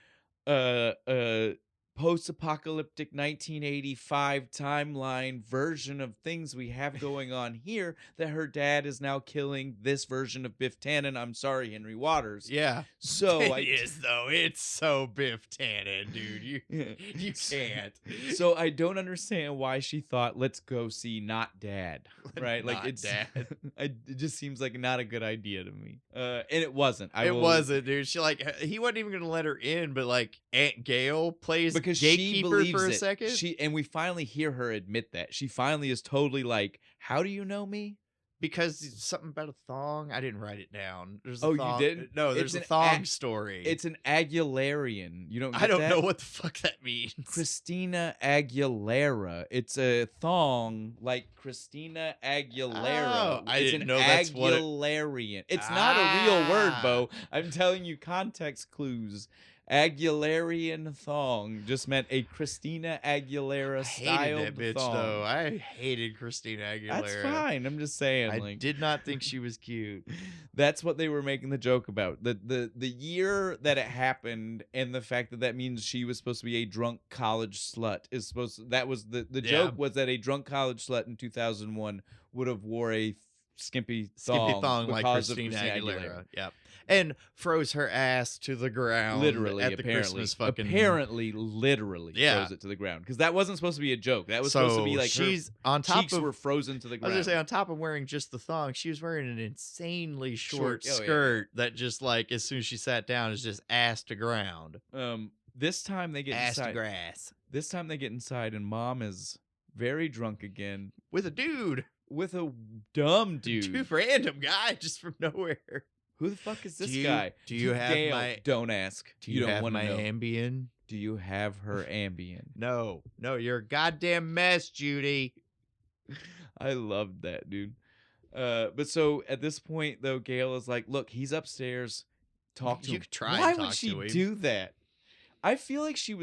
post-apocalyptic 1985 timeline version of things we have going on here that her dad is now killing this version of Biff Tannen. I'm sorry, Henry Waters. Yeah. So it is, though. It's so Biff Tannen, dude. You can't. So I don't understand why she thought, let's go see Not Dad. Right? Like, Not it's Dad. It just seems like not a good idea to me. And it wasn't. Wasn't, dude. She he wasn't even gonna let her in, but like Aunt Gail plays because gatekeeper she for a it. second. And we finally hear her admit that. She finally is totally like, how do you know me? Because something about a thong. I didn't write it down. There's a Oh, thong. you didn't? No, there's a thong story. It's an Aguilarian. You don't get I don't that? know what the fuck that means. Christina Aguilera. It's a thong like Christina Aguilera. Oh, I it's didn't an know that's what it- Aguilarian. It's not a real word, Bo. I'm telling you context clues. Aguilarian thong just meant a Christina Aguilera styled I hated that bitch, thong. though. I hated Christina Aguilera. That's fine. I'm just saying. I like, did not think she was cute. That's what they were making the joke about. The year that it happened and the fact that that means she was supposed to be a drunk college slut is supposed to, that was the joke was that a drunk college slut in 2001 would have wore a skimpy thong like Christina Aguilera. Yep. And froze her ass to the ground. Literally, at the apparently. Christmas fucking. Apparently, literally froze it to the ground. Because that wasn't supposed to be a joke. That was supposed to be like she's her on top cheeks of, were frozen to the I was ground. going to say, on top of wearing just the thong, she was wearing an insanely short Oh, yeah. skirt that just like, as soon as she sat down, is just ass to ground. This time they get Ass inside. to grass. This time they get inside and Mom is very drunk again. With a dude. With a dumb dude. Dude, random guy just from nowhere. Who the fuck is this Do you- guy? do you have Gail, my- Don't ask. Do you don't have want my to know. Ambien? Do you have her Ambien? No, you're a goddamn mess, Judy. I loved that, dude. But so at this point, though, Gail is like, "Look, he's upstairs. Talk to You him." could try and Why talk would she to him. do that? I feel like she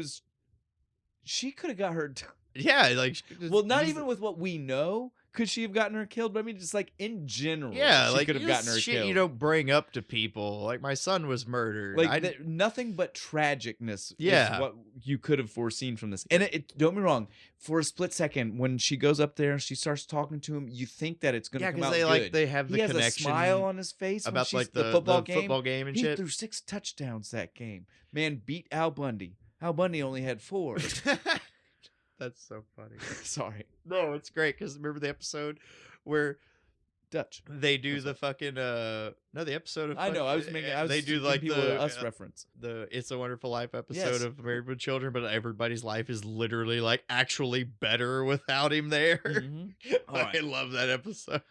could have got her. Yeah, like Well, not even with what we know could she have gotten her killed, but I mean, just like in general, yeah, she like could have gotten her shit killed. you don't bring up to people. Like my son was murdered. Like nothing but tragicness Yeah. is what you could have foreseen from this. And it don't be wrong, for a split second when she goes up there and she starts talking to him, you think that it's going to come out good. they have the He has connection a smile on his face about when like she's the football game. football game and He shit. threw 6 touchdowns that game. Man, beat Al Bundy. Al Bundy only had 4. That's so funny. Sorry. No, it's great because remember the episode where Dutch. they do the fucking the episode of I know. I was they do giving like people the Us reference. the It's a Wonderful Life episode Yes. of Married with Children, but everybody's life is literally like actually better without him there. Mhm. All I right. love that episode.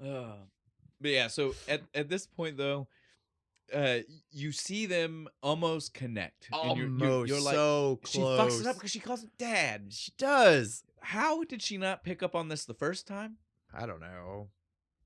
But yeah, so at this point though, you see them almost connect. And you're like, so she close. fucks it up because she calls him dad. She does. How did she not pick up on this the first time? I don't know.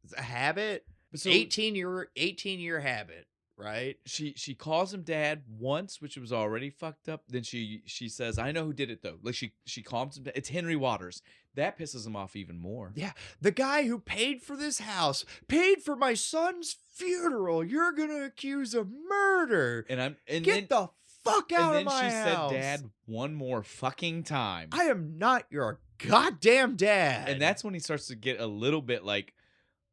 It's a habit. So 18-year habit, right? she calls him dad once, which was already fucked up. Then she says, "I know who did it though." Like she calls him. It's Henry Waters. That pisses him off even more. Yeah, the guy who paid for this house, paid for my son's funeral. You're gonna accuse of murder. And Get the fuck out and of then my she house. said dad one more fucking time. I am not your goddamn dad. And that's when he starts to get a little bit like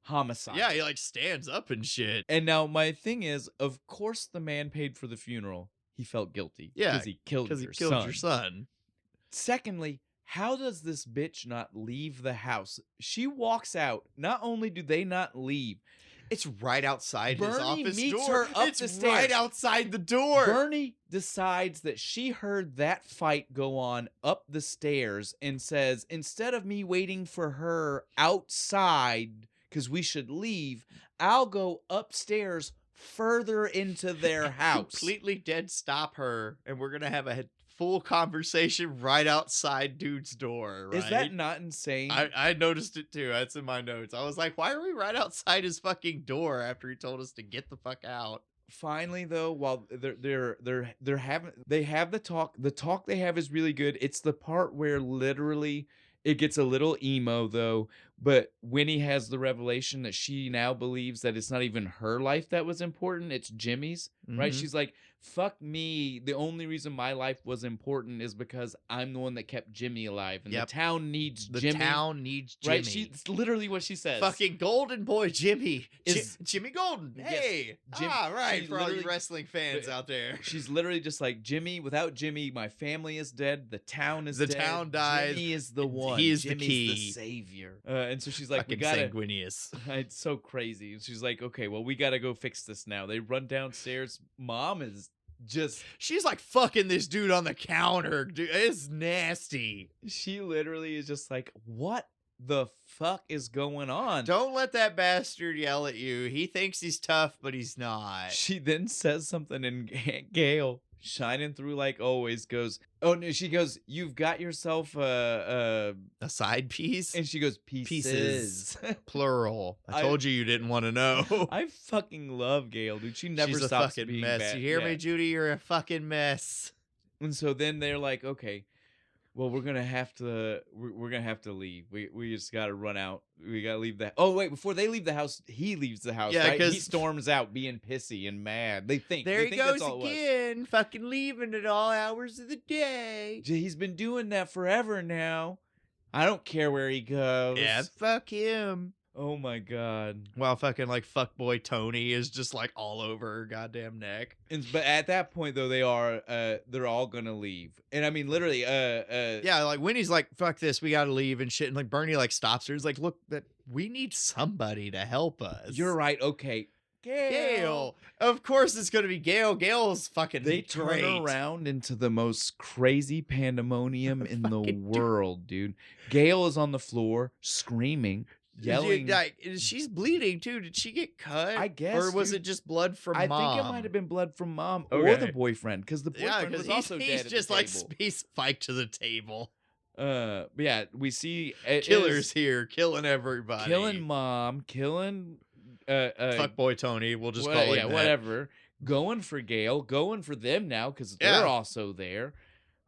homicide. yeah, he like stands up and shit. And now my thing is, of course, the man paid for the funeral. He felt guilty. Yeah, because he killed your son. Secondly, how does this bitch not leave the house? She walks out. Not only do they not leave, It's right outside his Bernie office meets door. her up it's the stairs. right outside the door. Bernie decides that she heard that fight go on up the stairs and says, instead of me waiting for her outside because we should leave, I'll go upstairs further into their house. Completely dead stop her, and we're gonna have a full conversation right outside dude's door, right? Is that not insane? I noticed it too. That's in my notes. I was like, why are we right outside his fucking door after he told us to get the fuck out? Finally, though, while they're having they have the talk they have is really good. It's the part where literally it gets a little emo though, but Winnie has the revelation that she now believes that it's not even her life that was important, it's Jimmy's, right? Mhm. She's like, fuck me, the only reason my life was important is because I'm the one that kept Jimmy alive, and Yep. the town needs The Jimmy. town needs Jimmy. Right? It's literally what she says. Fucking golden boy Jimmy. Is- Jimmy Golden. Yes. Hey. Jim- Right. she For all you literally- wrestling fans out there. She's literally just like, Jimmy, without Jimmy, my family is dead. The town is The dead. town dies. Jimmy is the one. He is the Jimmy's key. the savior. And so she's like, Fucking we gotta. sanguineous. It's so crazy. And she's like, okay, well, we gotta go fix this now. They run downstairs. Mom is just. She's like fucking this dude on the counter. Dude, it's nasty. She literally is just like, what the fuck is going on? Don't let that bastard yell at you. He thinks he's tough, but he's not. She then says something, and Gail, shining through like always, goes, oh no, she goes, you've got yourself A side piece? and she goes, pieces. Plural. I I- told you didn't want to know. I fucking love Gail, dude. She never She's a stops fucking being mess. bad. You hear Yeah. me, Judy? You're a fucking mess. And so then they're like, okay, well, we're gonna have to leave. We just gotta run out. We gotta leave that. Oh wait, before they leave the house, he leaves the house. Yeah, right? He 'cause- storms out, being pissy and mad. They think There they he think goes that's all it was. again, fucking leaving at all hours of the day. He's been doing that forever now. I don't care where he goes. Yeah, fuck him. Oh my god. While fucking like fuckboy Tony is just like all over her goddamn neck. But at that point though, they're all gonna leave. And I mean literally Yeah, like Winnie's like, fuck this, we gotta leave and shit. And like Bernie like stops her. He's like, look, that we need somebody to help us. You're right. Okay. Gail. Of course it's gonna be Gail. Gail's fucking They turn great. around into the most crazy pandemonium in the Fucking world, dude. Gail is on the floor screaming, yelling. Like, she's bleeding too. Did she get cut? I guess, Or was dude. it just blood from I mom? think it might have been blood from mom or Okay. the boyfriend, because the Yeah, boyfriend because was also he's dead at just the like table. he's spiked to the table. But yeah, we see it Killers is here, killing everybody. killing mom, killing Fuckboy Tony. We'll just Wha- call him yeah, that. whatever. Going for Gail, going for them now because Yeah. they're also there.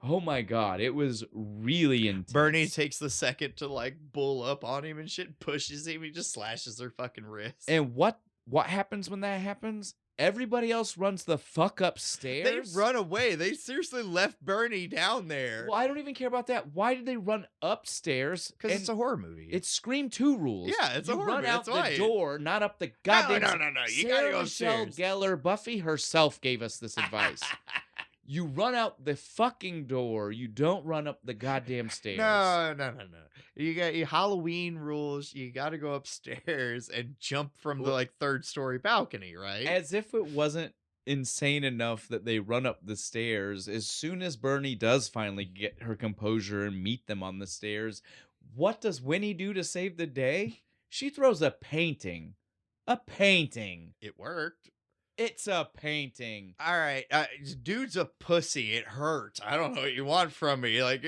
Oh my god, it was really intense. Bernie takes the second to like bull up on him and shit, pushes him, he just slashes her fucking wrist. And what happens when that happens? Everybody else runs the fuck they upstairs. run away. They seriously left Bernie down there. Well, I don't even care about that. Why did they run upstairs? Because And it's a horror movie. it's Scream 2 rules. Yeah, it's a you horror run movie, out that's the why. door, not up the goddamn. No. You Sarah gotta go Michelle upstairs. Gellar, Buffy herself gave us this advice. You run out the fucking door. You don't run up the goddamn stairs. No. You got your Halloween rules. You got to go upstairs and jump from the Well- like third story balcony, right? As if it wasn't insane enough that they run up the stairs. As soon as Bernie does finally get her composure and meet them on the stairs, what does Winnie do to save the day? She throws a painting. A painting. It worked. It's a painting. All right, dude's a pussy. It hurts. I don't know what you want from me. Like,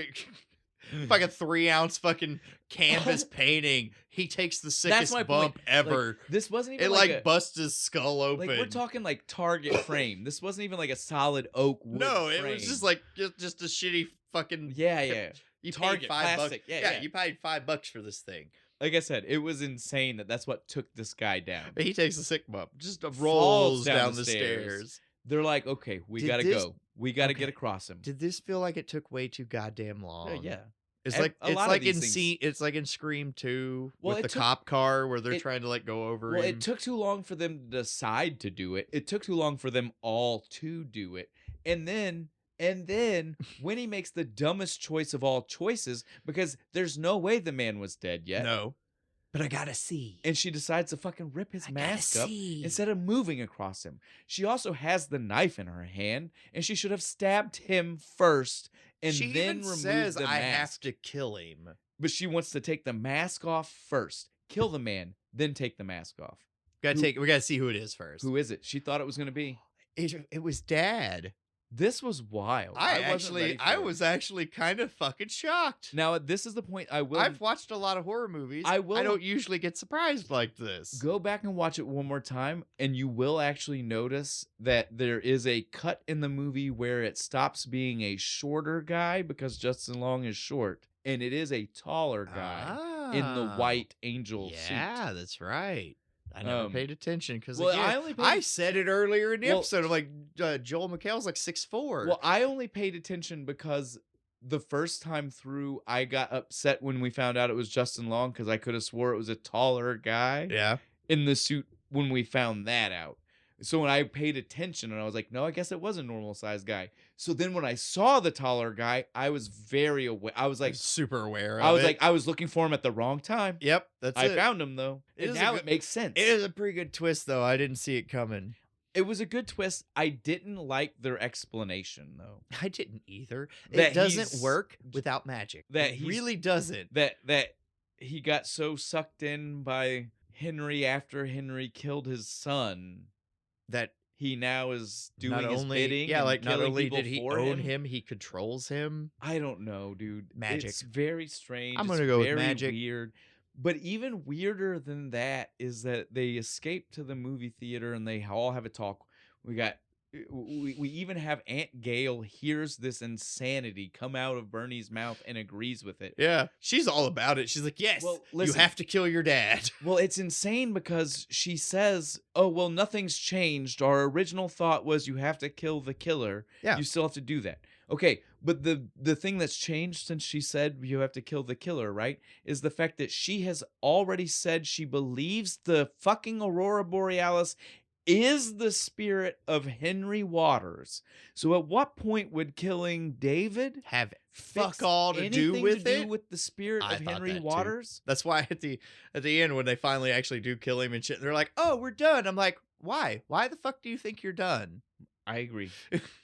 fucking 3-ounce fucking canvas painting. He takes the sickest my bump point. ever. Like, this wasn't even It like, like a, busts his skull open. like we're talking like Target frame. This wasn't even like a solid oak wood no, it frame. was just like just a shitty fucking. yeah. You Target, paid $5. plastic. Yeah. You paid $5 for this thing. Like I said, it was insane that's what took this guy down. But he takes a sick bump. Just rolls Falls down the stairs. They're like, okay, we Did gotta this- go. We gotta okay. get across him. Did this feel like it took way too goddamn long? Yeah. It's Ev- like a lot of these things- it's like in Scream 2 Well, with it the took- cop car where they're it- trying to like go over Well, him. it took too long for them to decide to do it. It took too long for them all to do it. And then Winnie makes the dumbest choice of all choices because there's no way the man was dead yet. No. But I gotta see. And she decides to fucking rip his I gotta mask up see. instead of moving across him. She also has the knife in her hand, and she should have stabbed him first and she then even removed says, the I mask. have to kill him. But she wants to take the mask off first, kill the man, then take the mask off. We gotta see who it is first. Who is it? She thought it was going to be It was Dad. This was wild. Wasn't ready for I it. was actually kind of fucking shocked. Now, this is the point I will I've watched a lot of horror movies. I will- I don't usually get surprised like this. go back and watch it one more time, and you will actually notice that there is a cut in the movie where it stops being a shorter guy because Justin Long is short, and it is a taller guy in the white angel suit. Yeah, that's right. I never paid attention because well, I only paid- I said it earlier in the Well- episode. I'm like, Joel McHale's like 6'4". Well, I only paid attention because the first time through, I got upset when we found out it was Justin Long because I could have swore it was a taller guy yeah. in the suit when we found that out. So when I paid attention and I was like, no, I guess it was a normal sized guy. So then when I saw the taller guy, I was very aware. I was like, super aware of I was it. like, I was looking for him at the wrong time. Yep, that's I it. found him though. It And is a now good- it makes sense. It is a pretty good twist, though. I didn't see it coming. It was a good twist. I didn't like their explanation though. I didn't either. That It doesn't he's- work without magic. that It he's- really doesn't. That he got so sucked in by Henry after Henry killed his son. That He now is doing not his only, bidding. yeah, and like not killing only people did he for own him, he controls him. I don't know, dude. Magic. It's very strange. I'm It's gonna go with very magic. Weird. But even weirder than that is that they escape to the movie theater and they all have a talk. We even have Aunt Gail hears this insanity come out of Bernie's mouth and agrees with it. Yeah, she's all about it. She's like, yes, Well, you listen. have to kill your dad. Well, it's insane because she says, "Oh, well, nothing's changed. Our original thought was you have to kill the killer. Yeah. You still have to do that." Okay, but the thing that's changed since she said you have to kill the killer, right, is the fact that she has already said she believes the fucking Aurora Borealis is the spirit of Henry Waters. So at what point would killing David Have fix fuck all to do anything with to it? do with the spirit I of thought Henry that too. Waters? That's why at the end when they finally actually do kill him and shit, they're like, "Oh, we're done." I'm like, "Why? Why the fuck do you think you're done?" I agree.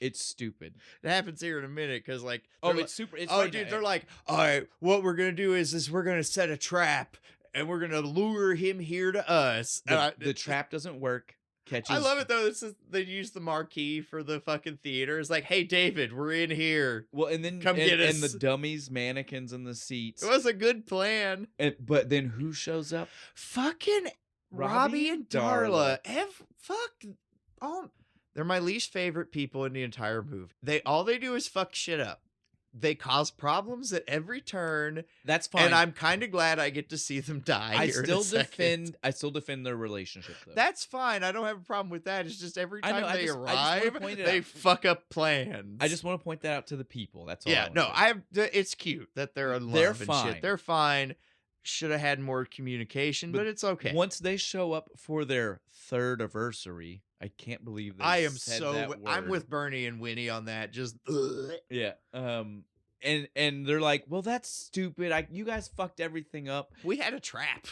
It's stupid. It happens here in a minute because like, Oh, they're it's super. It's oh, right dude, now. they're like, all right, what we're gonna do is we're gonna set a trap and we're gonna lure him here to us. And the trap doesn't work. Catches. I love it though. They use the marquee for the fucking theater. It's like, hey, David, we're in here. Well, and then Come get and us. the dummies, mannequins in the seats. It was a good plan. But then who shows up? Fucking Robbie and Darla. Darla. They're my least favorite people in the entire movie. All they do is fuck shit up. They cause problems at every turn, That's fine. and I'm kind of glad I get to see them die. I here in still a second. defend their relationship though. That's fine. I don't have a problem with that. It's just every I time know, I they just wanna arrive, point it they out. fuck up plans. I just want to point that out to the people. That's all. yeah, no, it's cute that they're in love They're and fine. shit. They're fine. Should have had more communication, but it's okay. Once they show up for their third anniversary, I can't believe they I am said so. that I'm word. with Bernie and Winnie on that. Just Yeah. And they're like, well, that's stupid. You guys fucked everything up. we had a trap.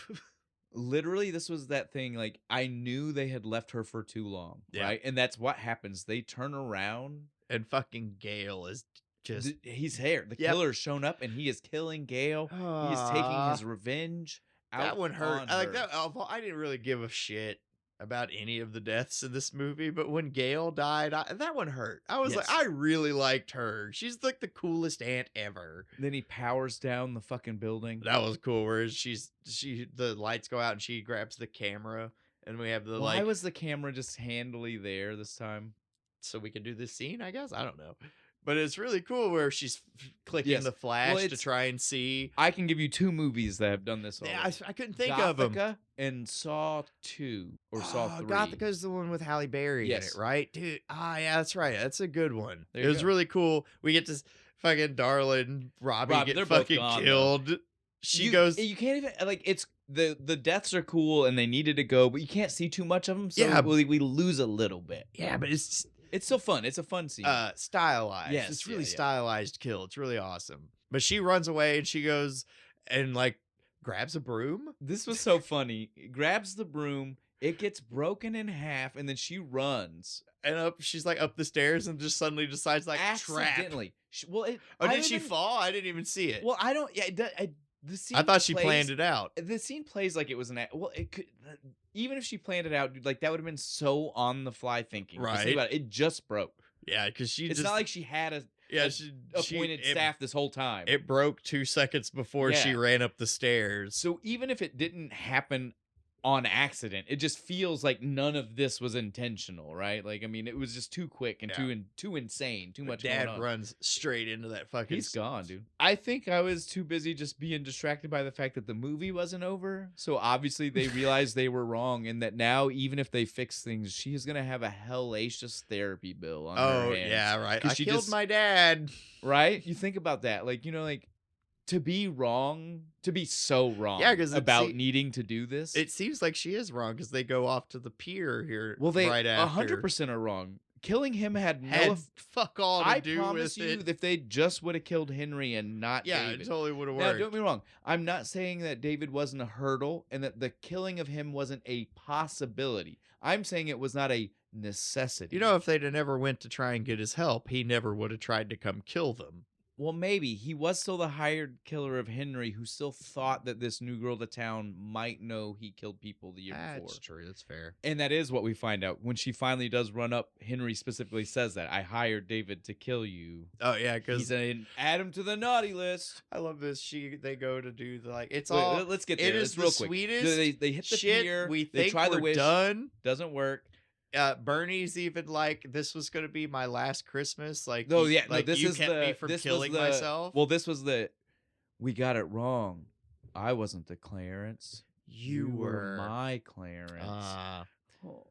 Literally, this was that thing. Like, I knew they had left her for too long, Yeah. right? And that's what happens. They turn around. And fucking Gale is just. He's here. The Yep. killer's shown up, and he is killing Gale. He is taking his revenge. That out one hurt. on I like her. that. I didn't really give a shit about any of the deaths in this movie, but when Gale died, that one hurt. I was like, Yes. I really liked her. She's like the coolest aunt ever. Then he powers down the fucking building. That was cool. Where the lights go out and she grabs the camera, and we have the Why was the camera just handily there this time? so we can do this scene. I guess I don't know, but it's really cool where she's clicking Yes. the flash to it's- try and see. I can give you two movies that have done this Yeah, already. I couldn't think of them. Gothica and Saw 2 or Saw 3. Gothica's the one with Halle Berry Yes. in it, right? Dude, yeah, that's right. That's a good one. There It you was go. really cool. We get to fucking Darla and Robbie Rob, get they're both fucking gone, though. killed. She goes, You can't even like it's the deaths are cool and they needed to go, but you can't see too much of them. So Yeah. we lose a little bit. yeah, but it's It's still fun. It's a fun scene. stylized. Yes, It's yeah, really yeah. stylized kill. It's really awesome. But she runs away and she goes and like grabs a broom. This was so funny. Grabs the broom, it gets broken in half, and then she runs And she's like up the stairs and just suddenly decides like trap. accidentally. Oh, Oh, did she fall? I didn't even see it. Well, I don't. Yeah, the scene. I thought she plays- planned it out. The scene plays like it was well, it could. Even if she planned it out, dude, like that would have been so on the fly thinking. Just think Right. about it. It just broke. Yeah, because she It's just not like she had a yeah appointed staff this whole time. It broke 2 seconds before she Yeah. ran up the stairs. So even if it didn't happen on accident, it just feels like none of this was intentional, right? Like, I mean, it was just too quick and too insane, too much Dad going on. runs straight into that fucking. He's gone, dude. I think I was too busy just being distracted by the fact that the movie wasn't over. So obviously they realized they were wrong, and that now even if they fix things, she is gonna have a hellacious therapy bill on her hands. Yeah, right. 'Cause I she killed just- my dad. Right? You think about that, like, you know, like, to be wrong, to be so wrong, Yeah, 'cause about needing to do this. It seems like she is wrong because they go off to the pier here. Well, they right after 100% are wrong. Killing him had fuck all to I do promise with you, it. if they just would have killed Henry and not David. It totally would have Now, worked. don't get me wrong. I'm not saying that David wasn't a hurdle and that the killing of him wasn't a possibility. I'm saying it was not a necessity. You know, if they'd have never went to try and get his help, he never would have tried to come kill them. Well, maybe. He was still the hired killer of Henry who still thought that this new girl to town might know he killed people the year before. That's true. That's fair. And that is what we find out. When she finally does run up, Henry specifically says that. I hired David to kill you. Oh, yeah, because he's an add him to the naughty list. I love this. They go to do the, like, it's Wait, all. let's get there. It is It's real the quick. sweetest They hit the shit. pier. We they think try the we're wish. done. Doesn't work. Bernie's even like, this was going to be my last Christmas. Like, No, yeah, like, no, this you is kept the me from this killing was the, myself. Well, this was the. We got it wrong. I wasn't the Clarence. You were my Clarence. Oh.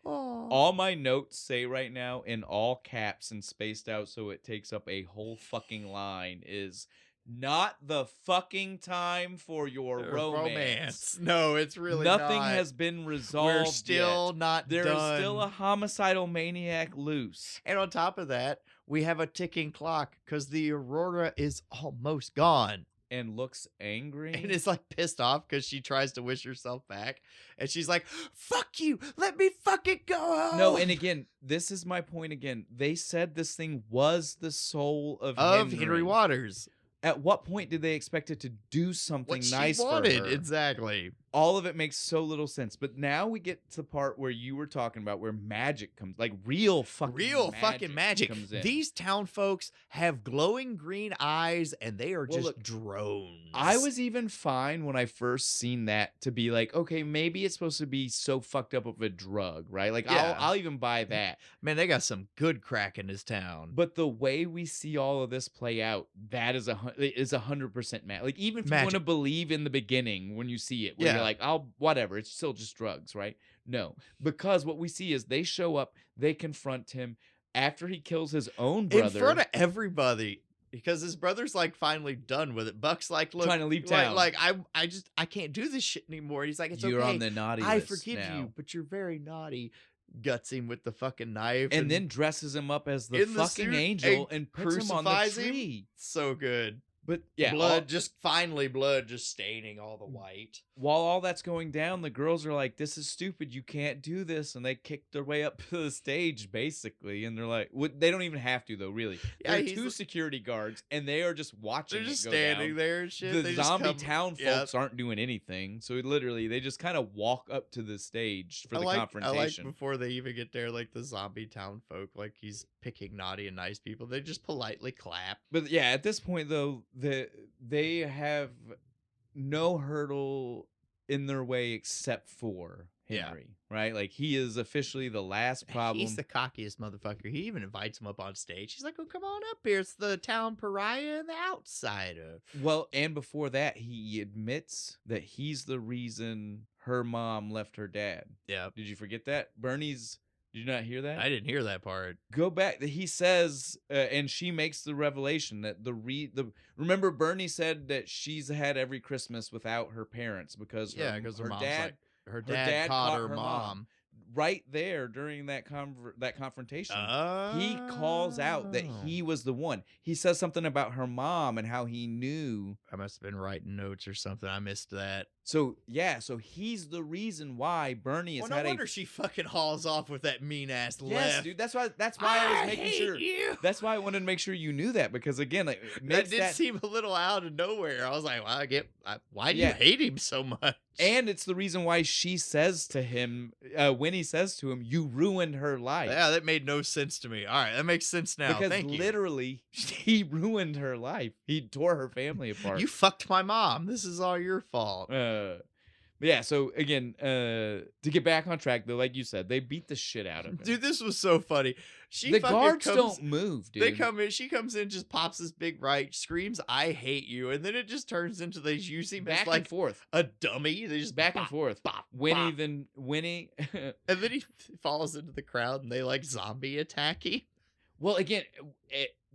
All my notes say right now in all caps and spaced out so it takes up a whole fucking line is not the fucking time for your romance. No, it's really Nothing not. has been resolved. We're still yet. not There done. is still a homicidal maniac loose. And on top of that, we have a ticking clock because the Aurora is almost gone. And looks angry. And is like pissed off because she tries to wish herself back. And she's like, fuck you. Let me fucking go home. No, and again, this is my point again. They said this thing was the soul of Henry Waters. At what point did they expect it to do something nice for her? Exactly. All of it makes so little sense. But now we get to the part where you were talking about where magic comes, like real fucking magic comes in. These town folks have glowing green eyes and they are just look, drones. I was even fine when I first seen that to be like, okay, maybe it's supposed to be so fucked up of a drug, right? Like, Yeah. I'll even buy that. Man, they got some good crack in this town. But the way we see all of this play out, that is 100% mad. Like, even if you want to believe in the beginning when you see it, where you're like, oh, whatever, it's still just drugs, right? No, because what we see is they show up, they confront him after he kills his own brother. In front of everybody. Because his brother's like finally done with it. Buck's like, look, trying to leave town. Like I can't do this shit anymore. He's like, it's you're okay. on the naughty I list forgive now. you, but you're very naughty. Guts him with the fucking knife. And then dresses him up as the fucking angel and puts him on the tree. So good. But yeah, blood just staining all the white. While all that's going down, the girls are like, this is stupid, you can't do this, and they kick their way up to the stage basically, and they're like, they don't even have to though, really. Yeah, there are two security guards and they are just watching. They're just it go standing down. there and shit. The they zombie town folks aren't doing anything, so literally they just kind of walk up to the stage for the confrontation. I like before they even get there, like the zombie town folk, like he's picking naughty and nice people, they just politely clap. But yeah, at this point though, they have no hurdle in their way except for Henry, right? Like, he is officially the last problem. He's the cockiest motherfucker. He even invites him up on stage. He's like, oh, come on up here. It's the town pariah and the outsider. Well, and before that, he admits that he's the reason her mom left her dad. Yeah. Did you forget that? Did you not hear that? I didn't hear that part. Go back. He says, and she makes the revelation that remember Bernie said that she's had every Christmas without her parents because her dad caught her mom. Right there during that confrontation, he calls out that he was the one. He says something about her mom and how he knew. I must have been writing notes or something. I missed that. So he's the reason why Bernie has had no wonder she fucking hauls off with that mean ass left. Yes, dude. That's why I was making sure. You. That's why I wanted to make sure you knew that, because again, like, that did seem a little out of nowhere. I was like, well, why do you hate him so much? And it's the reason why she says to him, Winnie says to him, "You ruined her life." Yeah, that made no sense to me. All right, that makes sense now. Because Thank you. literally, he ruined her life. He tore her family apart. You fucked my mom. This is all your fault. But yeah, so again, to get back on track, though, like you said, they beat the shit out of him. Dude, this was so funny. The guards don't move, dude. They come in, she comes in, just pops this big right, screams, "I hate you," and then it just turns into they use him back as like and forth. a dummy. They just Back and forth. bop, Winnie, bop. then Winnie. And then he falls into the crowd and they like zombie attack him. Well, again,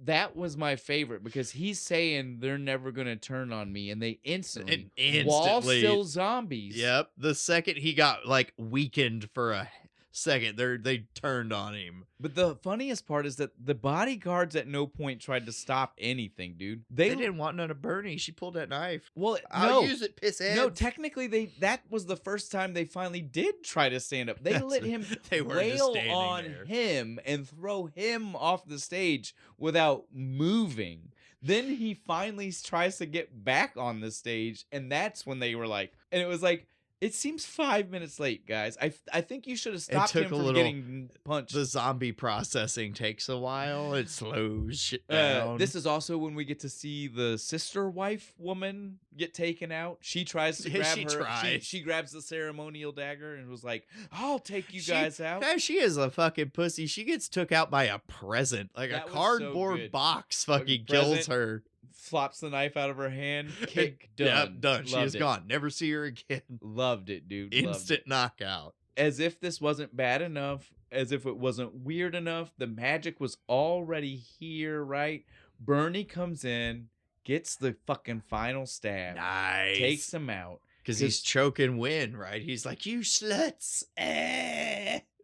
that was my favorite because he's saying they're never going to turn on me, and they instantly, while still zombies. Yep. The second he got like weakened for a second, they turned on him. But the funniest part is that the bodyguards at no point tried to stop anything, dude. They didn't want none of Bernie. She pulled that knife. Well, I'll use it, pisshead. No, technically that was the first time they finally did try to stand up. They let him wail on him and throw him off the stage without moving. Then he finally tries to get back on the stage, and that's when they were like, and it was like, it seems 5 minutes late, guys. I think you should have stopped him from getting punched. The zombie processing takes a while. It slows shit down. This is also when we get to see the sister wife woman get taken out. She tries to grab her. She grabs the ceremonial dagger and was like, "I'll take you guys out." She is a fucking pussy. She gets took out by a present. Like a cardboard box fucking kills her. Flops the knife out of her hand. Kick, done. Yeah, done. She is gone. Never see her again. Loved it, dude. Instant knockout. As if this wasn't bad enough, as if it wasn't weird enough, the magic was already here, right? Bernie comes in, gets the fucking final stab. Nice. Takes him out. Because he's choking Win, right? He's like, "You sluts."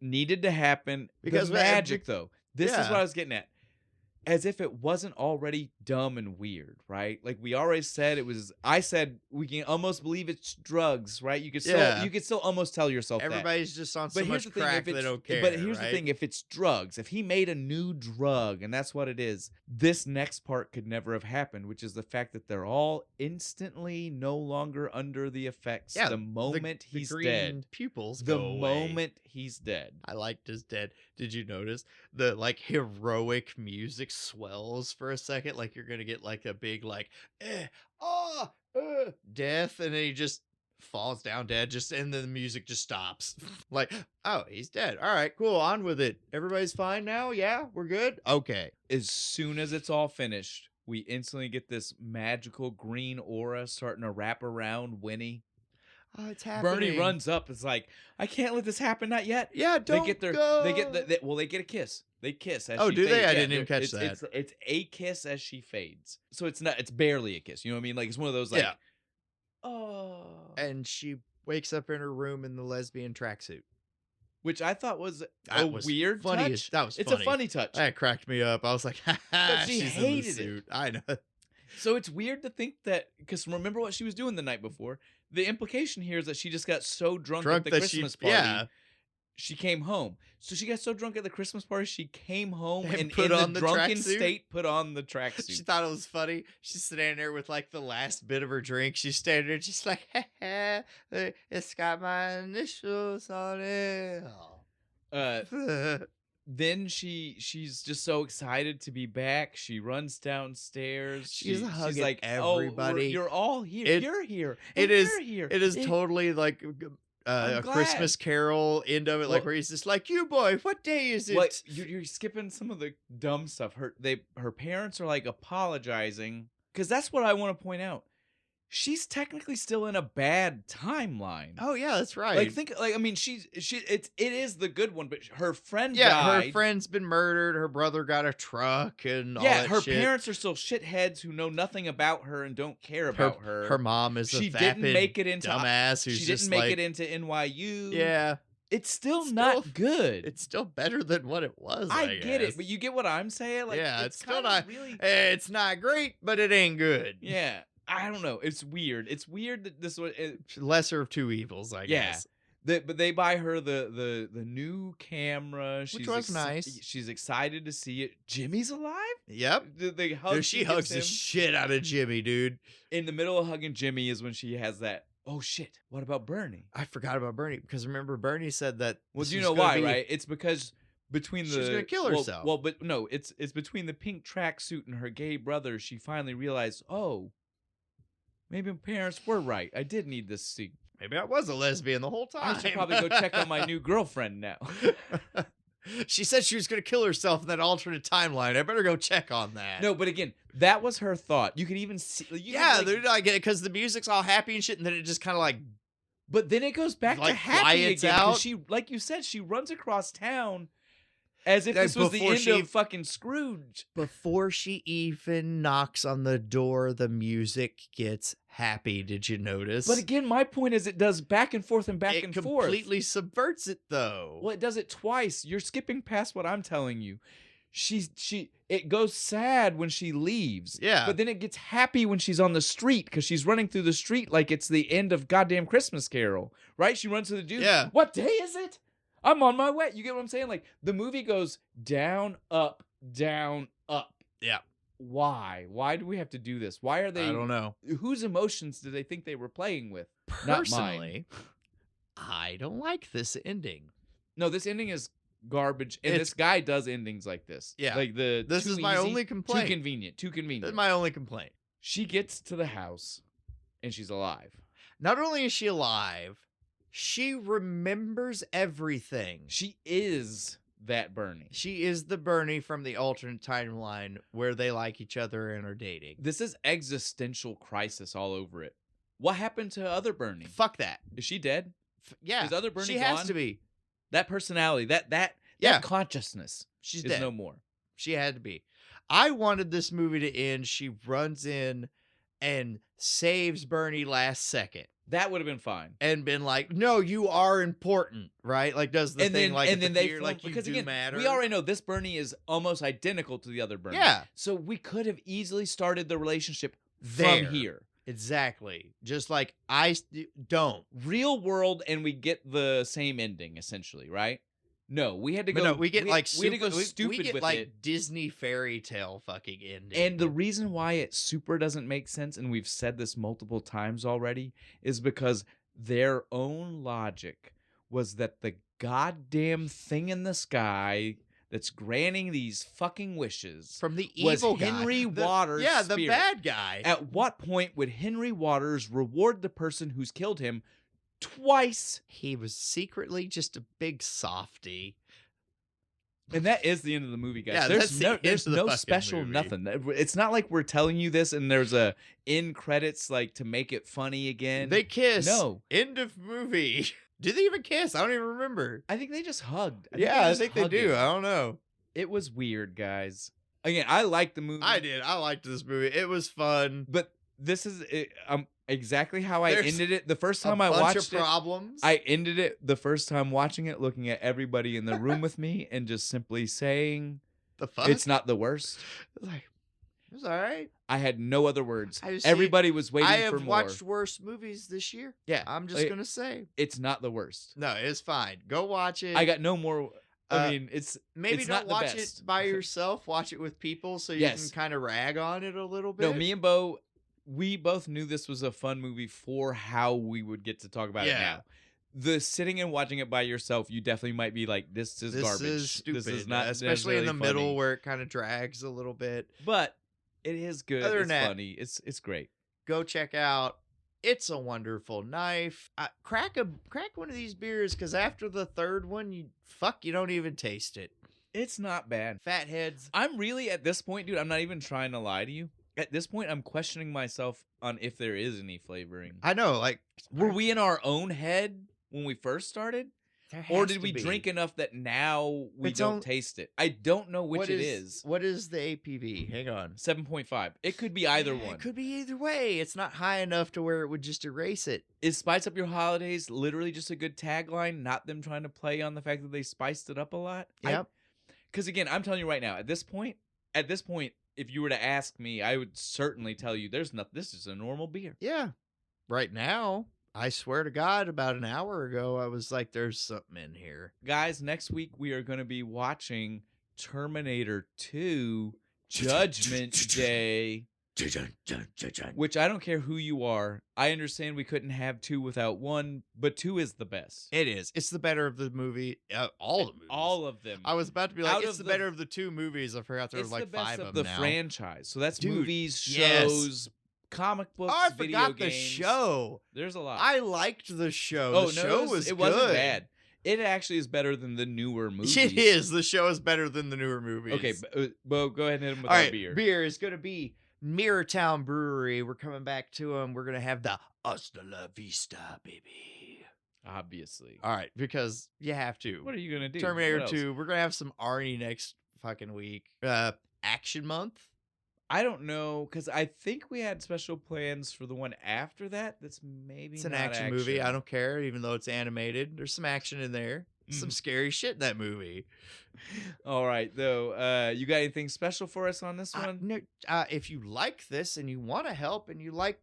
Needed to happen. Because the magic, though. This is what I was getting at. As if it wasn't already dumb and weird, right? Like we already said it was. I said we can almost believe it's drugs, right? You could still almost tell yourself everybody's just on so much crack they don't care. But here's the thing: if it's drugs, if he made a new drug and that's what it is, this next part could never have happened, which is the fact that they're all instantly no longer under the effects. Yeah, the moment he's dead, pupils. The moment he's dead. I liked his dead. Did you notice the like heroic music swells for a second? Like you're gonna get like a big like death, and then he just falls down dead, and then the music just stops. Like, oh, he's dead. All right, cool, on with it. Everybody's fine now. Yeah, we're good. Okay. As soon as it's all finished, we instantly get this magical green aura starting to wrap around Winnie. Oh, it's happening. Bernie runs up. It's like, I can't let this happen. Not yet. Yeah, don't go. They get they get a kiss. They kiss as she fades. Do they? I didn't even catch that. It's a kiss as she fades. So it's barely a kiss. You know what I mean? Like it's one of those like, oh. And she wakes up in her room in the lesbian tracksuit, which I thought was a weird funny touch. It's a funny touch. That cracked me up. I was like, ha ha. She hated it. I know. So it's weird to think that, because remember what she was doing the night before. The implication here is that she just got so drunk at the Christmas party. She came home. So she got so drunk at the Christmas party, she came home and in the drunken state put on the tracksuit. She thought it was funny. She's standing there with like the last bit of her drink. She's standing there just like, it's got my initials on it. Then she's just so excited to be back. She runs downstairs. She's like, everybody. Oh, you're all here. You're here. It is totally like a Christmas Carol end of it, like where he's just like, "You boy, what day is it?" Like you're skipping some of the dumb stuff. Her parents are like apologizing, because that's what I want to point out. She's technically still in a bad timeline. Oh yeah, that's right. I mean, it is the good one, but her friend died. Her friend's been murdered. Her brother got a truck and all that her parents are still shitheads who know nothing about her and don't care about her. Her mom is she didn't make it into dumbass. She didn't make it into NYU. Yeah. It's still not good. It's still better than what it was. I get it, but you get what I'm saying. Like, yeah, it's still not really. It's not great, but it ain't good. Yeah. I don't know. It's weird. It's weird that this was lesser of two evils, I guess. But they buy her the new camera. Which was nice. She's excited to see it. Jimmy's alive? Yep. They hug. She hugs the shit out of Jimmy, dude. In the middle of hugging Jimmy is when she has that Oh shit! What about Bernie? I forgot about Bernie because remember Bernie said that. Well, this do you was know gonna why, be- right? It's because between She was the gonna kill herself. Well, but no, it's between the pink tracksuit and her gay brother. She finally realized, oh, maybe my parents were right. I did need this scene. Maybe I was a lesbian the whole time. I should probably go check on my new girlfriend now. She said she was gonna kill herself in that alternate timeline. I better go check on that. No, but again, that was her thought. You could even see. They're like because the music's all happy and shit, and then it just kind of like. But then it goes back to Like, happy quiets again. 'Cause out. she, like you said, she runs across town as if Like, this was the before end she- of fucking Scrooge. Before she even knocks on the door, the music gets happy. Did you notice? But again, my point is, it does back and forth and back it and forth. completely subverts it, though. Well, it does it twice. You're skipping past what I'm telling you. It goes sad when she leaves. Yeah. But then it gets happy when she's on the street because she's running through the street like it's the end of goddamn Christmas Carol, right? She runs to the dude. Yeah. What day is it? I'm on my way. You get what I'm saying? Like the movie goes down, up, down, up. Yeah. Why? Why do we have to do this? Why are they? I don't know. Whose emotions do they think they were playing with? Not mine. Personally, I don't like this ending. No, this ending is garbage, and It's- this guy does endings like this. Yeah. like This too is my easy, only complaint. Too convenient. Too convenient. That's my only complaint. She gets to the house, and she's alive. Not only is she alive, she remembers everything. She is that Bernie. She is the Bernie from the alternate timeline where they like each other and are dating. This is existential crisis all over it. What happened to other Bernie? Fuck that. Is she dead? Yeah. Is other Bernie she has gone? to be. That personality, that Yeah. consciousness She's is dead. no more. She had to be. I wanted this movie to end. She runs in and saves Bernie last second. That would have been fine. And been like, no, you are important, right? Like does the And thing then, like and at then the they pier, film, like you because do again, matter. we already know this Bernie is almost identical to the other Bernie. Yeah. So we could have easily started the relationship There. from here. Exactly. Just like don't. Real world, and we get the same ending essentially, right? No, we had to But go. no, we get like we had to go super- we stupid get with like it. Disney fairy tale fucking ending. And the reason why it super doesn't make sense, and we've said this multiple times already, is because their own logic was that the goddamn thing in the sky that's granting these fucking wishes from the was evil Henry guy. Waters' Yeah, the spirit. bad guy. At what point would Henry Waters reward the person who's killed him twice? He was secretly just a big softy. And that is the end of the movie, guys. Yeah, that's the end There's of the no fucking special movie. nothing. It's not like we're telling you this and there's a end credits like to make it funny again. They kiss. No. End of movie. Did they even kiss? I don't even remember. I think they just hugged. I just think they do. hugging. I don't know. It was weird, guys. Again, I liked the movie. I did. I liked this movie. It was fun. But this is exactly how I There's ended it the first time a I bunch watched of it. problems. I ended it the first time watching it, looking at everybody in the room with me and just simply saying, the fuck. it's not the worst. Like it was all right. I had no other words. I just Everybody was waiting I for have more. watched worse movies this year. Yeah, I'm just gonna say it's not the worst. no. It's fine. Go watch it. I got no more. I Uh, mean, it's Maybe it's don't not the watch best. it by yourself. Watch it with people so you Yes. can kind of rag on it a little bit. no. Me and Bo, we both knew this was a fun movie for how we would get to talk about it Yeah. now. The sitting and watching it by yourself, you definitely might be like, "This is this garbage. is stupid. This is not especially in the necessarily middle funny." where it kind of drags a little bit. But it is good. Other It's than that- funny. It's great. Go check out It's a Wonderful Knife. Crack one of these beers because after the third one, you don't even taste it. It's not bad. Fatheads. I'm really at this point, dude. I'm not even trying to lie to you. At this point, I'm questioning myself on if there is any flavoring. I know, like Were we in our own head when we first started? there Or has did to we be. drink enough that now we It's don't on- taste it? I don't know which What it is. What is the APV? Hang on. 7.5. It could be either Yeah, one. It could be either way. It's not high enough to where it would just erase it. Is Spice Up Your Holidays literally just a good tagline, not them trying to play on the fact that they spiced it up a lot? Yep. Because again, I'm telling you right now, at this point, if you were to ask me, I would certainly tell you there's nothing. This is a normal beer. Yeah. Right now, I swear to God, about an hour ago, I was like, there's something in here. Guys, next week we are going to be watching Terminator 2 Judgment Day. Which I don't care who you are. I understand we couldn't have 2 without 1, but 2 is the best. It is. It's the better of the movie. All the movies. All of them. I was about to be like, Out it's of the the- better of the 2 movies. I forgot there It's was like the best 5 of of the them now. franchise. So that's Dude, movies, yes. shows, comic books, Oh, I video forgot games. the show. There's a lot. I liked the show. Oh, The no, show was it good. wasn't bad. It actually is better than the newer movies. It is. The show is better than the newer movies. Okay, Bo, go ahead and hit him with All our right, beer. beer is going to be Mirror Town Brewery. We're coming back to them. We're going to have the Hasta la Vista, baby. Obviously. All right, because you have to. What are you going to do? Terminator What else? 2. We're going to have some Arnie next fucking week. Action Month. I don't know, because I think we had special plans for the one after that. That's maybe It's an not action movie. I don't care, even though it's animated. There's some action in there. Some scary shit in that movie. All right, though. You got anything special for us on this one? No, if you like this and you want to help and you want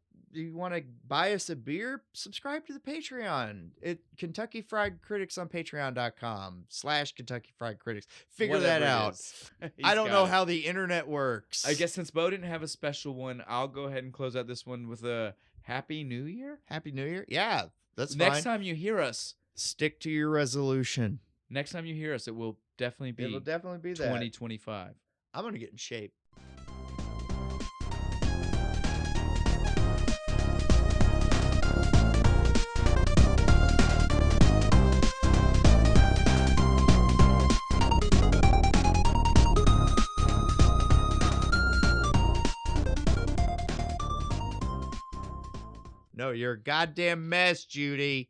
to buy us a beer, subscribe to the Patreon. Kentucky Fried Critics on patreon.com/Kentucky Fried Critics. Figure that Whatever it out. is. I don't He's know got it. how the internet works. I guess since Bo didn't have a special one, I'll go ahead and close out this one with a Happy New Year. Happy New Year. Yeah, that's Next fine. time you hear us, Stick to your resolution. it will definitely be It'll definitely be that. 2025. I'm going to get in shape. No, you're a goddamn mess, Judy.